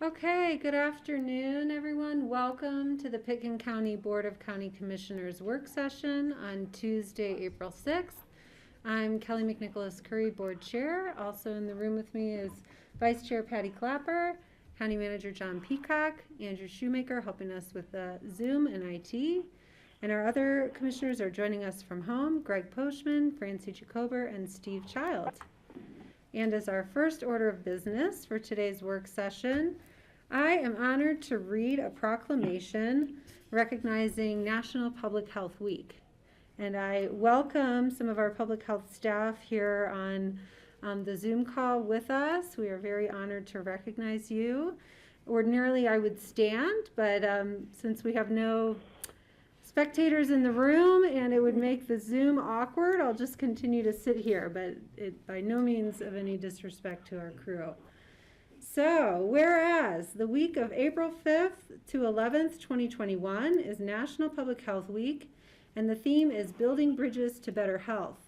Okay, good afternoon, everyone. Welcome to the Pitkin County Board of County Commissioners work session on Tuesday, April 6th. I'm Kelly McNicholas Curry, Board Chair. Also in the room with me is Vice Chair Patty Clapper, County Manager John Peacock, Andrew Shoemaker helping us with the Zoom and IT. And our other commissioners are joining us from home, Greg Poshman, Francie Jacober, and Steve Child. And as our first order of business for today's work session, I am honored to read a proclamation recognizing National Public Health Week. And I welcome some of our public health staff here on the Zoom call with us. We are very honored to recognize you. Ordinarily, I would stand, but since we have no spectators in the room and it would make the Zoom awkward, I'll just continue to sit here, but it by no means of any disrespect to our crew. So, whereas the week of April 5th to 11th, 2021 is National Public Health Week, and the theme is Building Bridges to Better Health.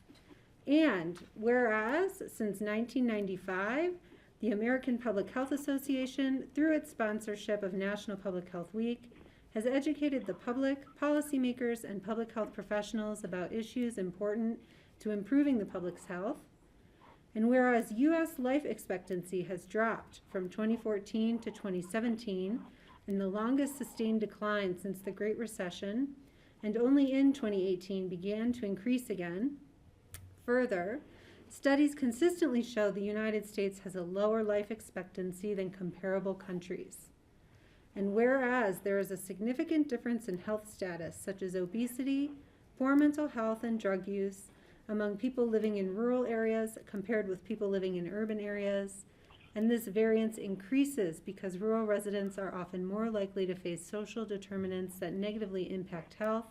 And whereas since 1995, the American Public Health Association, through its sponsorship of National Public Health Week, has educated the public, policymakers, and public health professionals about issues important to improving the public's health. And whereas U.S. life expectancy has dropped from 2014 to 2017, in the longest sustained decline since the Great Recession, and only in 2018 began to increase again. Further, studies consistently show the United States has a lower life expectancy than comparable countries. And whereas there is a significant difference in health status, such as obesity, poor mental health, and drug use, among people living in rural areas compared with people living in urban areas, and this variance increases because rural residents are often more likely to face social determinants that negatively impact health,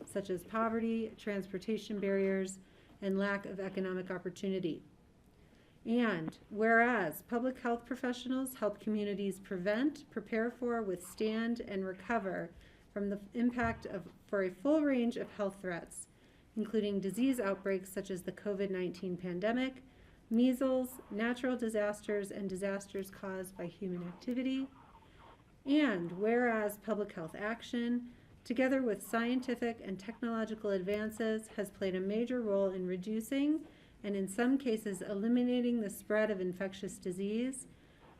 such as poverty, transportation barriers, and lack of economic opportunity. And whereas public health professionals help communities prevent, prepare for, withstand, and recover from the impact for a full range of health threats, including disease outbreaks such as the COVID-19 pandemic, measles, natural disasters, and disasters caused by human activity. And whereas public health action, together with scientific and technological advances, has played a major role in reducing and in some cases eliminating the spread of infectious disease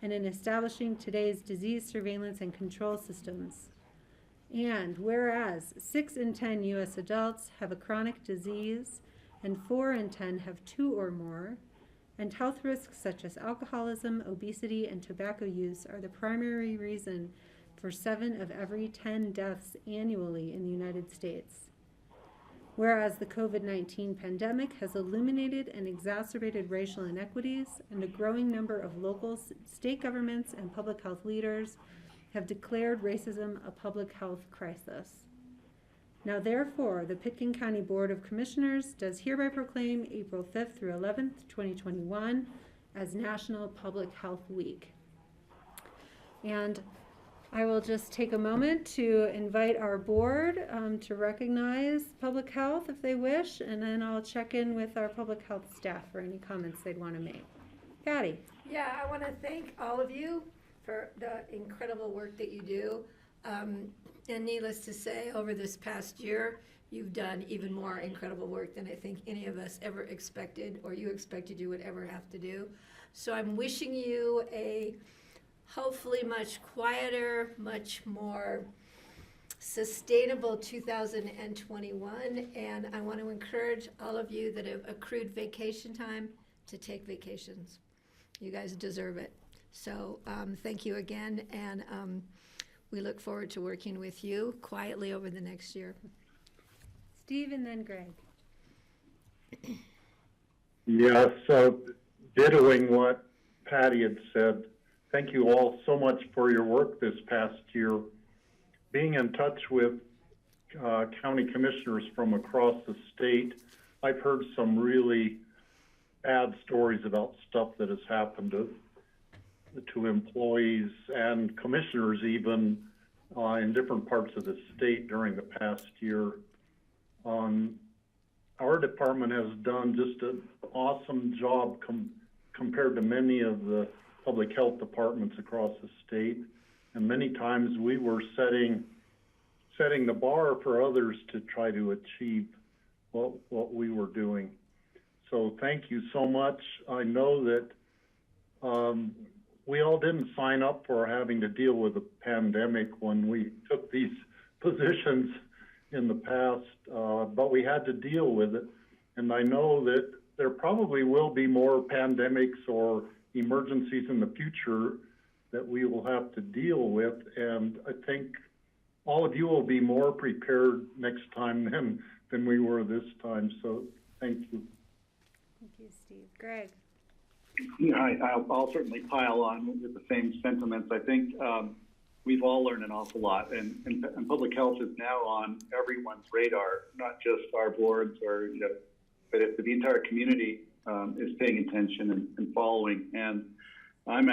and in establishing today's disease surveillance and control systems. And whereas 6 in 10 U.S. adults have a chronic disease and 4 in 10 have 2 or more, and health risks such as alcoholism, obesity, and tobacco use are the primary reason for 7 of every 10 deaths annually in the United States. Whereas the COVID-19 pandemic has illuminated and exacerbated racial inequities, and a growing number of local, state governments, and public health leaders have declared racism a public health crisis. Now therefore, the Pitkin County Board of Commissioners does hereby proclaim April 5th through 11th, 2021 as National Public Health Week. And I will just take a moment to invite our board to recognize public health if they wish, and then I'll check in with our public health staff for any comments they'd want to make. Patty. Yeah, I want to thank all of you for the incredible work that you do. And needless to say, over this past year, you've done even more incredible work than I think any of us ever expected or you expected you would ever have to do. So I'm wishing you a hopefully much quieter, much more sustainable 2021. And I want to encourage all of you that have accrued vacation time to take vacations. You guys deserve it. So thank you again, and we look forward to working with you quietly over the next year. Steve and then Greg. Yeah, so dittoing what Patty had said, thank you all so much for your work this past year. Being in touch with county commissioners from across the state, I've heard some really bad stories about stuff that has happened to employees and commissioners even in different parts of the state during the past year. Our department has done just an awesome job compared to many of the public health departments across the state. And many times we were setting the bar for others to try to achieve what we were doing. So thank you so much. I know that we all didn't sign up for having to deal with a pandemic when we took these positions in the past, but we had to deal with it. And I know that there probably will be more pandemics or emergencies in the future that we will have to deal with. And I think all of you will be more prepared next time than we were this time. So thank you. Thank you, Steve. Greg? Yeah, I'll certainly pile on with the same sentiments. I think we've all learned an awful lot, and public health is now on everyone's radar, not just our boards or, but if the entire community is paying attention and following. And I'm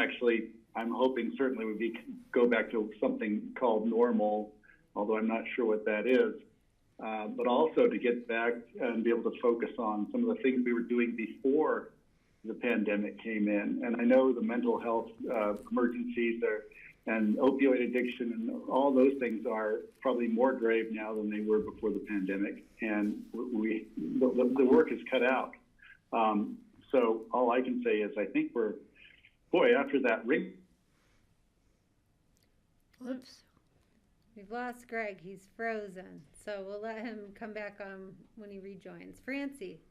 hoping certainly we go back to something called normal, although I'm not sure what that is. But also to get back and be able to focus on some of the things we were doing before the pandemic came in. And I know the mental health emergencies and opioid addiction and all those things are probably more grave now than they were before the pandemic. And the work is cut out. So all I can say is I think after that ring. Whoops. We've lost Greg. He's frozen. So we'll let him come back when he rejoins. Francie.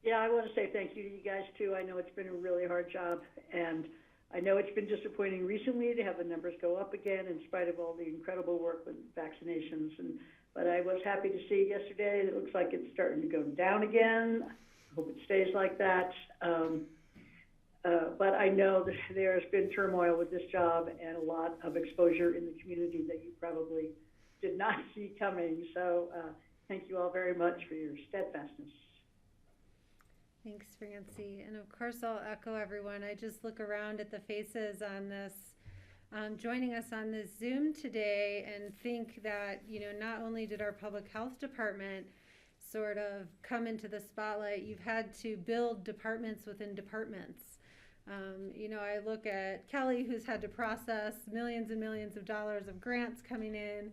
Yeah, I want to say thank you to you guys, too. I know it's been a really hard job, and I know it's been disappointing recently to have the numbers go up again in spite of all the incredible work with vaccinations. But I was happy to see yesterday that it looks like it's starting to go down again. I hope it stays like that. But I know that there has been turmoil with this job and a lot of exposure in the community that you probably did not see coming. So thank you all very much for your steadfastness. Thanks, Francie. And of course, I'll echo everyone. I just look around at the faces on this, joining us on this Zoom today, and think that, not only did our public health department sort of come into the spotlight, you've had to build departments within departments. I look at Kelly, who's had to process millions and millions of dollars of grants coming in.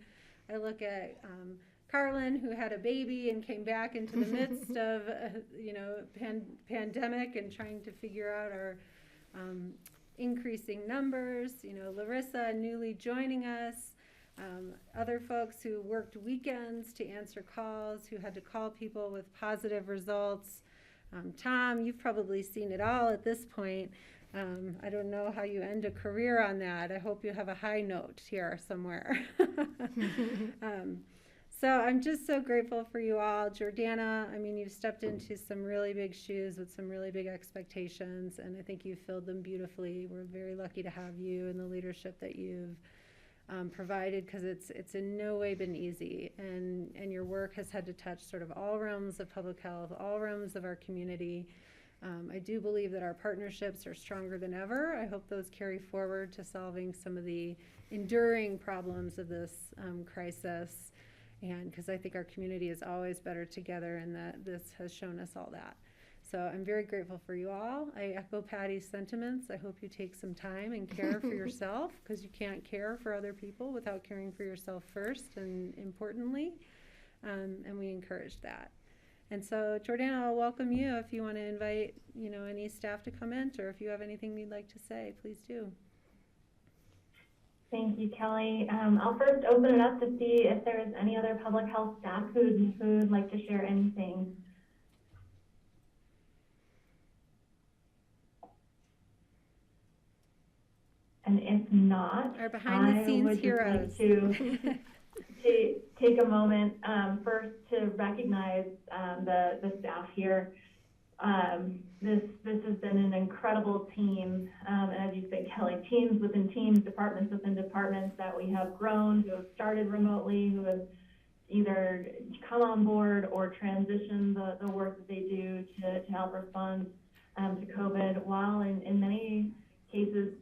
I look at Carlin, who had a baby and came back into the midst of, pandemic and trying to figure out our increasing numbers. Larissa newly joining us. Other folks who worked weekends to answer calls, who had to call people with positive results. Tom, you've probably seen it all at this point. I don't know how you end a career on that. I hope you have a high note here somewhere. So I'm just so grateful for you all. Jordana, you've stepped into some really big shoes with some really big expectations, and I think you filled them beautifully. We're very lucky to have you and the leadership that you've provided, because it's in no way been easy, and your work has had to touch sort of all realms of public health, all realms of our community. I do believe that our partnerships are stronger than ever. I hope those carry forward to solving some of the enduring problems of this crisis, and because I think our community is always better together, and that this has shown us all that. So I'm very grateful for you all. I echo Patty's sentiments. I hope you take some time and care for yourself, because you can't care for other people without caring for yourself first and importantly, and we encourage that. And so, Jordana, I'll welcome you if you want to invite, any staff to comment, or if you have anything you'd like to say, please do. Thank you, Kelly. I'll first open it up to see if there's any other public health staff who'd like to share anything. And if not, our behind-the-scenes heroes. Like to take a moment first to recognize the staff here. This has been an incredible team, and as you say, Kelly, teams within teams, departments within departments that we have grown, who have started remotely, who have either come on board or transitioned the work that they do to help respond to COVID, while in many cases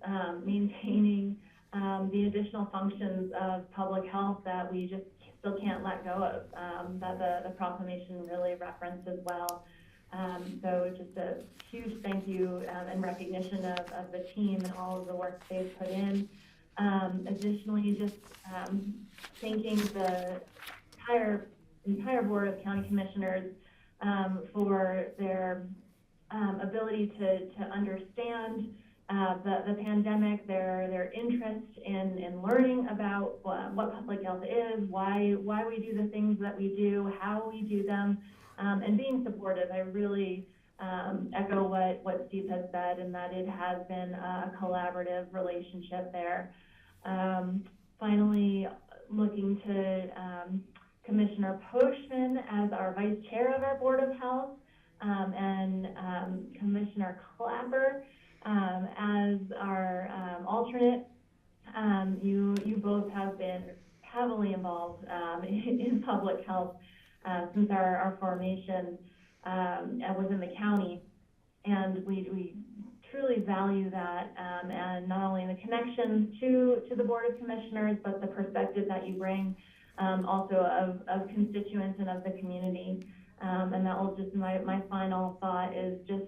maintaining the additional functions of public health that we just still can't let go of, that the proclamation really referenced as well. So just a huge thank you and recognition of the team and all of the work they've put in. Additionally, just thanking the entire Board of County Commissioners for their ability to understand the pandemic, their interest in learning about what public health is, why we do the things that we do, how we do them, and being supportive. I really echo what Steve has said, and that it has been a collaborative relationship there. Finally, looking to Commissioner Postman as our Vice Chair of our Board of Health, and Commissioner Clapper as our alternate. You both have been heavily involved in public health since our formation within the county, and we truly value that, and not only the connection to the Board of Commissioners, but the perspective that you bring also of constituents and of the community. And that will just, my final thought is just,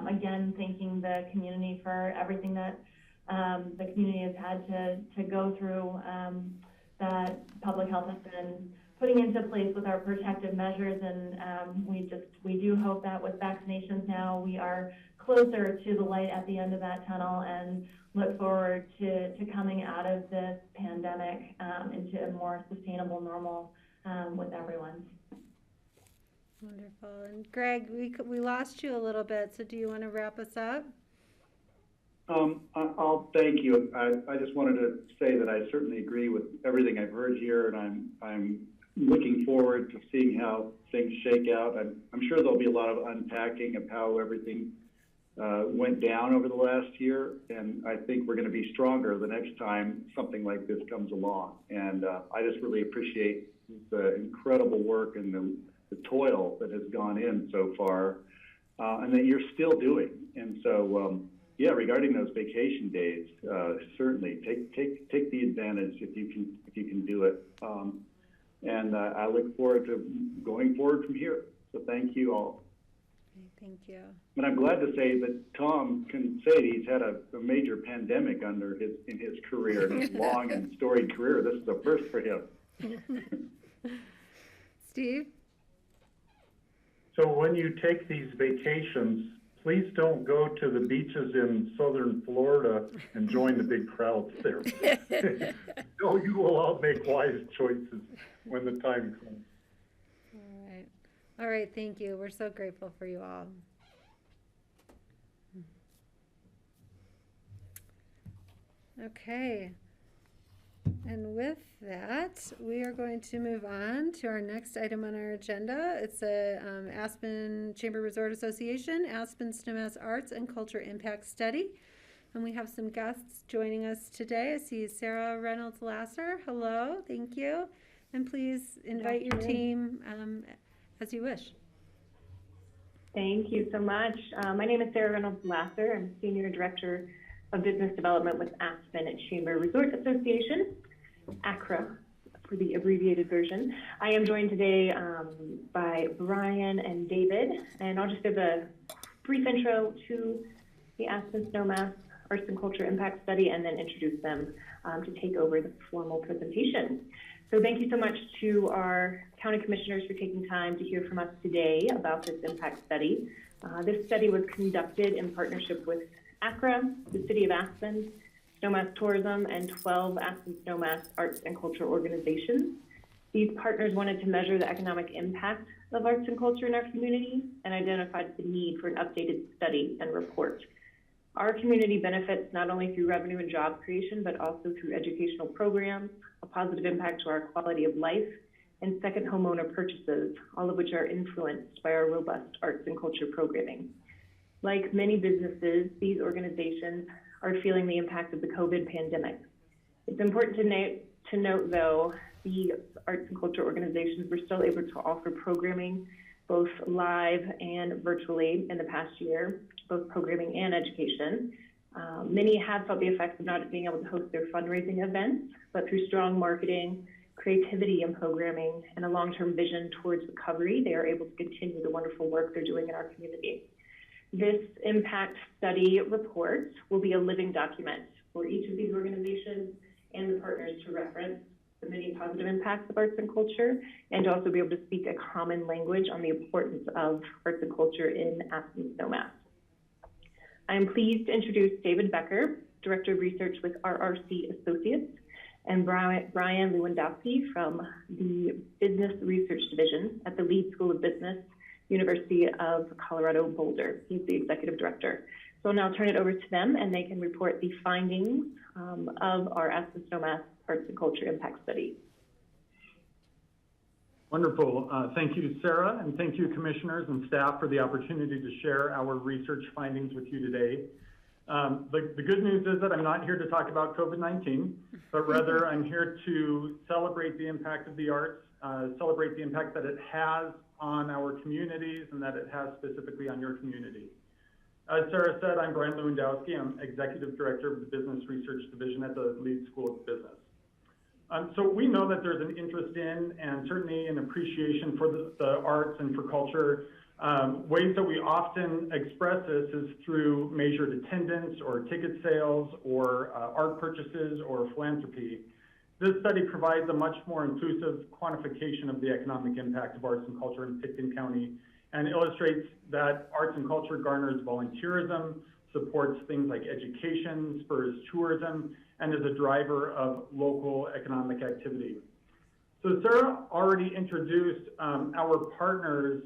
again, thanking the community for everything that the community has had to go through, that public health has been putting into place with our protective measures. And we do hope that with vaccinations now, we are closer to the light at the end of that tunnel, and look forward to coming out of this pandemic into a more sustainable normal with everyone. Wonderful. And Greg, we lost you a little bit, so do you want to wrap us up? I'll thank you. I just wanted to say that I certainly agree with everything I've heard here, and I'm looking forward to seeing how things shake out. I'm sure there'll be a lot of unpacking of how everything went down over the last year, and I think we're going to be stronger the next time something like this comes along. And I just really appreciate the incredible work and the toil that has gone in so far, and that you're still doing. And so, yeah, regarding those vacation days, certainly take the advantage if you can do it. And I look forward to going forward from here. So thank you all. Thank you. And I'm glad to say that Tom can say that he's had a major pandemic in his career, in his long and storied career. This is a first for him. Steve? So when you take these vacations, please don't go to the beaches in southern Florida and join the big crowds there. No, you will all make wise choices when the time comes. All right, thank you. We're so grateful for you all. Okay. And with that, we are going to move on to our next item on our agenda. It's a Aspen Chamber Resort Association, Aspen Snowmass Arts and Culture Impact Study. And we have some guests joining us today. I see Sarah Reynolds-Lasser. Hello, thank you. And please invite your team as you wish. Thank you so much. My name is Sarah Reynolds-Lasser. I'm Senior Director of Business Development with Aspen Chamber Resort Association, ACRA for the abbreviated version. I am joined today by Brian and David, and I'll just give a brief intro to the Aspen Snowmass Arts and Culture Impact Study and then introduce them to take over the formal presentation. So thank you so much to our county commissioners for taking time to hear from us today about this impact study. This study was conducted in partnership with ACRA, the City of Aspen, Snowmass Tourism, and 12 Aspen Snowmass Arts and Culture organizations. These partners wanted to measure the economic impact of arts and culture in our community and identified the need for an updated study and report. Our community benefits not only through revenue and job creation, but also through educational programs, a positive impact to our quality of life, and second homeowner purchases, all of which are influenced by our robust arts and culture programming. Like many businesses, these organizations are feeling the impact of the COVID pandemic. It's important to note, though, the arts and culture organizations were still able to offer programming both live and virtually in the past year, both programming and education. Many have felt the effects of not being able to host their fundraising events, but through strong marketing, creativity and programming, and a long-term vision towards recovery, they are able to continue the wonderful work they're doing in our community. This impact study report will be a living document for each of these organizations and the partners to reference the many positive impacts of arts and culture, and to also be able to speak a common language on the importance of arts and culture in Aspen Snowmass. I'm pleased to introduce David Becker, Director of Research with RRC Associates, and Brian Lewandowski from the Business Research Division at the Leeds School of Business, University of Colorado Boulder. He's the Executive Director. So I'll now turn it over to them, and they can report the findings of our Aspen Snowmass Arts and Culture Impact Study. Wonderful. Thank you, Sarah, and thank you, commissioners and staff, for the opportunity to share our research findings with you today. The good news is that I'm not here to talk about COVID-19, but rather I'm here to celebrate the impact of the arts, celebrate the impact that it has on our communities and that it has specifically on your community. As Sarah said, I'm Brian Lewandowski. I'm Executive Director of the Business Research Division at the Leeds School of Business. So we know that there's an interest in and certainly an appreciation for the arts and for culture. Ways that we often express this is through measured attendance or ticket sales or art purchases or philanthropy. This study provides a much more inclusive quantification of the economic impact of arts and culture in Pitkin County and illustrates that arts and culture garners volunteerism, supports things like education, spurs tourism, and is a driver of local economic activity. So Sarah already introduced our partners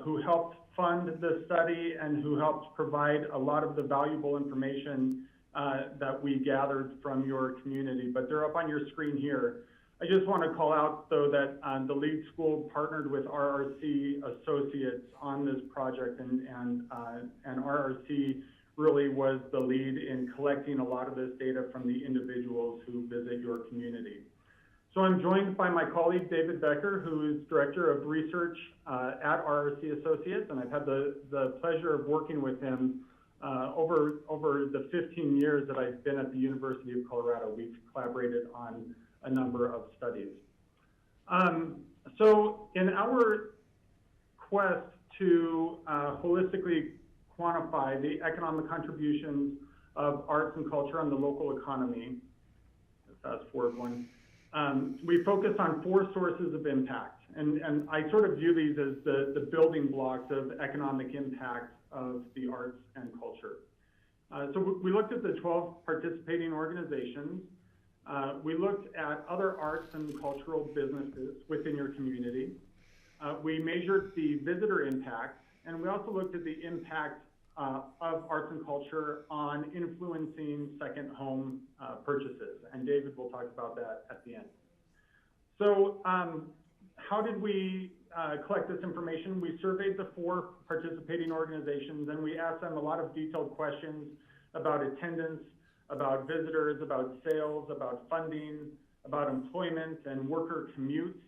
who helped fund this study and who helped provide a lot of the valuable information that we gathered from your community, but they're up on your screen here. I just want to call out, though, that the Leeds School partnered with RRC Associates on this project, and RRC really was the lead in collecting a lot of this data from the individuals who visit your community. So I'm joined by my colleague, David Becker, who is Director of Research at RRC Associates, and I've had the pleasure of working with him over the 15 years that I've been at the University of Colorado. We've collaborated on a number of studies. So in our quest to holistically quantify the economic contributions of arts and culture on the local economy, fast forward one, we focus on 4 sources of impact. And I sort of view these as the building blocks of economic impact of the arts and culture. So we looked at the 12 participating organizations. We looked at other arts and cultural businesses within your community. We measured the visitor impact, and we also looked at the impact of arts and culture on influencing second home purchases, and David will talk about that at the end. So how did we collect this information? We surveyed the 4 participating organizations, and we asked them a lot of detailed questions about attendance, about visitors, about sales, about funding, about employment and worker commutes.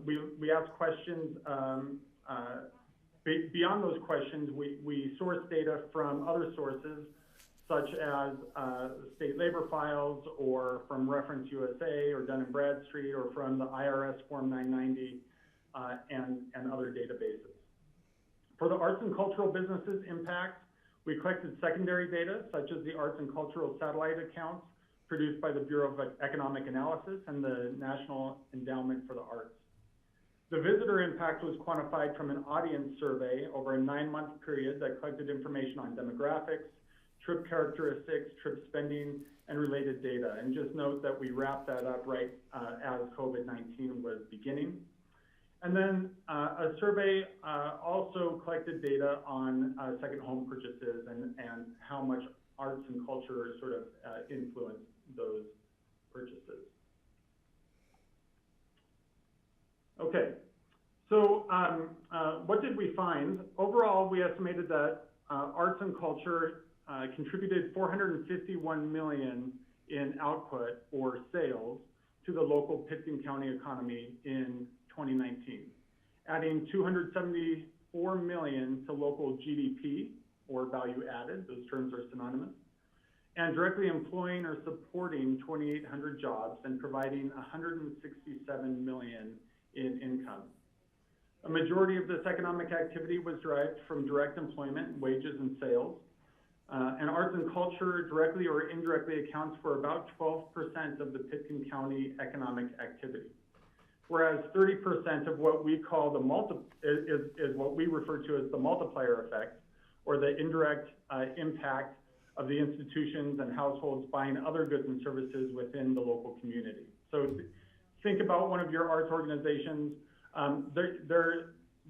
We asked questions. Beyond those questions, we sourced data from other sources, such as state labor files, or from Reference USA, or Dun & Bradstreet, or from the IRS Form 990, and other databases. For the arts and cultural businesses impact, we collected secondary data, such as the arts and cultural satellite accounts produced by the Bureau of Economic Analysis and the National Endowment for the Arts. The visitor impact was quantified from an audience survey over a 9-month period that collected information on demographics, trip characteristics, trip spending, and related data. And just note that we wrapped that up right as COVID-19 was beginning. And then a survey also collected data on second home purchases and how much arts and culture sort of influenced those purchases. Okay, so what did we find? Overall, we estimated that arts and culture contributed $451 million in output or sales to the local Pitkin County economy in 2019, adding $274 million to local GDP, or value added, those terms are synonymous, and directly employing or supporting 2,800 jobs and providing 167 million in income. A majority of this economic activity was derived from direct employment, wages, and sales. And arts and culture directly or indirectly accounts for about 12% of the Pitkin County economic activity. Whereas 30% of what we call is what we refer to as the multiplier effect, or the indirect impact of the institutions and households buying other goods and services within the local community. So think about one of your arts organizations.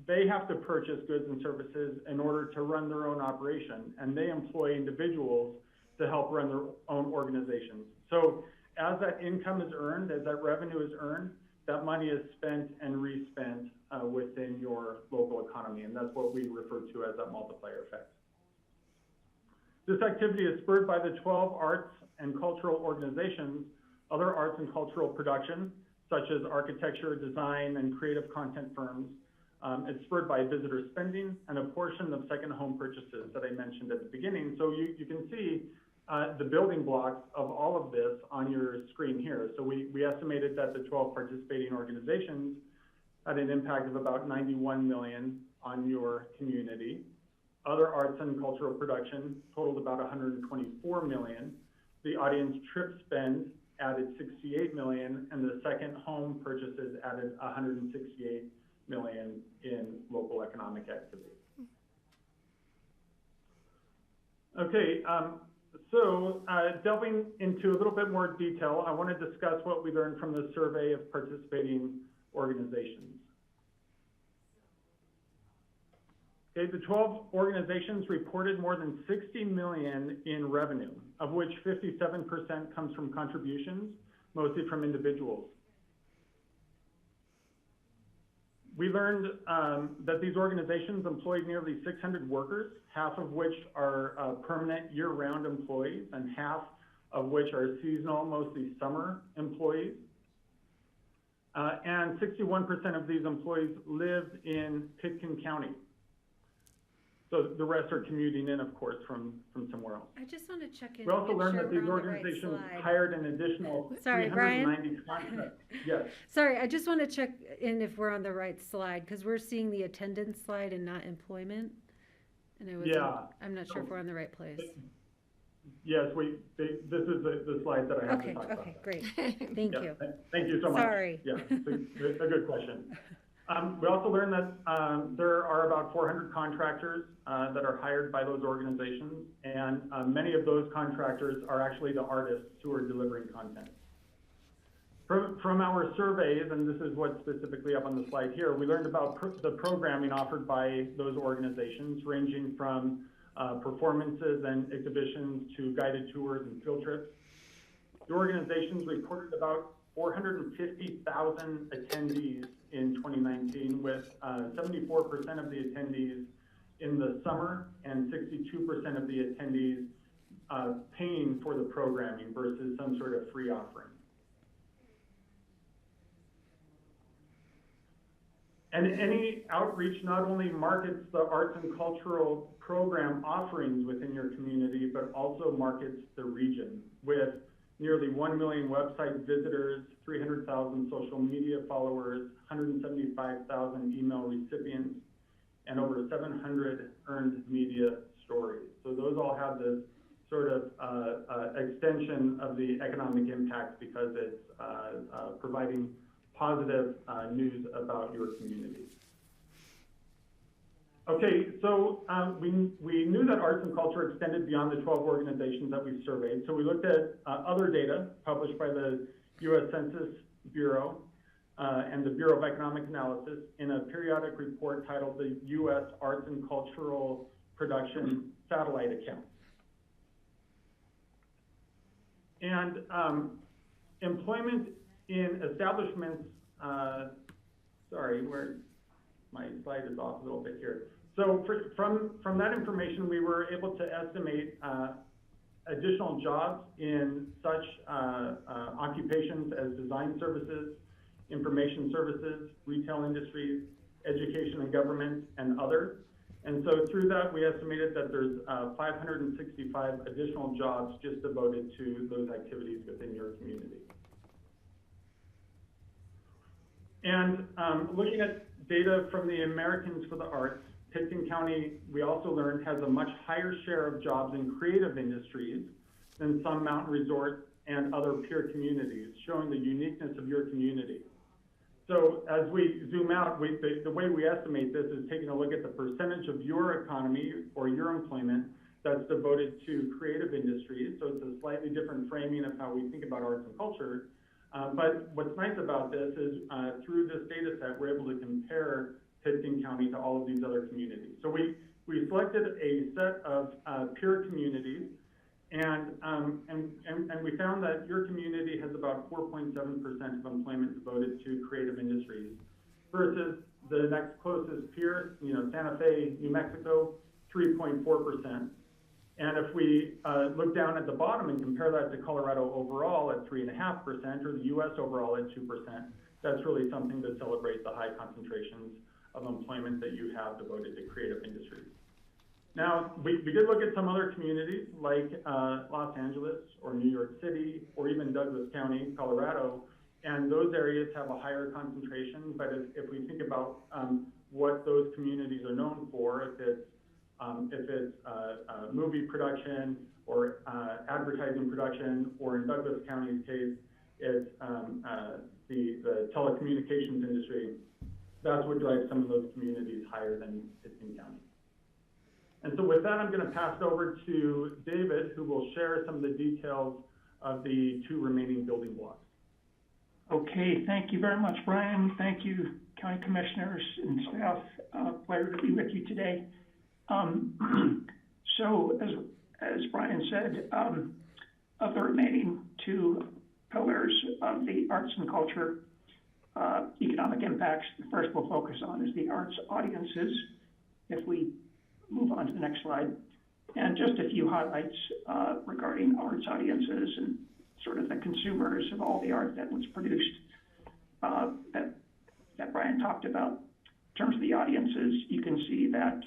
They have to purchase goods and services in order to run their own operation, and they employ individuals to help run their own organizations. So as that income is earned, as that revenue is earned, that money is spent and respent within your local economy, and that's what we refer to as that multiplier effect. This activity is spurred by the 12 arts and cultural organizations, other arts and cultural production, such as architecture, design, and creative content firms. It's spurred by visitor spending and a portion of second home purchases that I mentioned at the beginning. So you can see the building blocks of all of this on your screen here. So we estimated that the 12 participating organizations had an impact of about 91 million on your community. Other arts and cultural production totaled about 124 million. The audience trip spend added 68 million, and the second home purchases added 168 million in local economic activity. Okay, so delving into a little bit more detail, I want to discuss what we learned from the survey of participating organizations. Okay, the 12 organizations reported more than 60 million in revenue, of which 57% comes from contributions, mostly from individuals. We learned that these organizations employed nearly 600 workers, half of which are permanent year-round employees and half of which are seasonal, mostly summer employees. And 61% of these employees live in Pitkin County. So the rest are commuting in, of course, from somewhere else. I just want to check in. We also to make learned sure that these we're on the right organizations slide. hired an additional Sorry, 390 contracts. Yes. Sorry, I just want to check in if we're on the right slide, because we're seeing the attendance slide and not employment. And I'm not sure if we're on the right place. Yes, this is the slide that I have to talk about. Okay, great. Thank Yeah, you. Thank you so much. Sorry. Yeah, it's a good question. We also learned that there are about 400 contractors that are hired by those organizations, and many of those contractors are actually the artists who are delivering content. From our surveys, and this is what's specifically up on the slide here, we learned about the programming offered by those organizations, ranging from performances and exhibitions to guided tours and field trips. The organizations reported about 450,000 attendees in 2019, with 74% of the attendees in the summer and 62% of the attendees paying for the programming versus some sort of free offering. And any outreach not only markets the arts and cultural program offerings within your community, but also markets the region with nearly 1 million website visitors, 300,000 social media followers, 175,000 email recipients, and over 700 earned media stories. So those all have this sort of extension of the economic impact because it's providing positive news about your community. Okay, so we knew that arts and culture extended beyond the 12 organizations that we surveyed. So we looked at other data published by the U.S. Census Bureau and the Bureau of Economic Analysis in a periodic report titled the U.S. Arts and Cultural Production Satellite Account. And employment in establishments, sorry, where my slide is off a little bit here. So from that information, we were able to estimate additional jobs in such occupations as design services, information services, retail industries, education and government, and others. And so through that, we estimated that there's 565 additional jobs just devoted to those activities within your community. And looking at data from the Americans for the Arts, Pitkin County, we also learned, has a much higher share of jobs in creative industries than some mountain resorts and other peer communities, showing the uniqueness of your community. So as we zoom out, the way we estimate this is taking a look at the percentage of your economy or your employment that's devoted to creative industries. So it's a slightly different framing of how we think about arts and culture. But what's nice about this is through this data set, we're able to compare Pitkin County to all of these other communities. So we selected a set of peer communities, and we found that your community has about 4.7% of employment devoted to creative industries, versus the next closest peer, Santa Fe, New Mexico, 3.4%. And if we look down at the bottom and compare that to Colorado overall at 3.5%, or the US overall at 2%, that's really something to celebrate the high concentrations of employment that you have devoted to creative industries. Now, we did look at some other communities like Los Angeles or New York City or even Douglas County, Colorado, and those areas have a higher concentration. But if we think about what those communities are known for, if it's movie production or advertising production, or in Douglas County's case, it's the telecommunications industry, that's what drives some of those communities higher than Pitkin County. And so with that, I'm going to pass it over to David, who will share some of the details of the two remaining building blocks. Okay, thank you very much, Brian. Thank you, County Commissioners and staff. Pleasure to be with you today. So as Brian said, of the remaining two pillars of the arts and culture, economic impacts, the first we'll focus on is the arts audiences. If we move on to the next slide, and just a few highlights regarding arts audiences and sort of the consumers of all the art that was produced that Brian talked about. In terms of the audiences, you can see that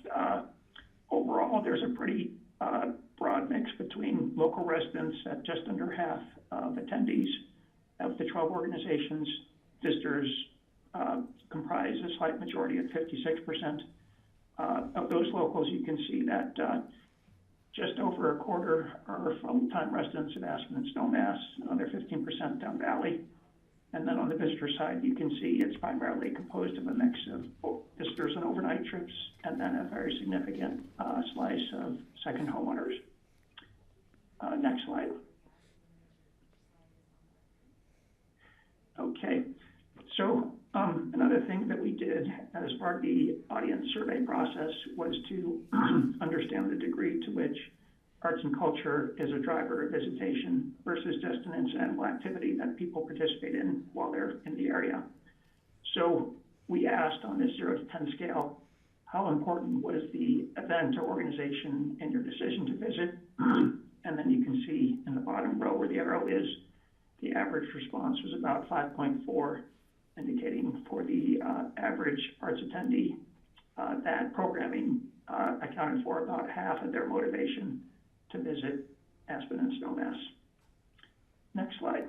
overall there's a pretty broad mix between local residents at just under half of attendees of the 12 organizations. Visitors comprise a slight majority at 56%. Of those locals, you can see that just over a quarter are full-time residents of Aspen and Snowmass, another 15% down Valley. And then on the visitor side, you can see it's primarily composed of a mix of visitors and overnight trips, and then a very significant slice of second homeowners. Next slide. Okay, so another thing that we did as part of the audience survey process was to understand the degree to which arts and culture is a driver of visitation versus just an incidental activity that people participate in while they're in the area. So we asked on this 0 to 10 scale, how important was the event or organization in your decision to visit? And then you can see in the bottom row where the arrow is, the average response was about 5.4, indicating for the average arts attendee that programming accounted for about half of their motivation to visit Aspen and Snowmass. Next slide.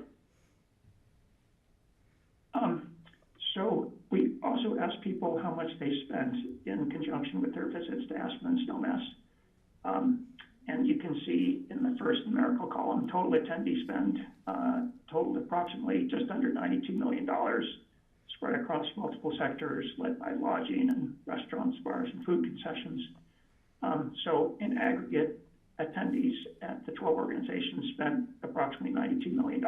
So we also asked people how much they spent in conjunction with their visits to Aspen and Snowmass. And you can see in the first numerical column, total attendee spend totaled approximately just under $92 million, spread across multiple sectors led by lodging and restaurants, bars, and food concessions. So in aggregate, attendees at the 12 organizations spent approximately $92 million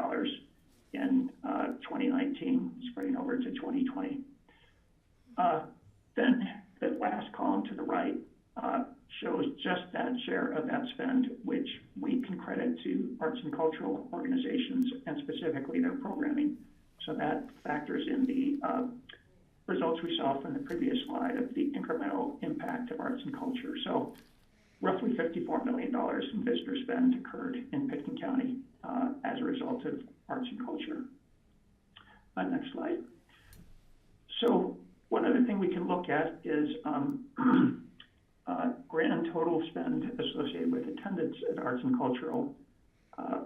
in 2019, spreading over to 2020. Then the last column to the right shows just that share of that spend, which we can credit to arts and cultural organizations and specifically their programming. So that factors in the results we saw from the previous slide of the incremental impact of arts and culture. So roughly $54 million in visitor spend occurred in Pitkin County as a result of arts and culture. Next slide. So one other thing we can look at is grand total spend associated with attendance at arts and cultural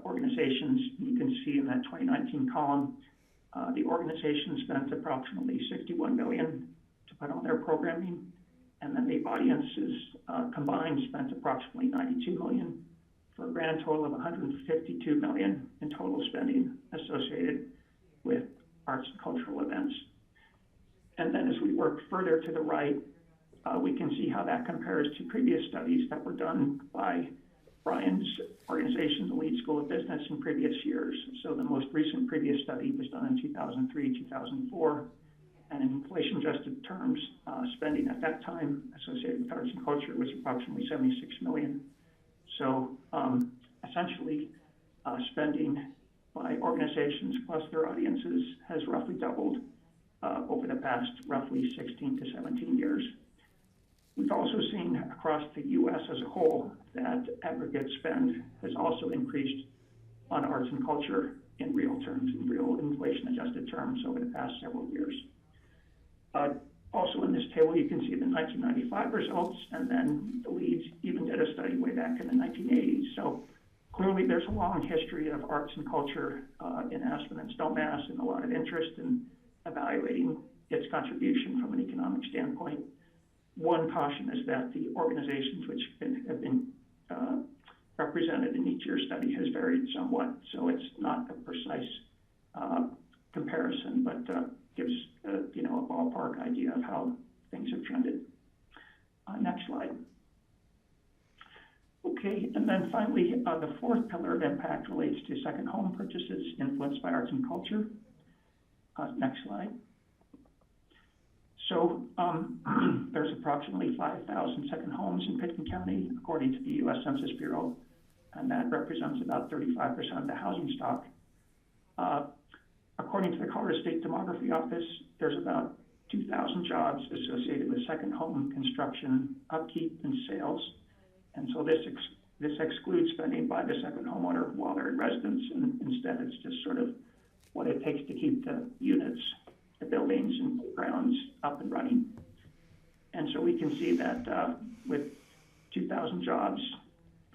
organizations. You can see in that 2019 column, the organization spent approximately $61 million to put on their programming, and then the audiences combined spent approximately $92 million for a grand total of $152 million in total spending associated with arts and cultural events. And then as we work further to the right, we can see how that compares to previous studies that were done by Brian's organization, the Leeds School of Business, in previous years. So the most recent previous study was done in 2003, 2004, and in inflation-adjusted terms, spending at that time associated with arts and culture was approximately $76 million. So essentially, spending by organizations plus their audiences has roughly doubled over the past roughly 16 to 17 years. We've also seen across the U.S. as a whole that aggregate spend has also increased on arts and culture in real terms, in real inflation-adjusted terms over the past several years. Also in this table, you can see the 1995 results, and then the Leeds even did a study way back in the 1980s. So clearly there's a long history of arts and culture in Aspen and Snowmass, and a lot of interest in evaluating its contribution from an economic standpoint. One caution is that the organizations which have been represented in each year's study has varied somewhat, so it's not a precise comparison, but gives a ballpark idea of how things have trended. Next slide. Okay, and then finally, the fourth pillar of impact relates to second home purchases influenced by arts and culture. Next slide. So there's approximately 5,000 second homes in Pitkin County, according to the U.S. Census Bureau, and that represents about 35% of the housing stock. According to the Colorado State Demography Office, there's about 2,000 jobs associated with second home construction, upkeep, and sales. And so this excludes spending by the second homeowner while they're in residence, and instead it's just sort of what it takes to keep the units, the buildings and grounds up and running. And so we can see that with 2,000 jobs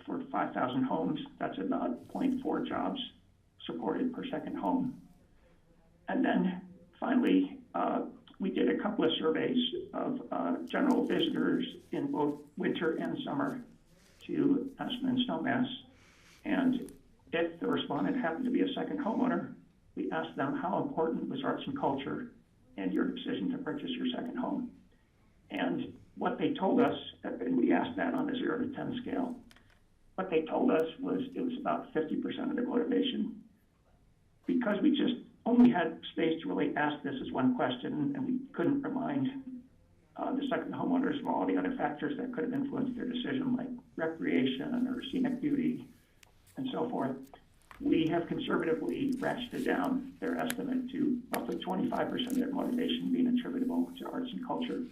for 5,000 homes, that's about 0.4 jobs supported per second home. And then finally, we did a couple of surveys of general visitors in both winter and summer to Aspen and Snowmass. And if the respondent happened to be a second homeowner, we asked them how important was arts and culture in your decision to purchase your second home. And what they told us, and we asked that on a 0 to 10 scale, what they told us was it was about 50% of the motivation. Because we just only had space to really ask this as one question, and we couldn't remind the second homeowners of all the other factors that could have influenced their decision, like recreation or scenic beauty and so forth, we have conservatively ratcheted down their estimate to roughly 25% of their motivation being attributable to arts and culture.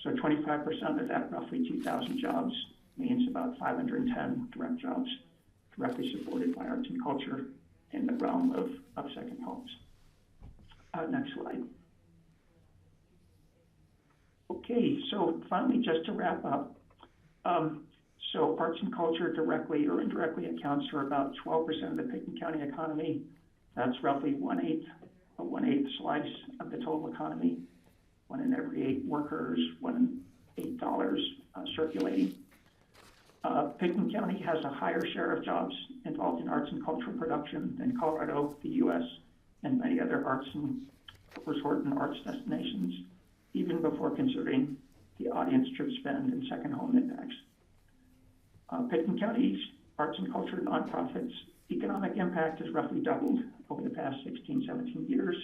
So 25% of that, roughly 2,000 jobs, means about 510 direct jobs directly supported by arts and culture in the realm of second homes. Next slide. Okay, so finally, just to wrap up, so arts and culture directly or indirectly accounts for about 12% of the Pitkin County economy. That's roughly a one-eighth slice of the total economy. 1 in every 8 workers, $1 in $8 circulating. Pitkin County has a higher share of jobs involved in arts and cultural production than Colorado, the U.S., and many other arts and resort and arts destinations, even before considering the audience trip spend and second home impacts. Pitkin County's arts and culture nonprofits economic impact has roughly doubled over the past 16, 17 years,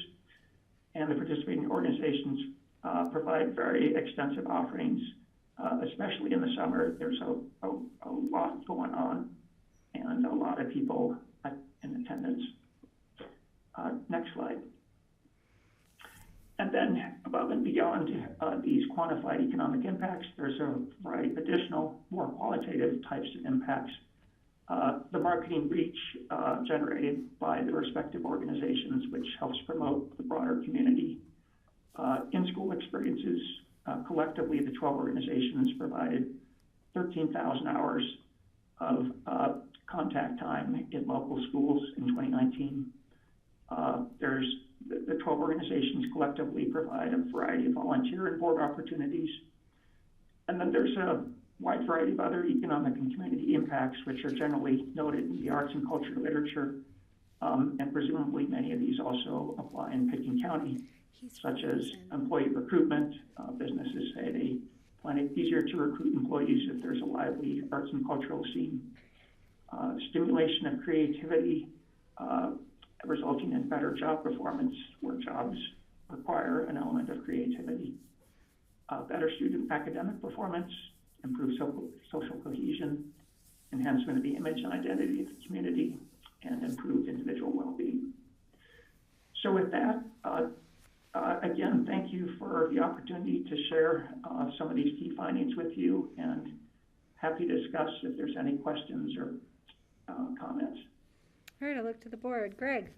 and the participating organizations provide very extensive offerings, especially in the summer. There's a lot going on and a lot of people in attendance. Next slide. And then above and beyond these quantified economic impacts, there's a variety of additional, more qualitative types of impacts. The marketing reach generated by the respective organizations, which helps promote the broader community. In-school experiences collectively, the 12 organizations provided 13,000 hours of contact time in local schools in 2019. The 12 organizations collectively provide a variety of volunteer and board opportunities. And then there's a wide variety of other economic and community impacts, which are generally noted in the arts and culture literature. And presumably many of these also apply in Pitkin County, such as employee recruitment. Businesses say they find it easier to recruit employees if there's a lively arts and cultural scene. Stimulation of creativity, resulting in better job performance where jobs require an element of creativity. Better student academic performance, improved social cohesion, enhancement of the image and identity of the community, and improved individual well-being. So with that, again, thank you for the opportunity to share some of these key findings with you, and happy to discuss if there's any questions or comments. All right, I look to the board. Greg.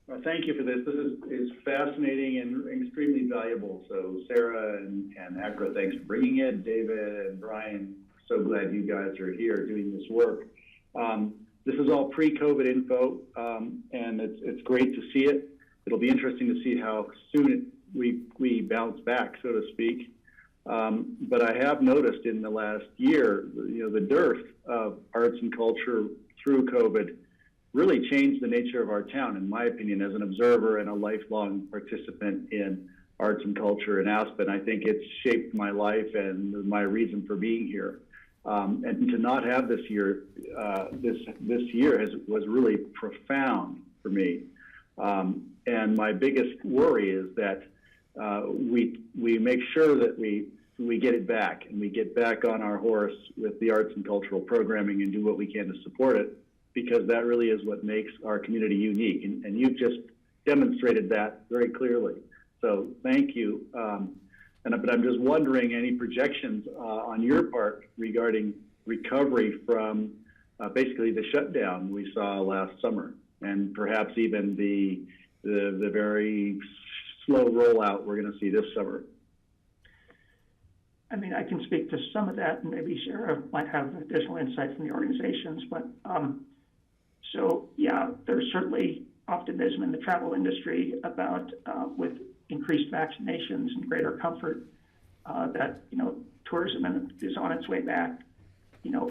Well, thank you for this. This is fascinating and extremely valuable. So Sarah and Akra, thanks for bringing it. David and Brian, so glad you guys are here doing this work. This is all pre-COVID info, and it's great to see it. It'll be interesting to see how soon we bounce back, so to speak. But I have noticed in the last year, the dearth of arts and culture through COVID really changed the nature of our town, in my opinion, as an observer and a lifelong participant in arts and culture in Aspen. I think it's shaped my life and my reason for being here. And to not have this year, this year was really profound for me. And my biggest worry is that we make sure that we get it back, and we get back on our horse with the arts and cultural programming and do what we can to support it, because that really is what makes our community unique. And you've just demonstrated that very clearly. So thank you. But I'm just wondering, any projections on your part regarding recovery from basically the shutdown we saw last summer, and perhaps even the very slow rollout we're going to see this summer? I mean, I can speak to some of that, and maybe Sarah might have additional insight from the organizations. But so yeah, there's certainly optimism in the travel industry about with increased vaccinations and greater comfort that tourism is on its way back.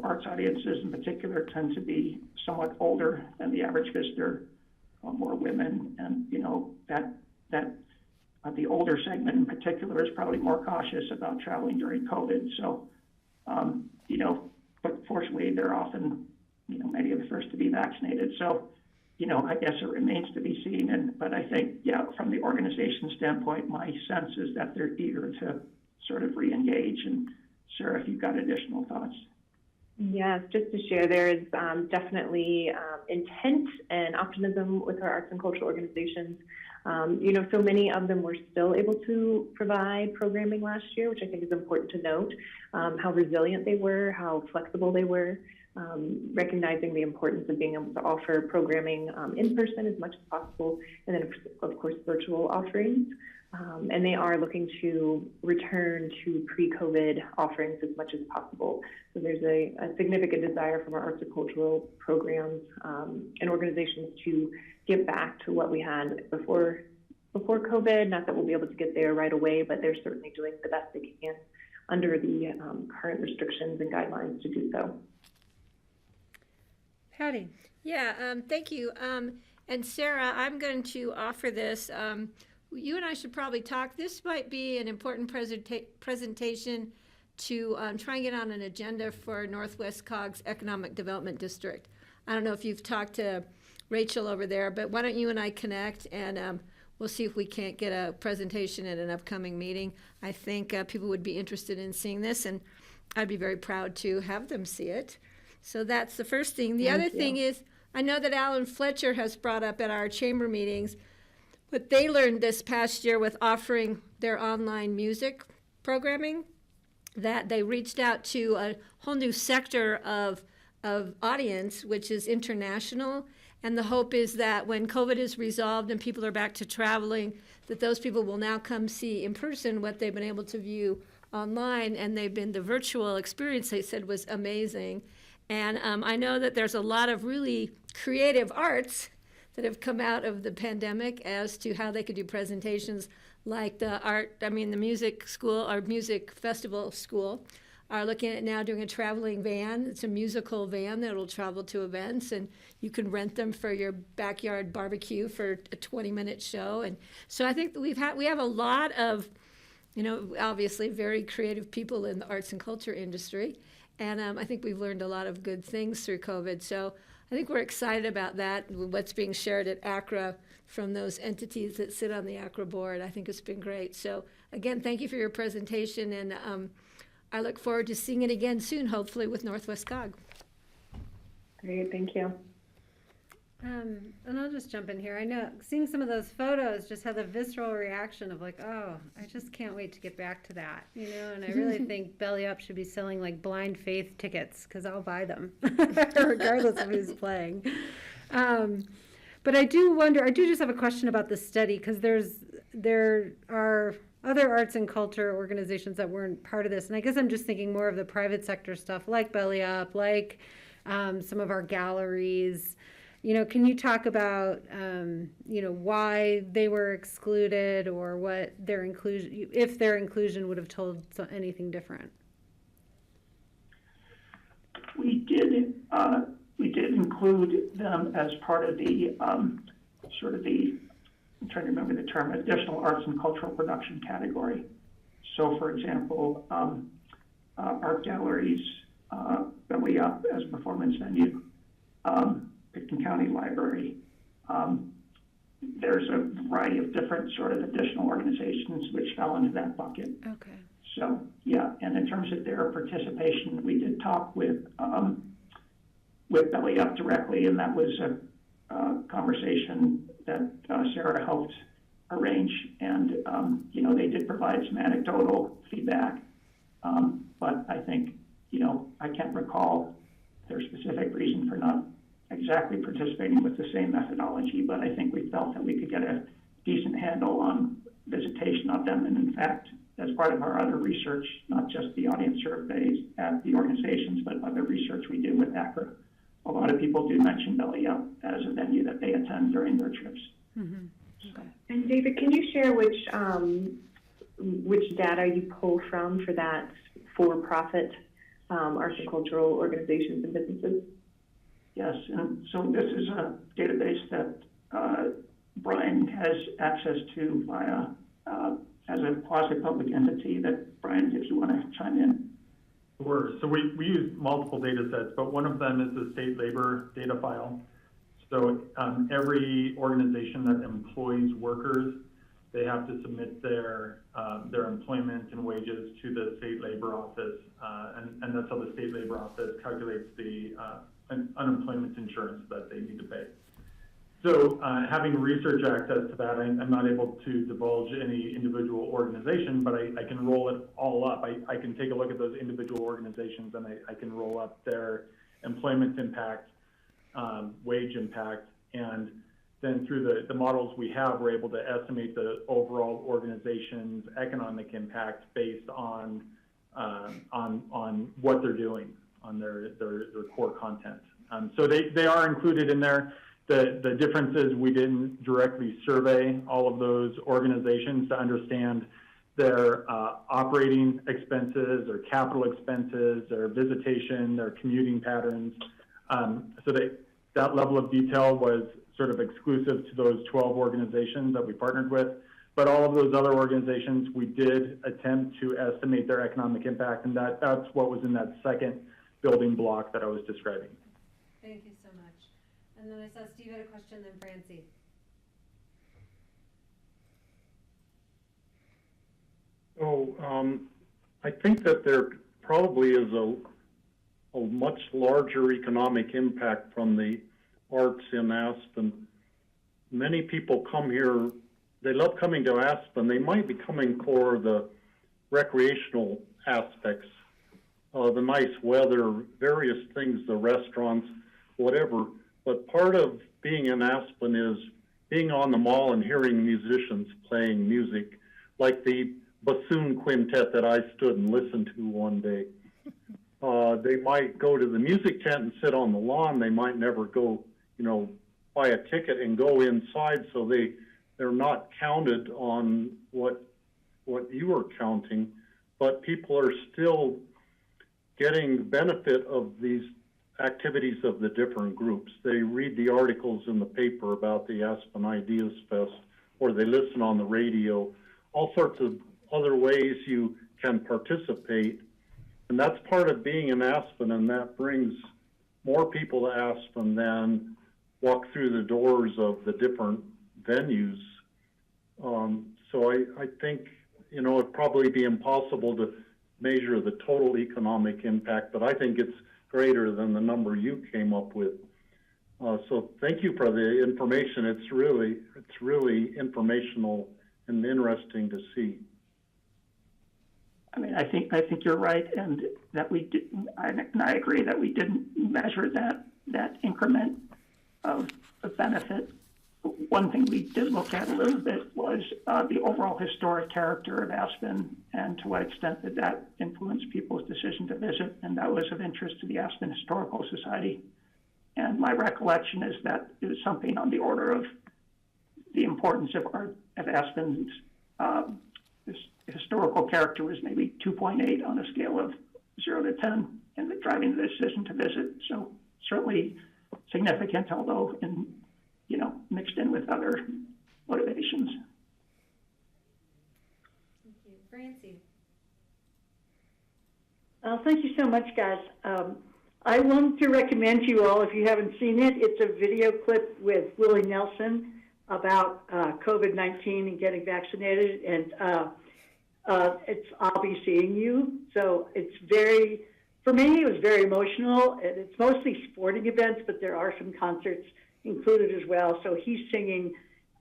Arts audiences in particular tend to be somewhat older than the average visitor, more women, and that the older segment in particular is probably more cautious about traveling during COVID. So, but fortunately they're often, many of the first to be vaccinated. So, I guess it remains to be seen. But I think, from the organization standpoint, my sense is that they're eager to sort of re-engage. And Sarah, if you've got additional thoughts. Yes, just to share, there is definitely intent and optimism with our arts and cultural organizations. So many of them were still able to provide programming last year, which I think is important to note, how resilient they were, how flexible they were, recognizing the importance of being able to offer programming in person as much as possible, and then, of course, virtual offerings. And they are looking to return to pre-COVID offerings as much as possible. So there's a significant desire from our arts and cultural programs and organizations to get back to what we had before COVID. Not that we'll be able to get there right away, but they're certainly doing the best they can under the current restrictions and guidelines to do so. Patty. Yeah, thank you. And Sarah, I'm going to offer this. You and I should probably talk. This might be an important presentation to try and get on an agenda for Northwest COG's Economic Development District. I don't know if you've talked to Rachel over there, but why don't you and I connect, and we'll see if we can't get a presentation at an upcoming meeting. I think people would be interested in seeing this, and I'd be very proud to have them see it. So that's the first thing. The other thing is, I know that Alan Fletcher has brought up at our chamber meetings what they learned this past year with offering their online music programming, that they reached out to a whole new sector of audience, which is international, And the hope is that when COVID is resolved and people are back to traveling, that those people will now come see in person what they've been able to view online. And the virtual experience, they said, was amazing. And I know that there's a lot of really creative arts that have come out of the pandemic as to how they could do presentations, like the music school, or music festival school, are looking at now doing a traveling van. It's a musical van that will travel to events, and you can rent them for your backyard barbecue for a 20-minute show. And so I think that we have a lot of, obviously very creative people in the arts and culture industry. And I think we've learned a lot of good things through COVID. So I think we're excited about that, what's being shared at ACRA from those entities that sit on the ACRA board. I think it's been great. So again, thank you for your presentation, and I look forward to seeing it again soon, hopefully with Northwest COG. Great, thank you. And I'll just jump in here. I know seeing some of those photos just had the visceral reaction of like, oh, I just can't wait to get back to that, and I really think Belly Up should be selling like Blind Faith tickets, because I'll buy them regardless of who's playing. But I do just have a question about the study, because there are other arts and culture organizations that weren't part of this, and I guess I'm just thinking more of the private sector stuff, like Belly Up, like some of our galleries. Can you talk about, why they were excluded, or what their inclusion, if their inclusion would have told anything different? We did include them as part of the, I'm trying to remember the term, additional arts and cultural production category. So for example, art galleries, Belly Up as a performance venue, Pitkin County Library. There's a variety of different sort of additional organizations which fell into that bucket. Okay. So, yeah, and in terms of their participation, we did talk with Belly Up directly, and that was a conversation that Sarah helped arrange, and, they did provide some anecdotal feedback, but I think, I can't recall their specific reason for not exactly participating with the same methodology, but I think we felt that we could get a decent handle on visitation of them. And in fact, as part of our other research, not just the audience surveys at the organizations, but other research we do with ACRA, a lot of people do mention Belly Up as a venue that they attend during their trips. Mm-hmm. Okay. And David, can you share which data you pull from for that for-profit arts and cultural organizations and businesses? Yes, and so this is a database that Brian has access to via, as a quasi-public entity. That, Brian, if you want to chime in. Sure. So we use multiple data sets, but one of them is the state labor data file. So every organization that employs workers, they have to submit their employment and wages to the state labor office, and that's how the state labor office calculates the unemployment insurance that they need to pay. So having research access to that, I'm not able to divulge any individual organization, but I can roll it all up. I can take a look at those individual organizations, and I can roll up their employment impact, wage impact, and then through the models we have, we're able to estimate the overall organization's economic impact based on what they're doing, on their core content. So they are included in there. The difference is we didn't directly survey all of those organizations to understand their operating expenses, their capital expenses, their visitation, their commuting patterns. So that level of detail was sort of exclusive to those 12 organizations that we partnered with. But all of those other organizations, we did attempt to estimate their economic impact, and that's what was in that second building block that I was describing. Thank you so much. And then I saw Steve had a question, then Francie. I think that there probably is a much larger economic impact from the arts in Aspen. Many people come here, they love coming to Aspen. They might be coming for the recreational aspects, the nice weather, various things, the restaurants, whatever. But part of being in Aspen is being on the mall and hearing musicians playing music, like the bassoon quintet that I stood and listened to one day. They might go to the music tent and sit on the lawn. They might never go, buy a ticket and go inside, so they're not counted on what you are counting, but people are still getting the benefit of these activities of the different groups. They read the articles in the paper about the Aspen Ideas Fest, or they listen on the radio, all sorts of other ways you can participate. And that's part of being in Aspen, and that brings more people to Aspen than walk through the doors of the different venues. So I think, it'd probably be impossible to measure the total economic impact, but I think it's greater than the number you came up with. So thank you for the information. It's really informational and interesting to see. I mean, I think you're right, and that we did, and I agree that we didn't measure that increment of benefit. One thing we did look at a little bit was the overall historic character of Aspen and to what extent did that influence people's decision to visit, and that was of interest to the Aspen Historical Society. And my recollection is that it was something on the order of the importance of Aspen's historical character was maybe 2.8 on a scale of 0 to 10 in the driving the decision to visit. So certainly significant, although mixed in with other motivations. Thank you. Francie. Thank you so much, guys. I want to recommend to you all, if you haven't seen it, it's a video clip with Willie Nelson about COVID-19 and getting vaccinated, and it's I'll Be Seeing You. So it's for me, it was very emotional. It's mostly sporting events, but there are some concerts included as well. So he's singing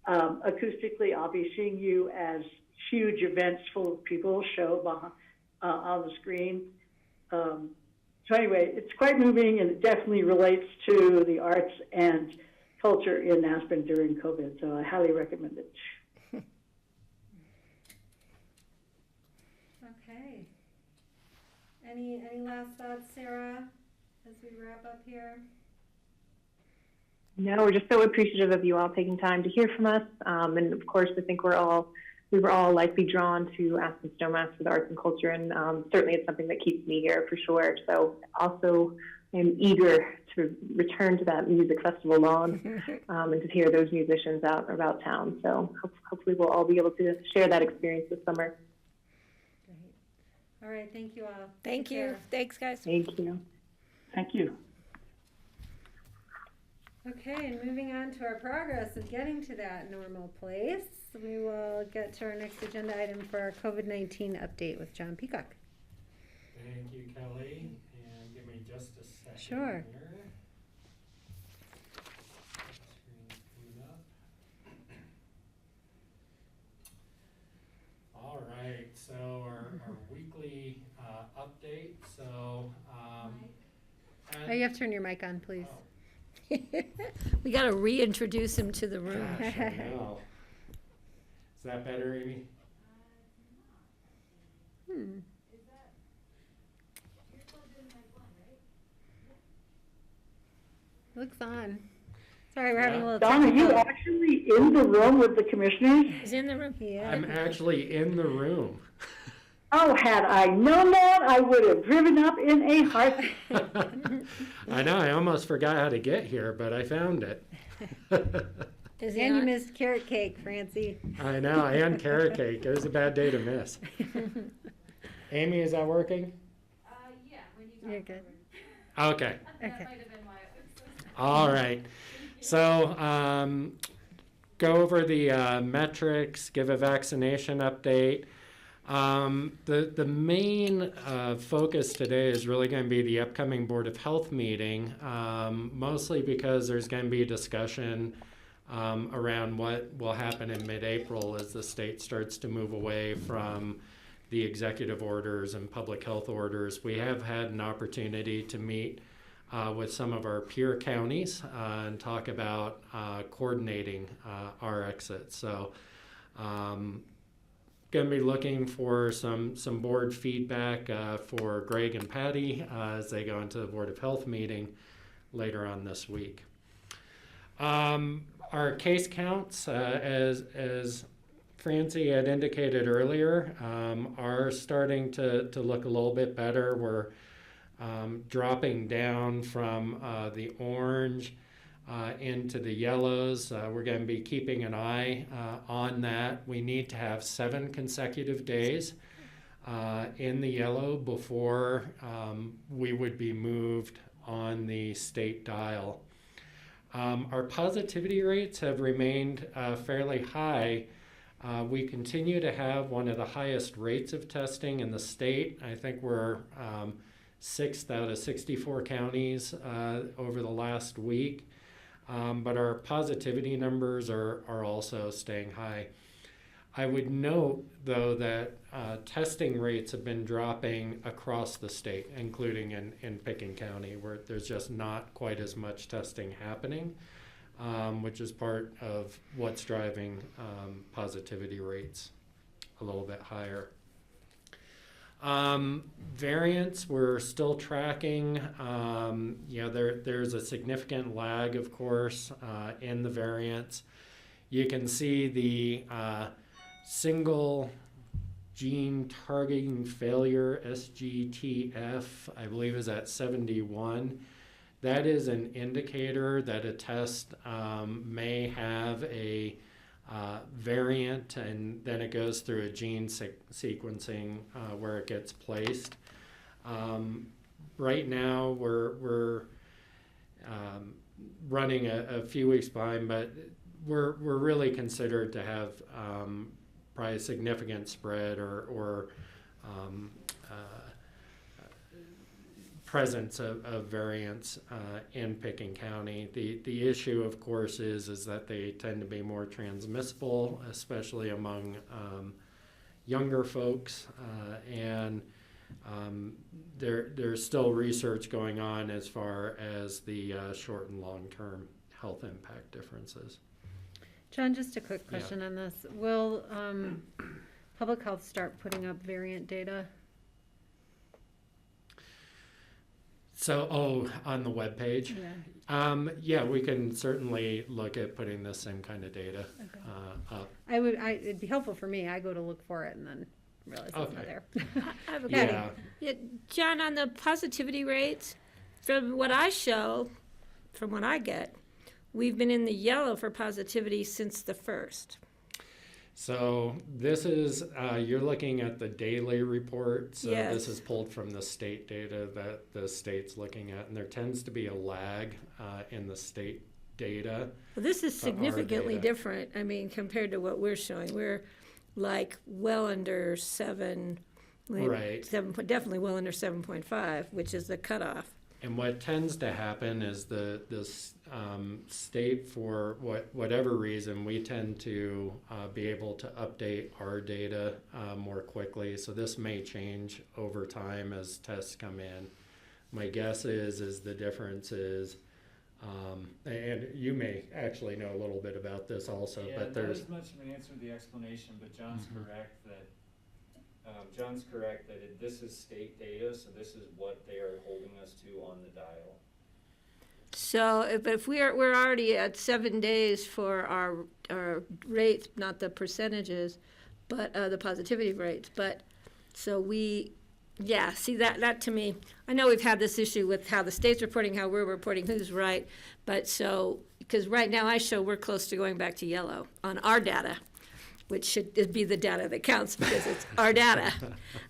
acoustically, I'll Be Seeing You, as huge events full of people show behind, on the screen. So anyway, it's quite moving, and it definitely relates to the arts and culture in Aspen during COVID. So I highly recommend it. Okay. Any last thoughts, Sarah, as we wrap up here? No, we're just so appreciative of you all taking time to hear from us. And of course, I think we were all likely drawn to Aspen Snowmass for the arts and culture, and certainly it's something that keeps me here for sure. So also I'm eager to return to that music festival lawn and to hear those musicians out about town. So hopefully we'll all be able to share that experience this summer. Great. All right, thank you all. Thank you. Thanks, guys. Thank you. Thank you. Okay, and moving on to our progress of getting to that normal place, we will get to our next agenda item for our COVID-19 update with John Peacock. Thank you, Kelly, and give me just a second. Sure. Here. Screen's coming up. All right, so our weekly update. So, Oh, you have to turn your mic on, please. We got to reintroduce him to the room. Gosh, I know. Is that better, Amy? Looks on. Sorry, we're having a little Don, are you technical. actually in the room with the commissioners? He's in the room. Yeah. I'm actually in the room. Oh, had I known that, I would have driven up in a heartbeat. I know, I almost forgot how to get here, but I found it. Is he And you on? missed carrot cake, Francie. I know, and carrot cake. It was a bad day to miss. Amy, is that working? Yeah, when you You're good. Okay. Okay. might have been why it was. All right. So, go over the metrics, give a vaccination update. The main focus today is really going to be the upcoming Board of Health meeting, mostly because there's going to be a discussion around what will happen in mid-April as the state starts to move away from the executive orders and public health orders. We have had an opportunity to meet with some of our peer counties and talk about coordinating our exits. So going to be looking for some board feedback for Greg and Patty as they go into the Board of Health meeting later on this week. Our case counts, as Francie had indicated earlier, are starting to look a little bit better. We're dropping down from the orange into the yellows. We're going to be keeping an eye on that. We need to have 7 consecutive days in the yellow before we would be moved on the state dial. Our positivity rates have remained fairly high. We continue to have one of the highest rates of testing in the state. I think we're 6th out of 64 counties over the last week. But our positivity numbers are also staying high. I would note, though, that testing rates have been dropping across the state, including in Pickens County, where there's just not quite as much testing happening, which is part of what's driving positivity rates a little bit higher. Variants, we're still tracking. There's a significant lag, of course, in the variants. You can see the single gene targeting failure, SGTF, I believe is at 71. That is an indicator that a test may have a variant, and then it goes through a gene sequencing where it gets placed. Right now we're running a few weeks behind, but we're really considered to have probably a significant spread or presence of variants in Pickens County. The issue, of course, is that they tend to be more transmissible, especially among younger folks, and there's still research going on as far as the short and long-term health impact differences. John, just a quick question on this. Will Public Health start putting up variant data? So, on the webpage? Yeah. We can certainly look at putting the same kind of data up. It'd be helpful for me. I go to look for it and then realize it's not there. I have a Yeah. Yeah, John, on the positivity rates, from what I show, from what I get, we've been in the yellow for positivity since the 1st. So this is, you're looking at the daily report. So Yes. This is pulled from the state data that the state's looking at. And there tends to be a lag in the state data. Well, this is for our significantly data. different, I mean, compared to what we're showing. We're like well under 7, Right. definitely well under 7.5, which is the cutoff. And what tends to happen is the state, for whatever reason, we tend to be able to update our data more quickly. So this may change over time as tests come in. My guess is the difference is, and you may actually know a little bit about this also, Yeah, but there's not as much of an answer to the explanation, but John's correct that this is state data, so this is what they are holding us to on the dial. So if we're already at 7 days for our rates, not the percentages, but the positivity rates, but so see that to me, I know we've had this issue with how the state's reporting, how we're reporting, who's right, but so, because right now I show we're close to going back to yellow on our data, which should be the data that counts because it's our data.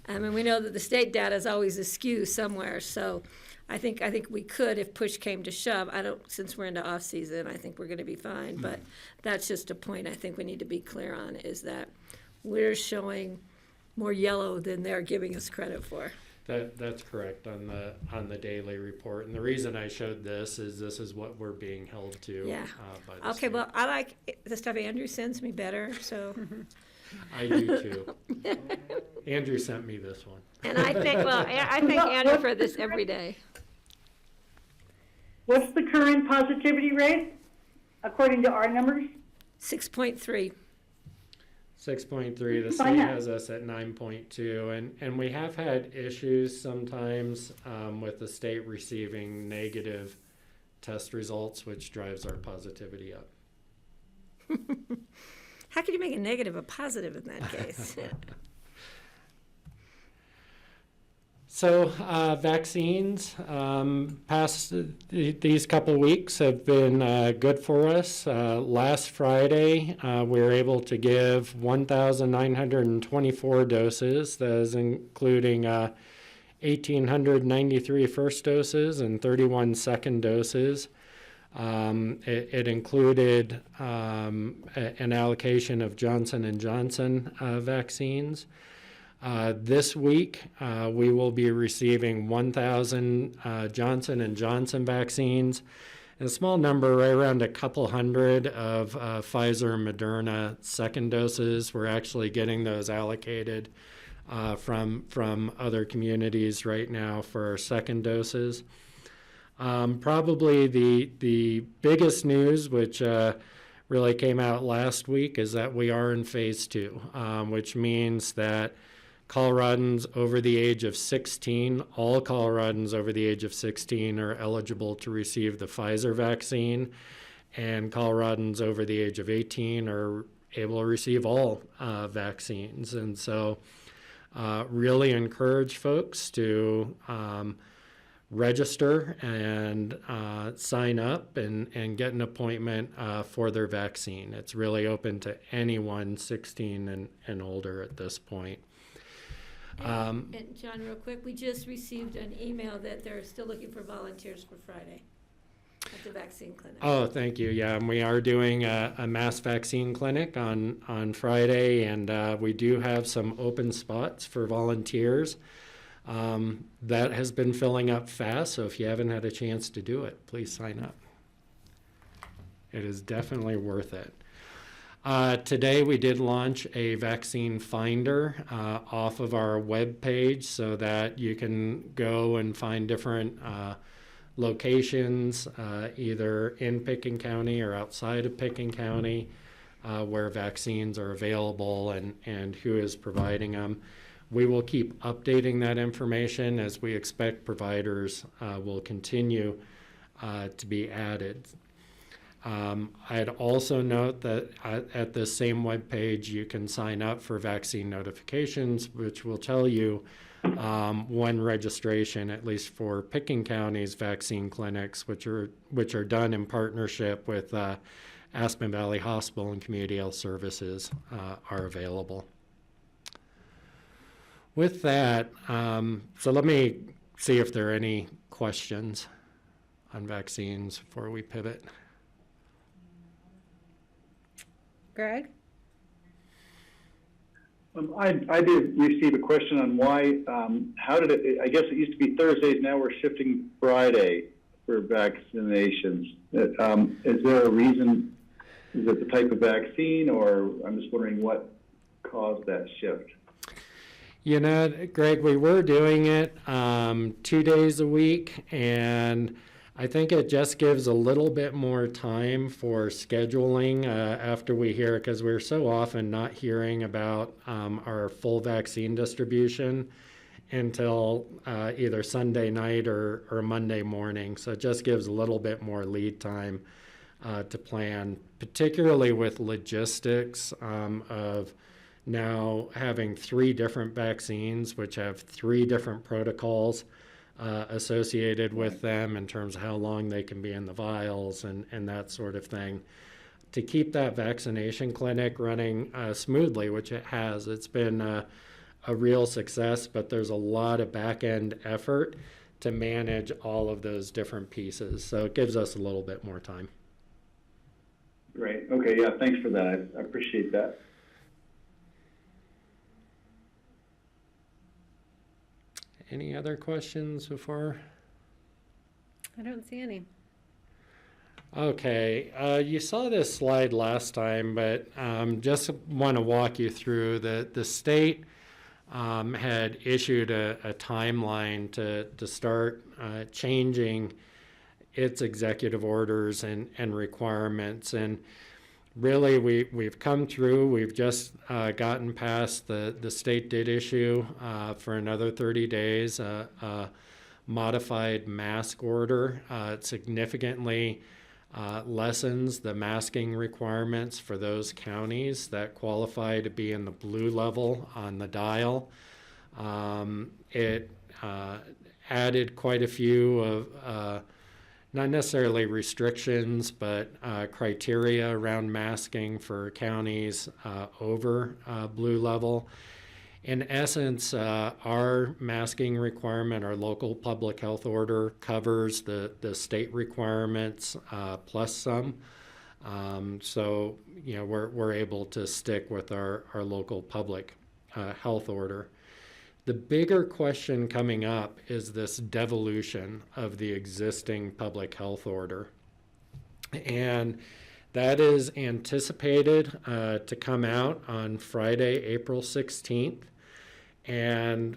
I mean, we know that the state data is always askew somewhere, so I think we could, if push came to shove. Since we're into off season, I think we're going to be fine. But that's just a point I think we need to be clear on, is that we're showing more yellow than they're giving us credit for. That's correct on the daily report. And the reason I showed this is what we're being held to. Yeah. By the Okay. state. Well, I like the stuff Andrew sends me better. So. I do too. Andrew sent me this one. And I thank Andrew for this every day. What's the current positivity rate according to our numbers? 6.3. 6.3, the Why state not? has us at 9.2, and we have had issues sometimes with the state receiving negative test results, which drives our positivity up. How can you make a negative a positive in that case? So vaccines, past these couple weeks have been good for us. Last Friday, we were able to give 1,924 doses. That is including 1,893 first doses and 31 second doses. It included an allocation of Johnson & Johnson vaccines. This week, we will be receiving 1,000 Johnson & Johnson vaccines, and a small number, right around a couple hundred of Pfizer and Moderna second doses. We're actually getting those allocated from other communities right now for our second doses. Probably the biggest news, which really came out last week, is that we are in phase 2, which means that Coloradans over the age of 16, all Coloradans over the age of 16 are eligible to receive the Pfizer vaccine, and Coloradans over the age of 18 are able to receive all vaccines. And so really encourage folks to register and sign up and get an appointment for their vaccine. It's really open to anyone 16 and older at this point. And John, real quick, we just received an email that they're still looking for volunteers for Friday at the vaccine clinic. Oh, thank you. Yeah, and we are doing a mass vaccine clinic on Friday, and we do have some open spots for volunteers. That has been filling up fast, so if you haven't had a chance to do it, please sign up. It is definitely worth it. Today we did launch a vaccine finder off of our web page so that you can go and find different locations either in Pickens County or outside of Pickens County where vaccines are available and who is providing them. We will keep updating that information as we expect providers will continue to be added. I'd also note that at the same webpage you can sign up for vaccine notifications, which will tell you when registration, at least for Pickens County's vaccine clinics, which are done in partnership with Aspen Valley Hospital and Community Health Services, are available. With that, so let me see if there are any questions on vaccines before we pivot. Greg? I did receive a question on why, how did it, I guess it used to be Thursdays, now we're shifting Friday for vaccinations. Is there a reason, is it the type of vaccine, or I'm just wondering what caused that shift? You know, Greg, we were doing it 2 days a week, and I think it just gives a little bit more time for scheduling after we hear, because we're so often not hearing about our full vaccine distribution until either Sunday night or Monday morning. So it just gives a little bit more lead time to plan, particularly with logistics of now having 3 different vaccines, which have 3 different protocols associated with them in terms of how long they can be in the vials and that sort of thing. To keep that vaccination clinic running smoothly, which it has, it's been a real success, but there's a lot of back-end effort to manage all of those different pieces. So it gives us a little bit more time. Great. Okay. Yeah. Thanks for that. I appreciate that. Any other questions before? I don't see any. Okay, you saw this slide last time, but just want to walk you through the state had issued a timeline to start changing its executive orders and requirements. And really, we've come through. We've just gotten past the state did issue for another 30 days a modified mask order. It significantly lessens the masking requirements for those counties that qualify to be in the blue level on the dial. It added quite a few of not necessarily restrictions, but criteria around masking for counties over blue level. In essence, our masking requirement, our local public health order, covers the state requirements plus some. So, we're able to stick with our local public health order. The bigger question coming up is this devolution of the existing public health order. And that is anticipated to come out on Friday, April 16th. And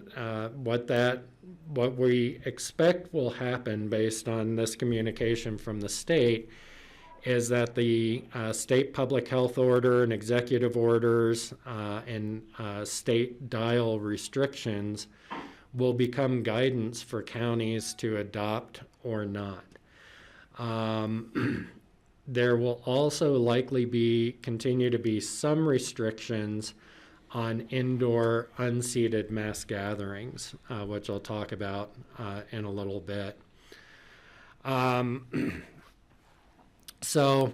what we expect will happen based on this communication from the state is that the state public health order and executive orders and state dial restrictions will become guidance for counties to adopt or not. There will also likely continue to be some restrictions on indoor unseated mass gatherings, which I'll talk about in a little bit. So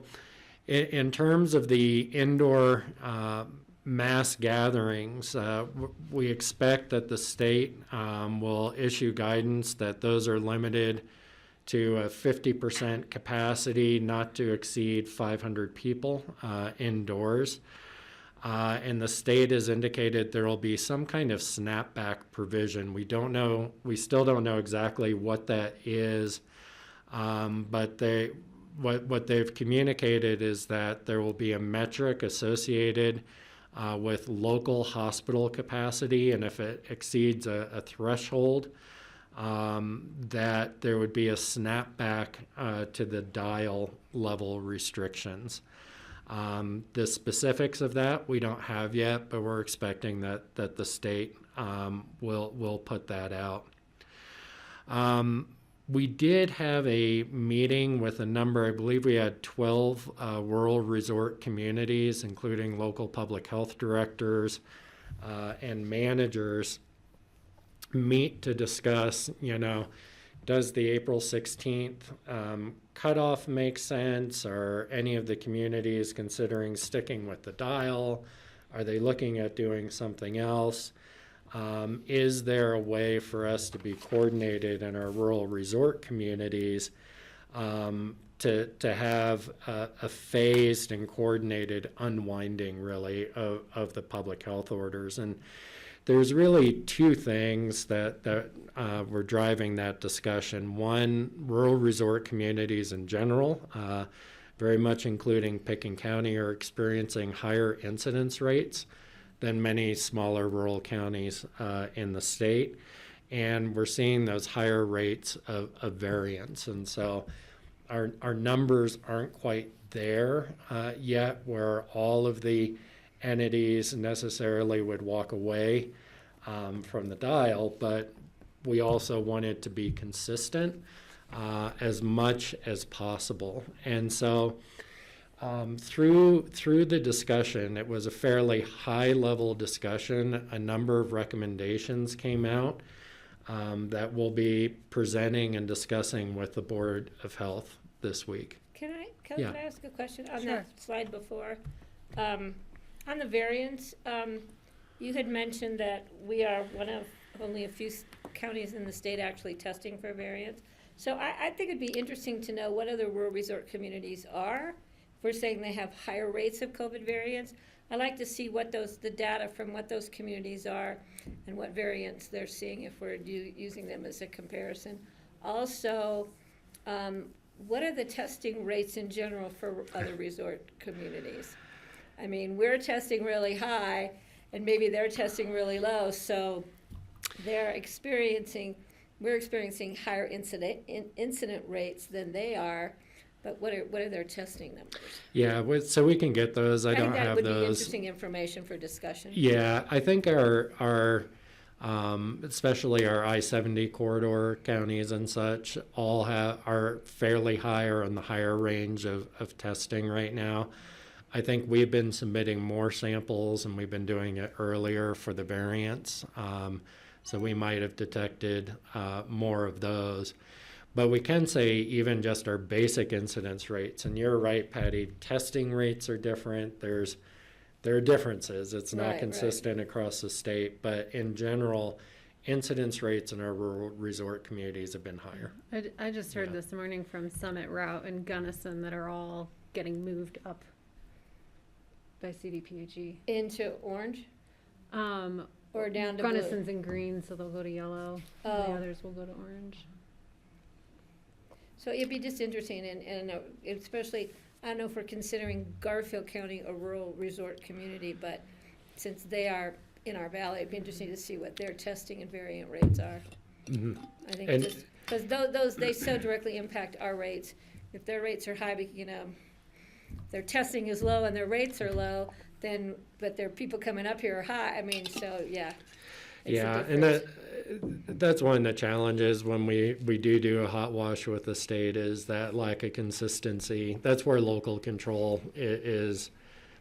in terms of the indoor mass gatherings, we expect that the state will issue guidance that those are limited to a 50% capacity, not to exceed 500 people indoors. And the state has indicated there will be some kind of snapback provision. We still don't know exactly what that is, but what they've communicated is that there will be a metric associated with local hospital capacity, and if it exceeds a threshold, that there would be a snapback to the dial level restrictions. The specifics of that we don't have yet, but we're expecting that the state will put that out. We did have a meeting with a number, I believe we had 12 rural resort communities, including local public health directors and managers, meet to discuss, does the April 16th cutoff make sense? Are any of the communities considering sticking with the dial? Are they looking at doing something else? Is there a way for us to be coordinated in our rural resort communities to have a phased and coordinated unwinding, really, of the public health orders? And there's really two things that were driving that discussion. One, rural resort communities in general, very much including Pickens County, are experiencing higher incidence rates than many smaller rural counties in the state. And we're seeing those higher rates of variance. And so our numbers aren't quite there yet where all of the entities necessarily would walk away from the dial, but we also want it to be consistent as much as possible. And so through the discussion, it was a fairly high-level discussion. A number of recommendations came out that we'll be presenting and discussing with the Board of Health this week. Kelly, Yeah. can I ask a question on Sure. that slide before? On the variance, you had mentioned that we are one of only a few counties in the state actually testing for variance. So I think it'd be interesting to know what other rural resort communities are. If we're saying they have higher rates of COVID variants, I'd like to see what the data from what those communities are and what variants they're seeing if we're using them as a comparison. Also, what are the testing rates in general for other resort communities? I mean, we're testing really high, and maybe they're testing really low, so they're experiencing we're experiencing higher incident rates than they are, but what are their testing numbers? Yeah, so we can get those. I don't think that have would be those. interesting information for discussion. Yeah, I think our especially our I-70 corridor counties and such all are fairly high or on the higher range of testing right now. I think we've been submitting more samples and we've been doing it earlier for the variants. So we might have detected more of those. But we can say even just our basic incidence rates, and you're right, Patty, testing rates are different. There are differences. It's not consistent across the state, but in general, incidence rates in our rural resort communities have been higher. I just heard this morning from Summit Route and Gunnison that are all getting moved up by CDPHE. Into orange? Or down to Gunnison's in green, so they'll go to yellow. Oh. The others will go to orange. So it'd be just interesting, and especially, I don't know if we're considering Garfield County a rural resort community, but since they are in our valley, it'd be interesting to see what their testing and variant rates are. Mm-hmm. I think just, because those, they so directly impact our rates. If their rates are high, their testing is low and their rates are low, then, but their people coming up here are high, I mean, so, yeah. Yeah, and that's one of the challenges when we do a hot wash with the state is that lack of consistency. That's where local control is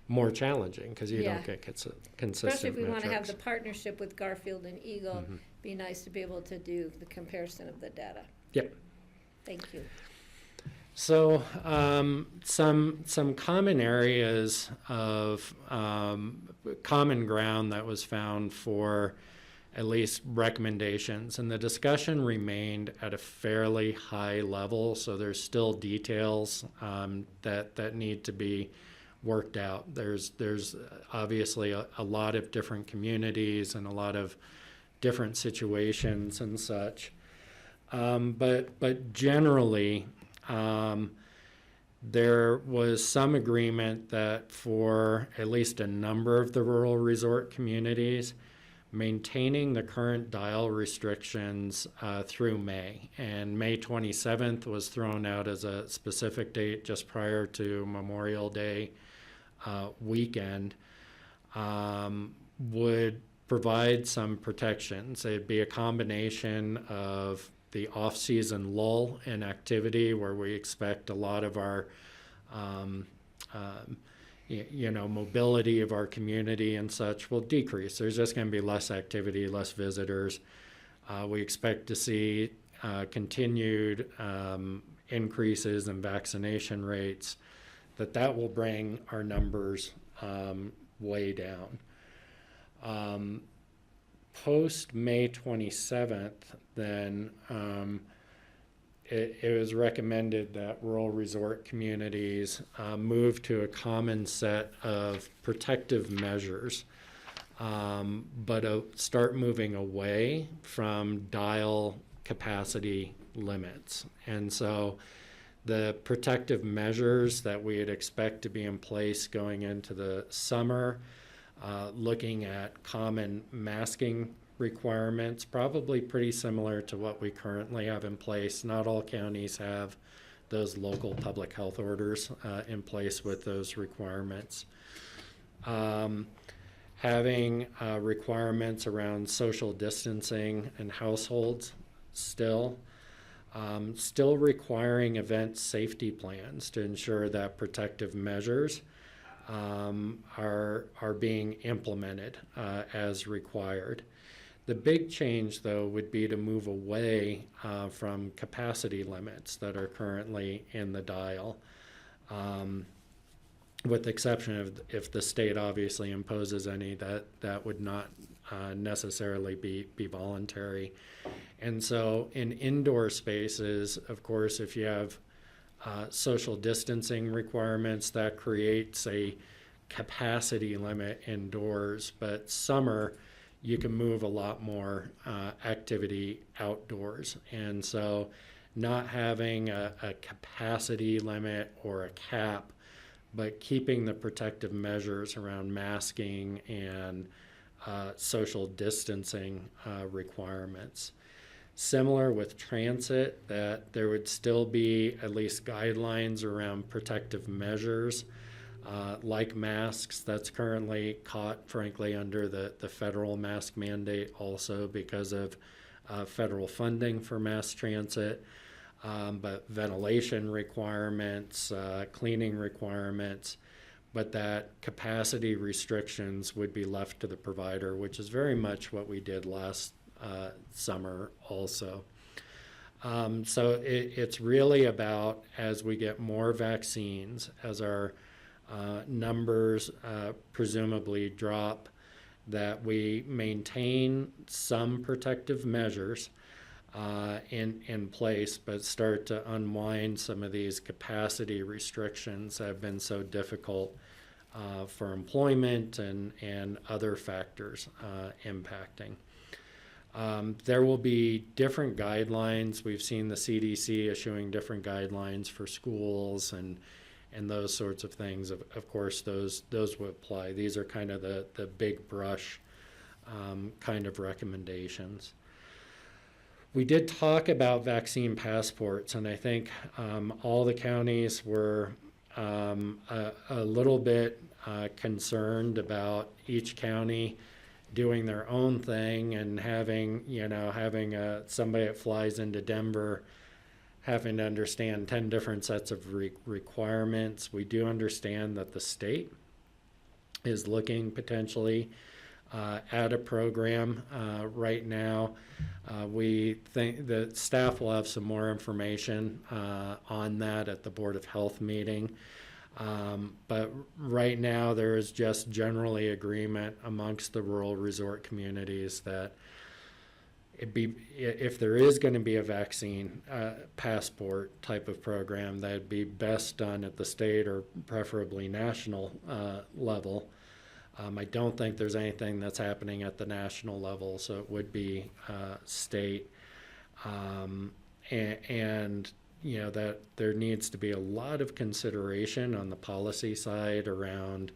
more challenging because you don't get consistent Especially if we want to have metrics. the partnership with Garfield and Eagle, be nice to be able to do the comparison of the data. Yep. Thank you. So some common areas of common ground that was found for at least recommendations, and the discussion remained at a fairly high level, so there's still details that need to be worked out. There's obviously a lot of different communities and a lot of different situations and such, but generally there was some agreement that for at least a number of the rural resort communities, maintaining the current dial restrictions through May. And May 27th was thrown out as a specific date just prior to Memorial Day weekend, would provide some protections. It'd be a combination of the off-season lull in activity where we expect a lot of our mobility of our community and such will decrease. There's just going to be less activity, less visitors. We expect to see continued increases in vaccination rates, that will bring our numbers way down. Post May 27th, then it was recommended that rural resort communities move to a common set of protective measures, but start moving away from dial capacity limits. And so the protective measures that we'd expect to be in place going into the summer, looking at common masking requirements, probably pretty similar to what we currently have in place. Not all counties have those local public health orders in place with those requirements. Having requirements around social distancing in households still requiring event safety plans to ensure that protective measures are being implemented as required. The big change, though, would be to move away from capacity limits that are currently in the dial, with the exception of if the state obviously imposes any, that would not necessarily be voluntary. And so in indoor spaces, of course, if you have social distancing requirements, that creates a capacity limit indoors, but summer, you can move a lot more activity outdoors. And so not having a capacity limit or a cap, but keeping the protective measures around masking and social distancing requirements. Similar with transit, that there would still be at least guidelines around protective measures, like masks. That's currently caught, frankly, under the federal mask mandate also because of federal funding for mass transit. But ventilation requirements, cleaning requirements, but that capacity restrictions would be left to the provider, which is very much what we did last summer also. So it's really about, as we get more vaccines, as our numbers presumably drop, that we maintain some protective measures in place, but start to unwind some of these capacity restrictions that have been so difficult for employment and other factors impacting. There will be different guidelines. We've seen the CDC issuing different guidelines for schools and those sorts of things. Of course, those will apply. These are kind of the big brush kind of recommendations. We did talk about vaccine passports, and I think all the counties were a little bit concerned about each county doing their own thing and having somebody that flies into Denver having to understand 10 different sets of requirements. We do understand that the state is looking potentially at a program right now. We think that staff will have some more information on that at the Board of Health meeting. But right now there is just generally agreement amongst the rural resort communities that if there is going to be a vaccine passport type of program, that'd be best done at the state or preferably national level. I don't think there's anything that's happening at the national level, so it would be state. And that there needs to be a lot of consideration on the policy side around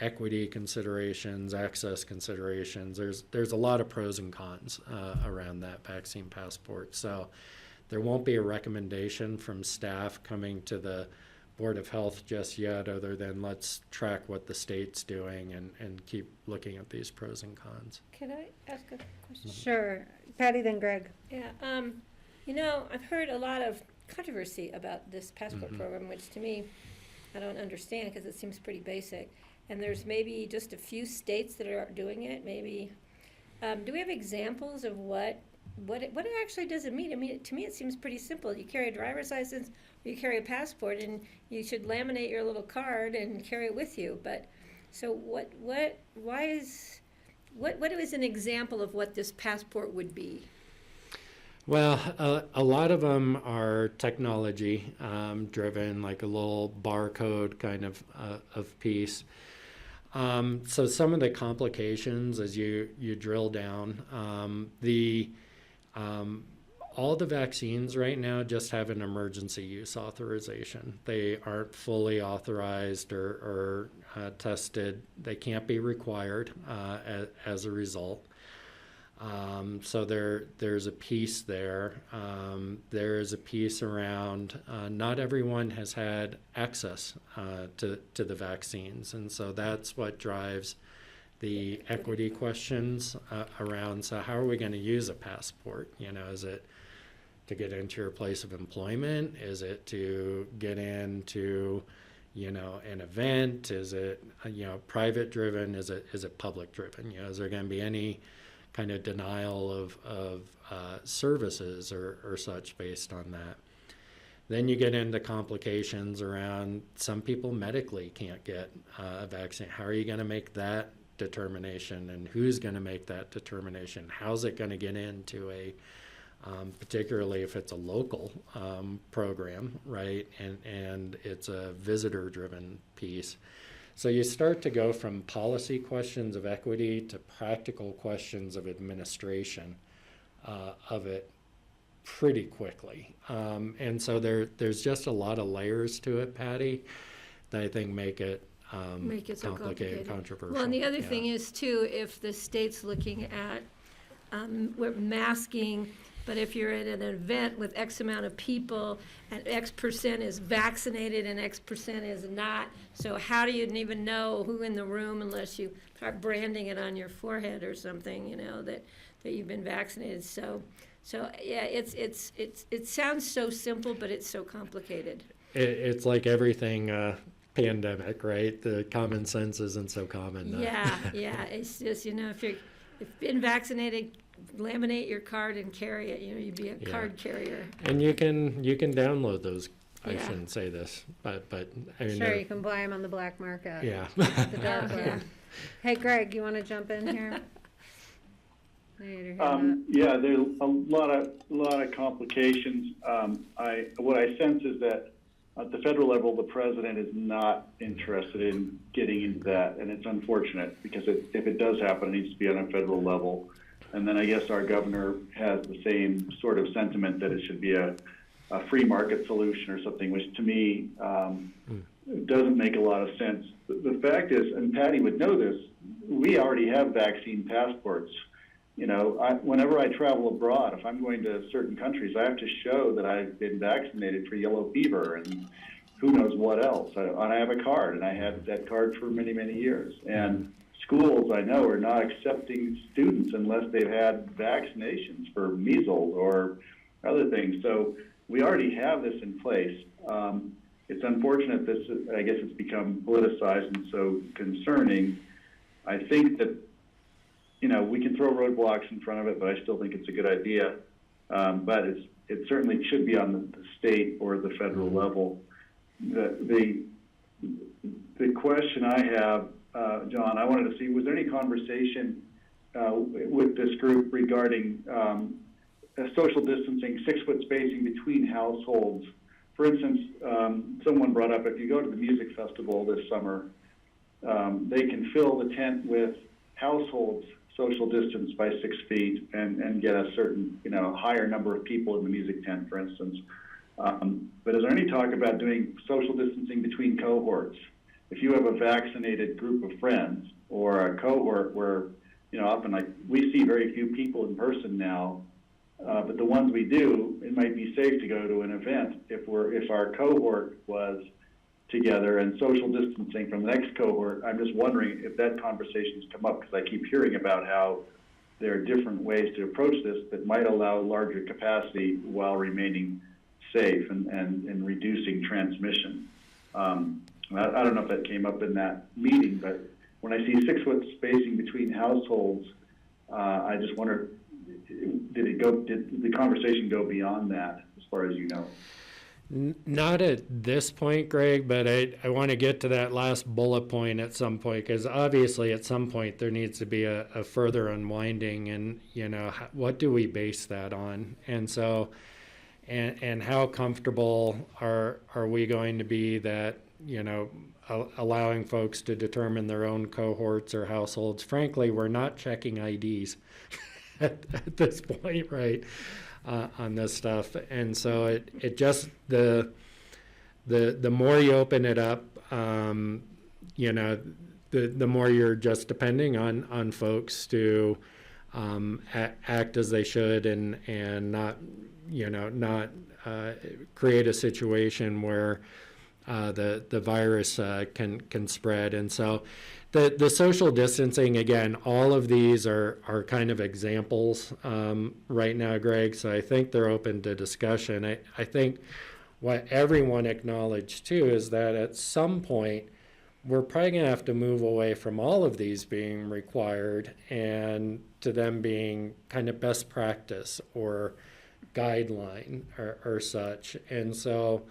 equity considerations, access considerations. There's a lot of pros and cons around that vaccine passport. So there won't be a recommendation from staff coming to the Board of Health just yet, other than let's track what the state's doing and keep looking at these pros and cons. Can I ask a question? Sure. Patty, then Greg. Yeah, I've heard a lot of controversy about this passport program, which to me, I don't understand because it seems pretty basic. And there's maybe just a few states that are doing it, maybe. Do we have examples of what it actually does it mean? I mean, to me, it seems pretty simple. You carry a driver's license, or you carry a passport, and you should laminate your little card and carry it with you. But so what is an example of what this passport would be? Well, a lot of them are technology driven, like a little barcode kind of piece. So some of the complications as you drill down, all the vaccines right now just have an emergency use authorization. They aren't fully authorized or tested. They can't be required as a result. So there's a piece there. There is a piece around not everyone has had access to the vaccines, and so that's what drives the equity questions around. So how are we going to use a passport? Is it to get into your place of employment? Is it to get into an event? Is it private driven? Is it public driven? Is there going to be any kind of denial of services or such based on that? Then you get into complications around some people medically can't get a vaccine. How are you going to make that determination, and who's going to make that determination? How's it going to get into a particularly if it's a local program, right? And it's a visitor-driven piece. So you start to go from policy questions of equity to practical questions of administration of it pretty quickly. And so there's just a lot of layers to it, Patty, that I think make it So complicated and controversial. Well, and the other thing is too, if the state's looking at masking, but if you're at an event with X amount of people and X percent is vaccinated and X percent is not, so how do you even know who in the room unless you start branding it on your forehead or something, you know, that you've been vaccinated. So yeah, it sounds so simple, but it's so complicated. It's like everything pandemic, right? The common sense isn't so common. Yeah, it's just, you know, if you've been vaccinated, laminate your card and carry it, you know, you'd be a card carrier. And you can download those. I Yeah. shouldn't say this, but I mean, Sure, you can buy them on the black market. yeah. The dark Yeah. web. Hey, Greg, you want to jump in here? I need your hand up. Yeah, there's a lot of complications. What I sense is that at the federal level, the president is not interested in getting into that, and it's unfortunate because if it does happen, it needs to be on a federal level. And then I guess our governor has the same sort of sentiment that it should be a free market solution or something, which to me doesn't make a lot of sense. The fact is, and Patty would know this, we already have vaccine passports. You know, whenever I travel abroad, if I'm going to certain countries, I have to show that I've been vaccinated for yellow fever and who knows what else. I have a card, and I had that card for many, many years. And schools, I know, are not accepting students unless they've had vaccinations for measles or other things. So we already have this in place. It's unfortunate I guess it's become politicized and so concerning. I think that, you know, we can throw roadblocks in front of it, but I still think it's a good idea. But it certainly should be on the state or the federal level. The question I have, John, I wanted to see, was there any conversation with this group regarding social distancing, 6-foot spacing between households? For instance, someone brought up, if you go to the music festival this summer, they can fill the tent with households social distance by 6 feet and get a certain, you know, higher number of people in the music tent, for instance. But is there any talk about doing social distancing between cohorts? If you have a vaccinated group of friends or a cohort where, you know, often like we see very few people in person now, but the ones we do, it might be safe to go to an event if our cohort was together and social distancing from the next cohort. I'm just wondering if that conversation's come up, because I keep hearing about how there are different ways to approach this that might allow larger capacity while remaining safe and reducing transmission. I don't know if that came up in that meeting, but when I see 6-foot spacing between households, I just wonder, did the conversation go beyond that, as far as you know? Not at this point, Greg, but I want to get to that last bullet point at some point, because obviously at some point there needs to be a further unwinding, and, you know, what do we base that on? And so, and how comfortable are we going to be that, you know, allowing folks to determine their own cohorts or households? Frankly, we're not checking IDs at this point, right? On this stuff, and so it just the more you open it up, you know, the more you're just depending on folks to act as they should and not, you know, not create a situation where the virus can spread. And so the social distancing, again, all of these are kind of examples right now, Greg, so I think they're open to discussion. I think what everyone acknowledged too is that at some point we're probably going to have to move away from all of these being required and to them being kind of best practice or guideline or such. And so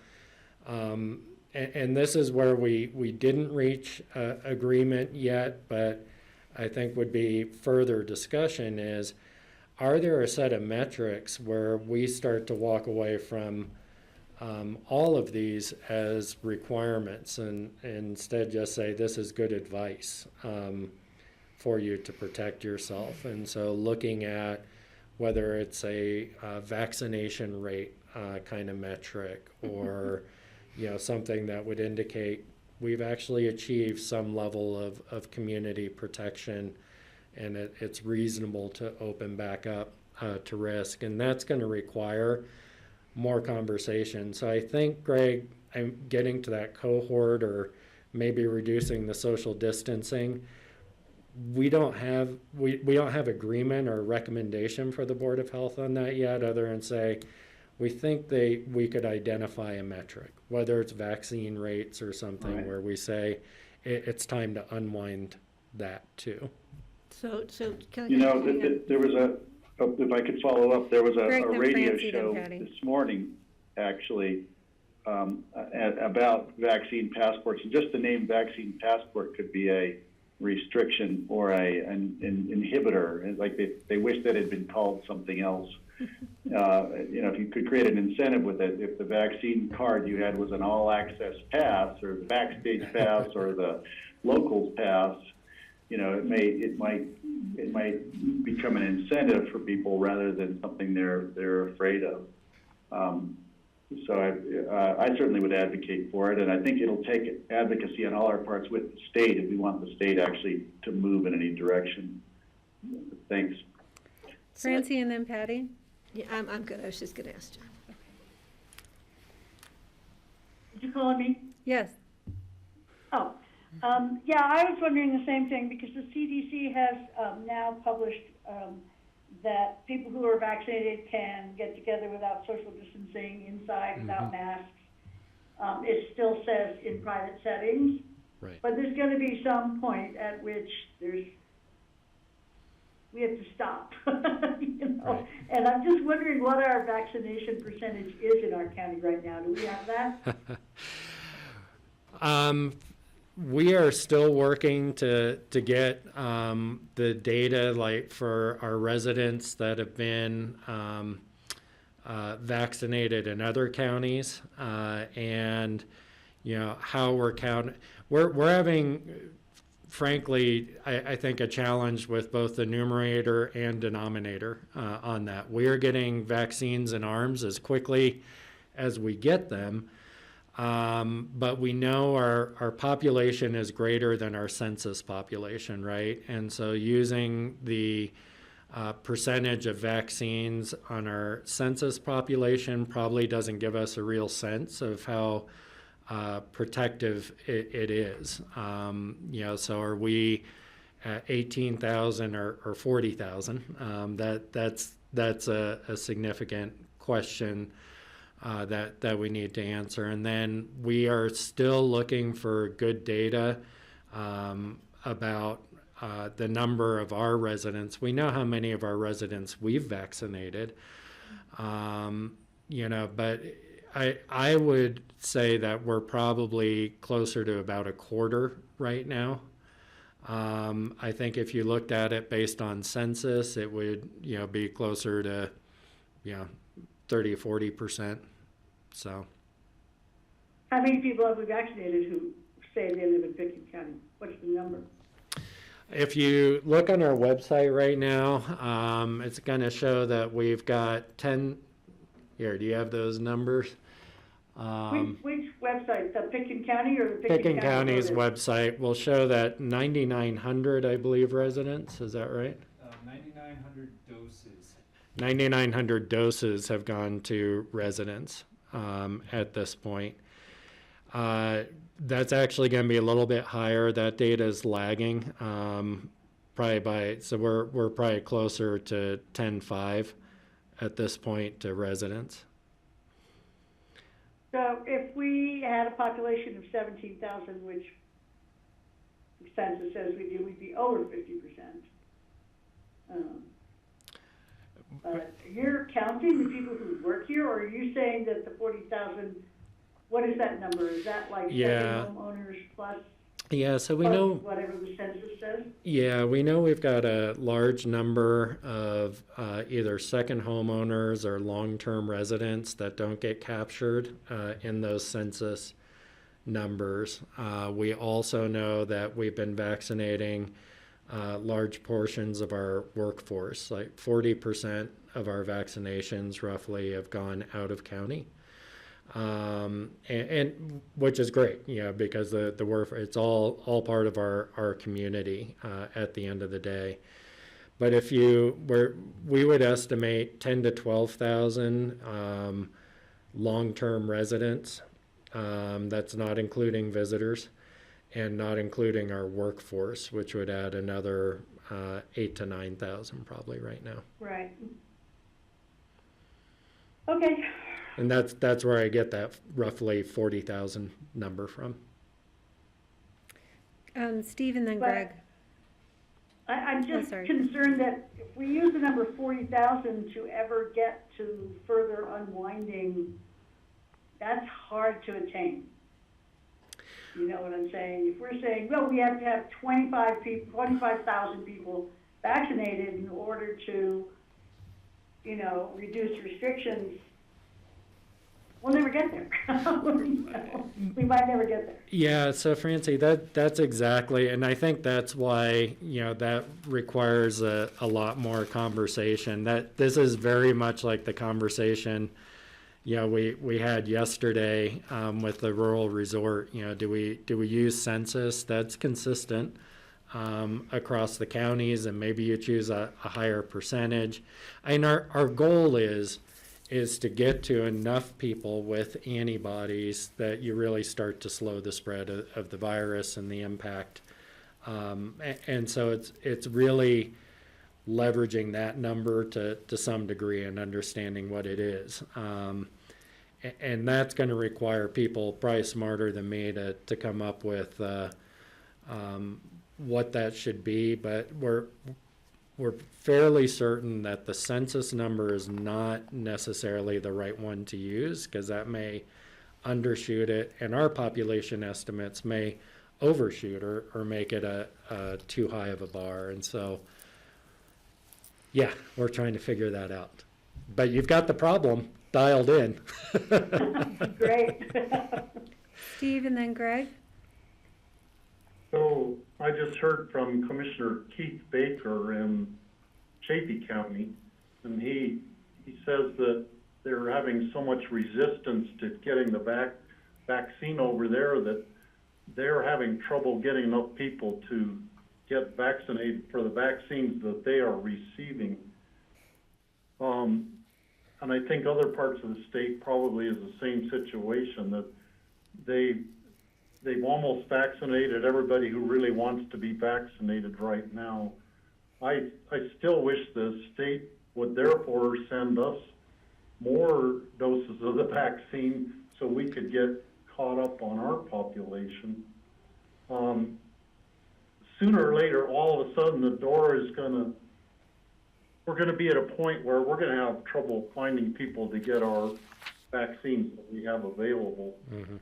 and this is where we didn't reach agreement yet, but I think would be further discussion is, are there a set of metrics where we start to walk away from all of these as requirements and instead just say this is good advice for you to protect yourself? And so looking at whether it's a vaccination rate kind of metric or you know, something that would indicate we've actually achieved some level of community protection and it's reasonable to open back up. to risk, and that's going to require more conversation. So I think, Greg, I'm getting to that cohort or maybe reducing the social distancing. We don't have agreement or recommendation for the Board of Health on that yet, other than say we think we could identify a metric, whether it's vaccine rates or something, Right. where we say it's time to unwind that too. So can You know, there was if I could follow up, there was Greg, a then radio Francie, then show Patty. this morning, actually, about vaccine passports. And just the name vaccine passport could be a restriction or an inhibitor. And like they wish that had been called something else. You know, if you could create an incentive with it, if the vaccine card you had was an all-access pass or the backstage pass or the locals pass, you know, it might become an incentive for people rather than something they're afraid of. So I certainly would advocate for it, and I think it'll take advocacy on all our parts with the state if we want the state actually to move in any direction. Thanks. Francie and then Patty. Yeah, I'm good. I was just going to ask John. Did you call on me? Yes. Oh, yeah, I was wondering the same thing because the CDC has now published that people who are vaccinated can get together without social distancing inside without masks. It still says in private settings, Right. but there's going to be some point at which we have to stop, you know. Right. And I'm just wondering what our vaccination percentage is in our county right now. Do we have that? We are still working to get the data, like for our residents that have been vaccinated in other counties, and you know how we're counting. We're having, frankly, I think a challenge with both the numerator and denominator on that. We are getting vaccines in arms as quickly as we get them. But we know our population is greater than our census population, right? And so using the percentage of vaccines on our census population probably doesn't give us a real sense of how protective it is. You know, so are we at 18,000 or 40,000? That's a significant question that we need to answer. And then we are still looking for good data about the number of our residents. We know how many of our residents we've vaccinated, you know, but I would say that we're probably closer to about a quarter right now. I think if you looked at it based on census, it would, you know, be closer to, you know, 30 or 40%. So, How many people have we vaccinated who say they live in Pickens County? What's the number? if you look on our website right now, it's going to show that we've got 10. Here, do you have those numbers? Which website? The Pickens County or the Pickens County's voters? website will show that 9,900, I believe, residents. Is that right? 9,900 doses. 9,900 doses have gone to residents at this point. That's actually going to be a little bit higher. That data is lagging, so we're probably closer to 10.5 at this point to residents. So if we had a population of 17,000, which the census says we do, we'd be over 50%. You're counting the people who work here, or are you saying that the 40,000, what is that number? Is that like Yeah. homeowners plus Yeah, so we know. whatever the census says? Yeah, we know we've got a large number of either second homeowners or long-term residents that don't get captured in those census numbers. We also know that we've been vaccinating large portions of our workforce, like 40% of our vaccinations roughly have gone out of county. And which is great, you know, because the work, it's all part of our community at the end of the day. But if we would estimate 10 to 12,000 long-term residents. That's not including visitors and not including our workforce, which would add another 8 to 9,000 probably right now. Right. Okay. And that's where I get that roughly 40,000 number from. Steve and then But- Greg. I'm just sorry. concerned that if we use the number 40,000 to ever get to further unwinding, that's hard to attain. You know what I'm saying? If we're saying, well, we have to have 25,000 people vaccinated in order to, you know, reduce restrictions, we'll never get there. We might never get there. Yeah, so Francie, that's exactly, and I think that's why, you know, that requires a lot more conversation. That this is very much like the conversation, you know, we had yesterday with the rural resort. You know, do we use census? That's consistent across the counties, and maybe you choose a higher percentage. And our goal is to get to enough people with antibodies that you really start to slow the spread of the virus and the impact. And so it's really leveraging that number to some degree and understanding what it is. And that's going to require people probably smarter than me to come up with what that should be. But we're fairly certain that the census number is not necessarily the right one to use, because that may undershoot it, and our population estimates may overshoot or make it a too high of a bar. And so, yeah, we're trying to figure that out. But you've got the problem dialed in. Great. Steve and then Greg. So I just heard from Commissioner Keith Baker in Chaffee County, and he says that they're having so much resistance to getting the vaccine over there that they're having trouble getting enough people to get vaccinated for the vaccines that they are receiving. And I think other parts of the state probably is the same situation, that they've almost vaccinated everybody who really wants to be vaccinated right now. I still wish the state would therefore send us more doses of the vaccine so we could get caught up on our population. Sooner or later, all of a sudden, we're gonna be at a point where we're gonna have trouble finding people to get our vaccines that we have available. Mm-hmm.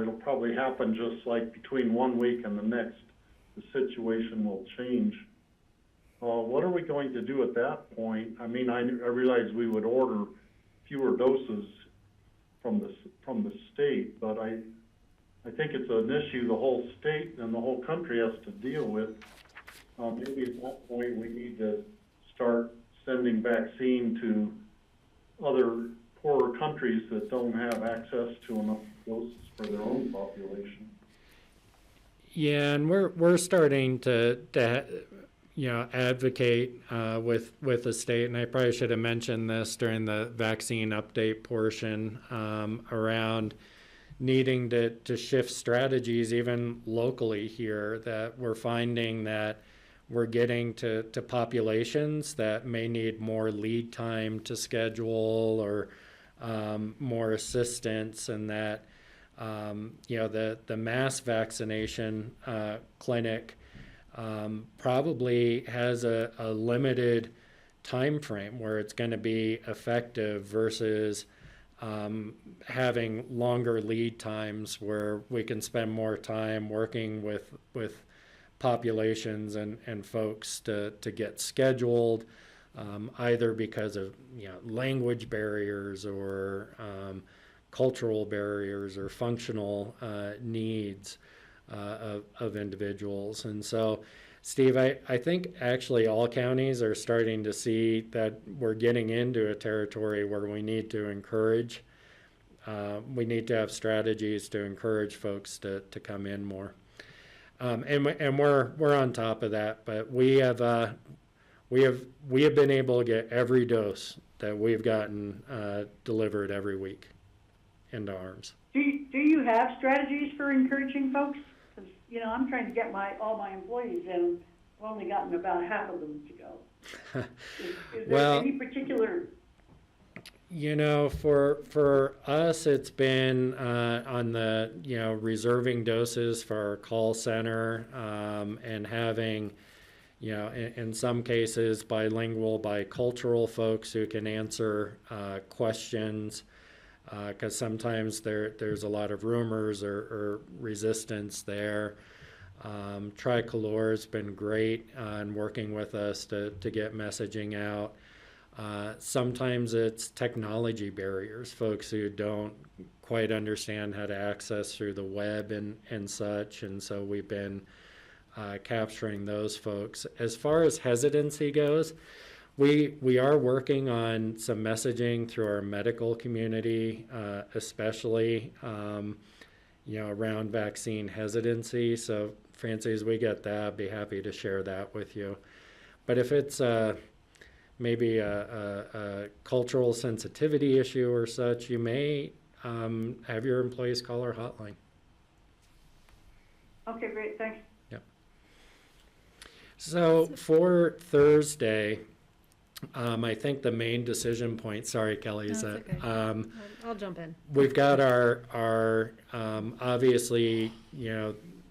It'll probably happen just like between 1 week and the next, the situation will change. What are we going to do at that point? I mean, I realize we would order fewer doses from the state, but I think it's an issue the whole state and the whole country has to deal with. Maybe at that point we need to start sending vaccine to other poorer countries that don't have access to enough doses for their own population. Yeah, and we're starting to advocate with the state, and I probably should have mentioned this during the vaccine update portion, around needing to shift strategies even locally here, that we're finding that we're getting to populations that may need more lead time to schedule or more assistance, and that the mass vaccination clinic probably has a limited time frame where it's going to be effective versus having longer lead times where we can spend more time working with populations and folks to get scheduled, either because of language barriers or cultural barriers or functional needs of individuals. And so, Steve, I think actually all counties are starting to see that we're getting into a territory where we need to encourage, we need to have strategies to encourage folks to come in more. And we're on top of that, but we have we have been able to get every dose that we've gotten delivered every week into arms. Do you have strategies for encouraging folks? Because, I'm trying to get all my employees in. I've only gotten about half of them to go. Is there any particular... For us, it's been on the, reserving doses for our call center and having, in some cases, bilingual, bicultural folks who can answer questions, because sometimes there's a lot of rumors or resistance there. Tricolor has been great in working with us to get messaging out. Sometimes it's technology barriers, folks who don't quite understand how to access through the web and such, and so we've been capturing those folks. As far as hesitancy goes, we are working on some messaging through our medical community, especially around vaccine hesitancy. So Francie, as we get that, I'd be happy to share that with you. But if it's maybe a cultural sensitivity issue or such, you may have your employees call our hotline. Okay, great, thanks. Yep. So for Thursday, I think the main decision point, sorry, Kelly, is that I'll jump in. we've got our obviously,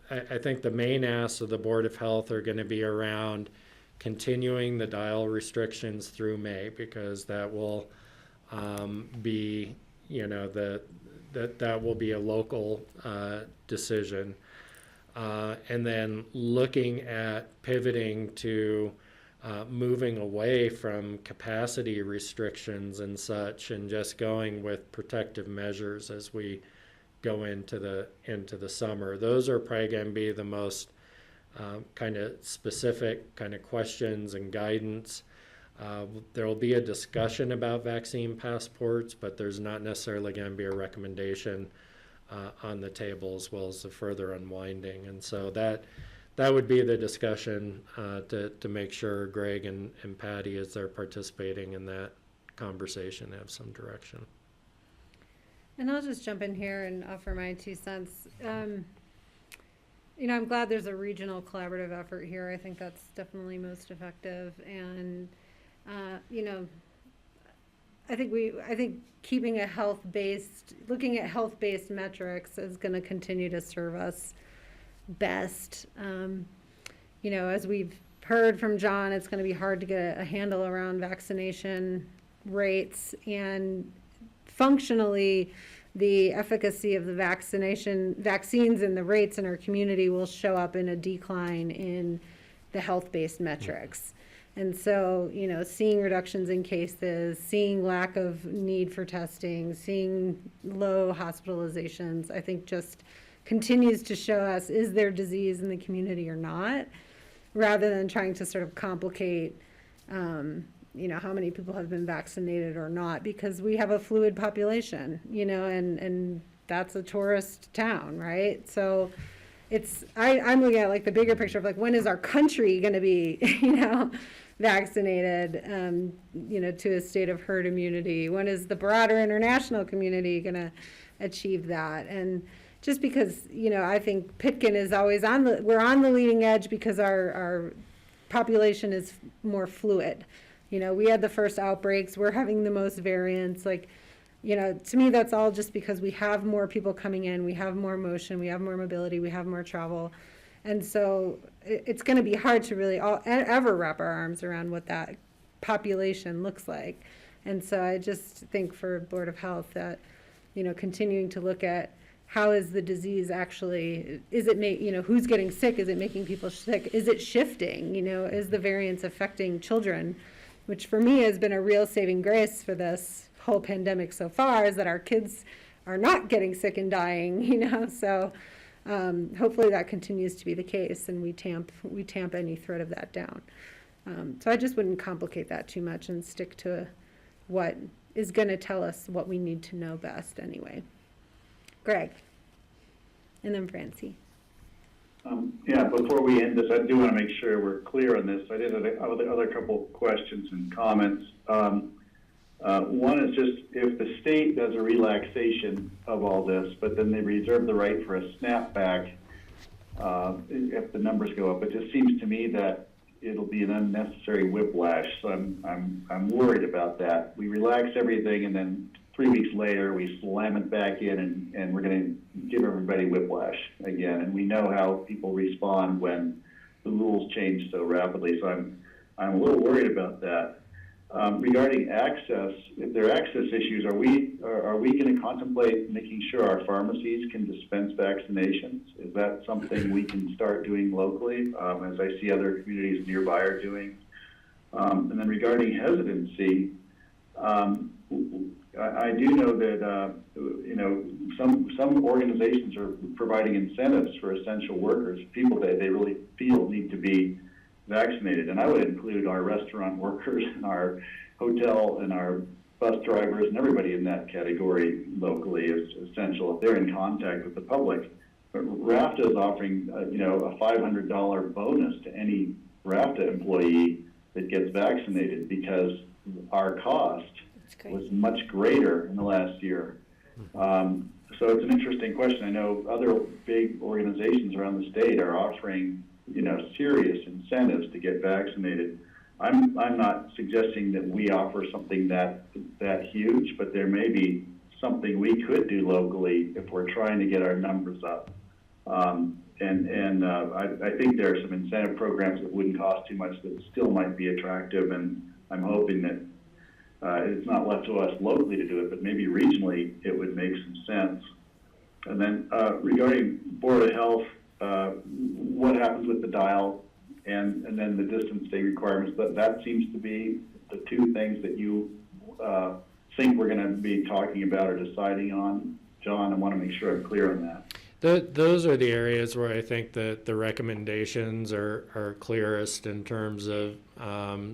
I think the main asks of the Board of Health are going to be around continuing the dial restrictions through May, because that will be, that will be a local decision. And then looking at pivoting to moving away from capacity restrictions and such, and just going with protective measures as we go into the summer. Those are probably going to be the most kind of specific kind of questions and guidance. There will be a discussion about vaccine passports, but there's not necessarily going to be a recommendation on the table, as well as the further unwinding. And so that would be the discussion to make sure Greg and Patty, as they're participating in that conversation, have some direction. And I'll just jump in here and offer my 2 cents. I'm glad there's a regional collaborative effort here. I think that's definitely most effective. And, I think keeping looking at health-based metrics is going to continue to serve us best. As we've heard from John, it's going to be hard to get a handle around vaccination rates, and functionally, the efficacy of the vaccines and the rates in our community will show up in a decline in the health-based metrics. And so, seeing reductions in cases, seeing lack of need for testing, seeing low hospitalizations, I think just continues to show us, is there disease in the community or not, rather than trying to sort of complicate, how many people have been vaccinated or not, because we have a fluid population, and that's a tourist town, right? So I'm looking at like the bigger picture of like, when is our country going to be, vaccinated, to a state of herd immunity? When is the broader international community going to achieve that? And just because, I think Pitkin is always we're on the leading edge because our population is more fluid. We had the first outbreaks, we're having the most variants, to me, that's all just because we have more people coming in, we have more motion, we have more mobility, we have more travel. And so it's going to be hard to really ever wrap our arms around what that population looks like. And so I just think for Board of Health that, continuing to look at how is the disease actually, is it who's getting sick? Is it making people sick? Is it shifting? Is the variants affecting children? Which for me has been a real saving grace for this whole pandemic so far, is that our kids are not getting sick and dying, so hopefully that continues to be the case, and we tamp any threat of that down. So I just wouldn't complicate that too much and stick to what is going to tell us what we need to know best anyway. Greg, and then Francie. Yeah, before we end this, I do want to make sure we're clear on this. I did have other couple of questions and comments. One is just if the state does a relaxation of all this, but then they reserve the right for a snapback if the numbers go up. It just seems to me that it'll be an unnecessary whiplash. So I'm worried about that. We relax everything, and then 3 weeks later we slam it back in, and we're going to give everybody whiplash again. And we know how people respond when the rules change so rapidly. So I'm a little worried about that. Regarding access, if there are access issues, are we going to contemplate making sure our pharmacies can dispense vaccinations? Is that something we can start doing locally, as I see other communities nearby are doing? And then regarding hesitancy, I do know that some organizations are providing incentives for essential workers, people that they really feel need to be vaccinated, and I would include our restaurant workers and our hotel and our bus drivers and everybody in that category locally is essential if they're in contact with the public. But RAFTA is offering a $500 bonus to any RAFTA employee that gets vaccinated because our cost was much greater in the last year. So it's an interesting question. I know other big organizations around the state are offering serious incentives to get vaccinated. I'm not suggesting that we offer something that huge, but there may be something we could do locally if we're trying to get our numbers up. I think there are some incentive programs that wouldn't cost too much that still might be attractive, and I'm hoping that it's not left to us locally to do it, but maybe regionally it would make some sense. And then regarding Board of Health, what happens with the dial and then the distance stay requirements, that seems to be the two things that you think we're going to be talking about or deciding on. John, I want to make sure I'm clear on that. Those are the areas where I think that the recommendations are clearest in terms of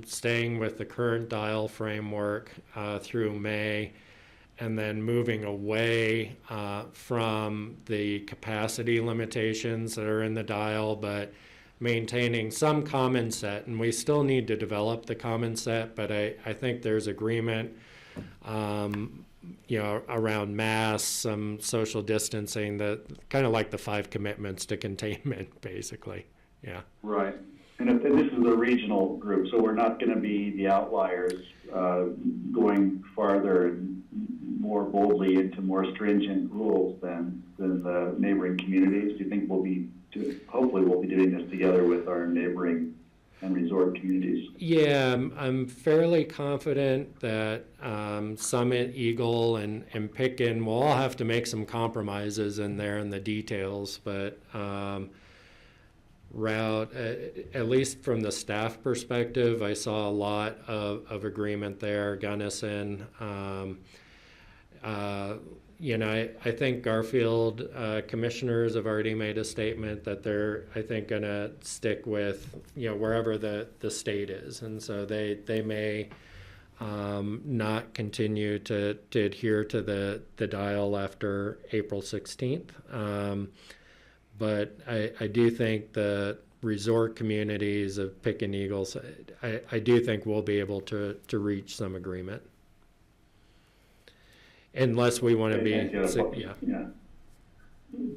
staying with the current dial framework through May, and then moving away from the capacity limitations that are in the dial, but maintaining some common set. And we still need to develop the common set, but I think there's agreement around masks, some social distancing, that kind of like the 5 commitments to containment, basically. Yeah. Right. And this is a regional group, so we're not going to be the outliers going farther and more boldly into more stringent rules than the neighboring communities. Do you think hopefully we'll be doing this together with our neighboring and resort communities? Yeah, I'm fairly confident that Summit, Eagle, and Pitkin will all have to make some compromises in there in the details, but route, at least from the staff perspective, I saw a lot of agreement there. Gunnison, I think Garfield commissioners have already made a statement that they're, I think, going to stick with, wherever the state is. And so they may not continue to adhere to the dial after April 16th. But I do think the resort communities of Pitkin Eagles, I do think we'll be able to reach some agreement. Unless we want to be, yeah.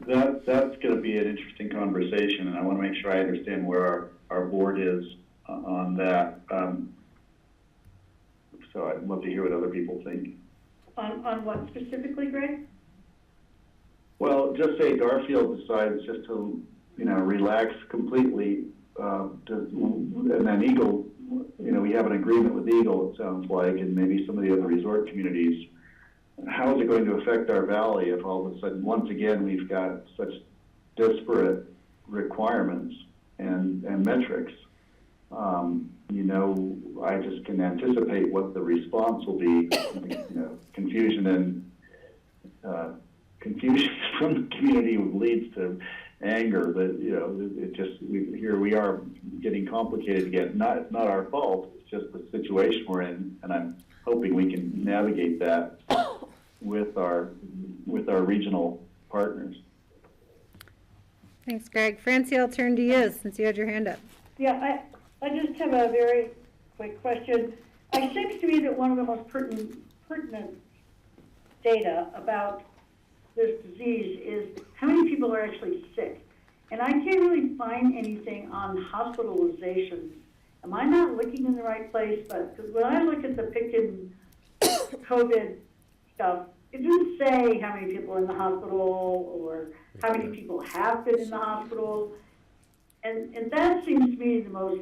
That's going to be an interesting conversation, and I want to make sure I understand where our board is on that. So I'd love to hear what other people think. On what specifically, Greg? Well, just say Garfield decides just to, relax completely, and then Eagle, we have an agreement with Eagle, it sounds like, and maybe some of the other resort communities. How is it going to affect our valley if all of a sudden, once again, we've got such disparate requirements and metrics? I just can anticipate what the response will be. Confusion from the community leads to anger. But here we are getting complicated again. It's not our fault. It's just the situation we're in, and I'm hoping we can navigate that with our regional partners. Thanks, Greg. Francie, I'll turn to you since you had your hand up. Yeah, I just have a very quick question. It seems to me that one of the most pertinent data about this disease is how many people are actually sick. And I can't really find anything on hospitalizations. Am I not looking in the right place? But 'cause when I look at the Picken COVID stuff, it didn't say how many people are in the hospital or how many people have been in the hospital. And that seems to me the most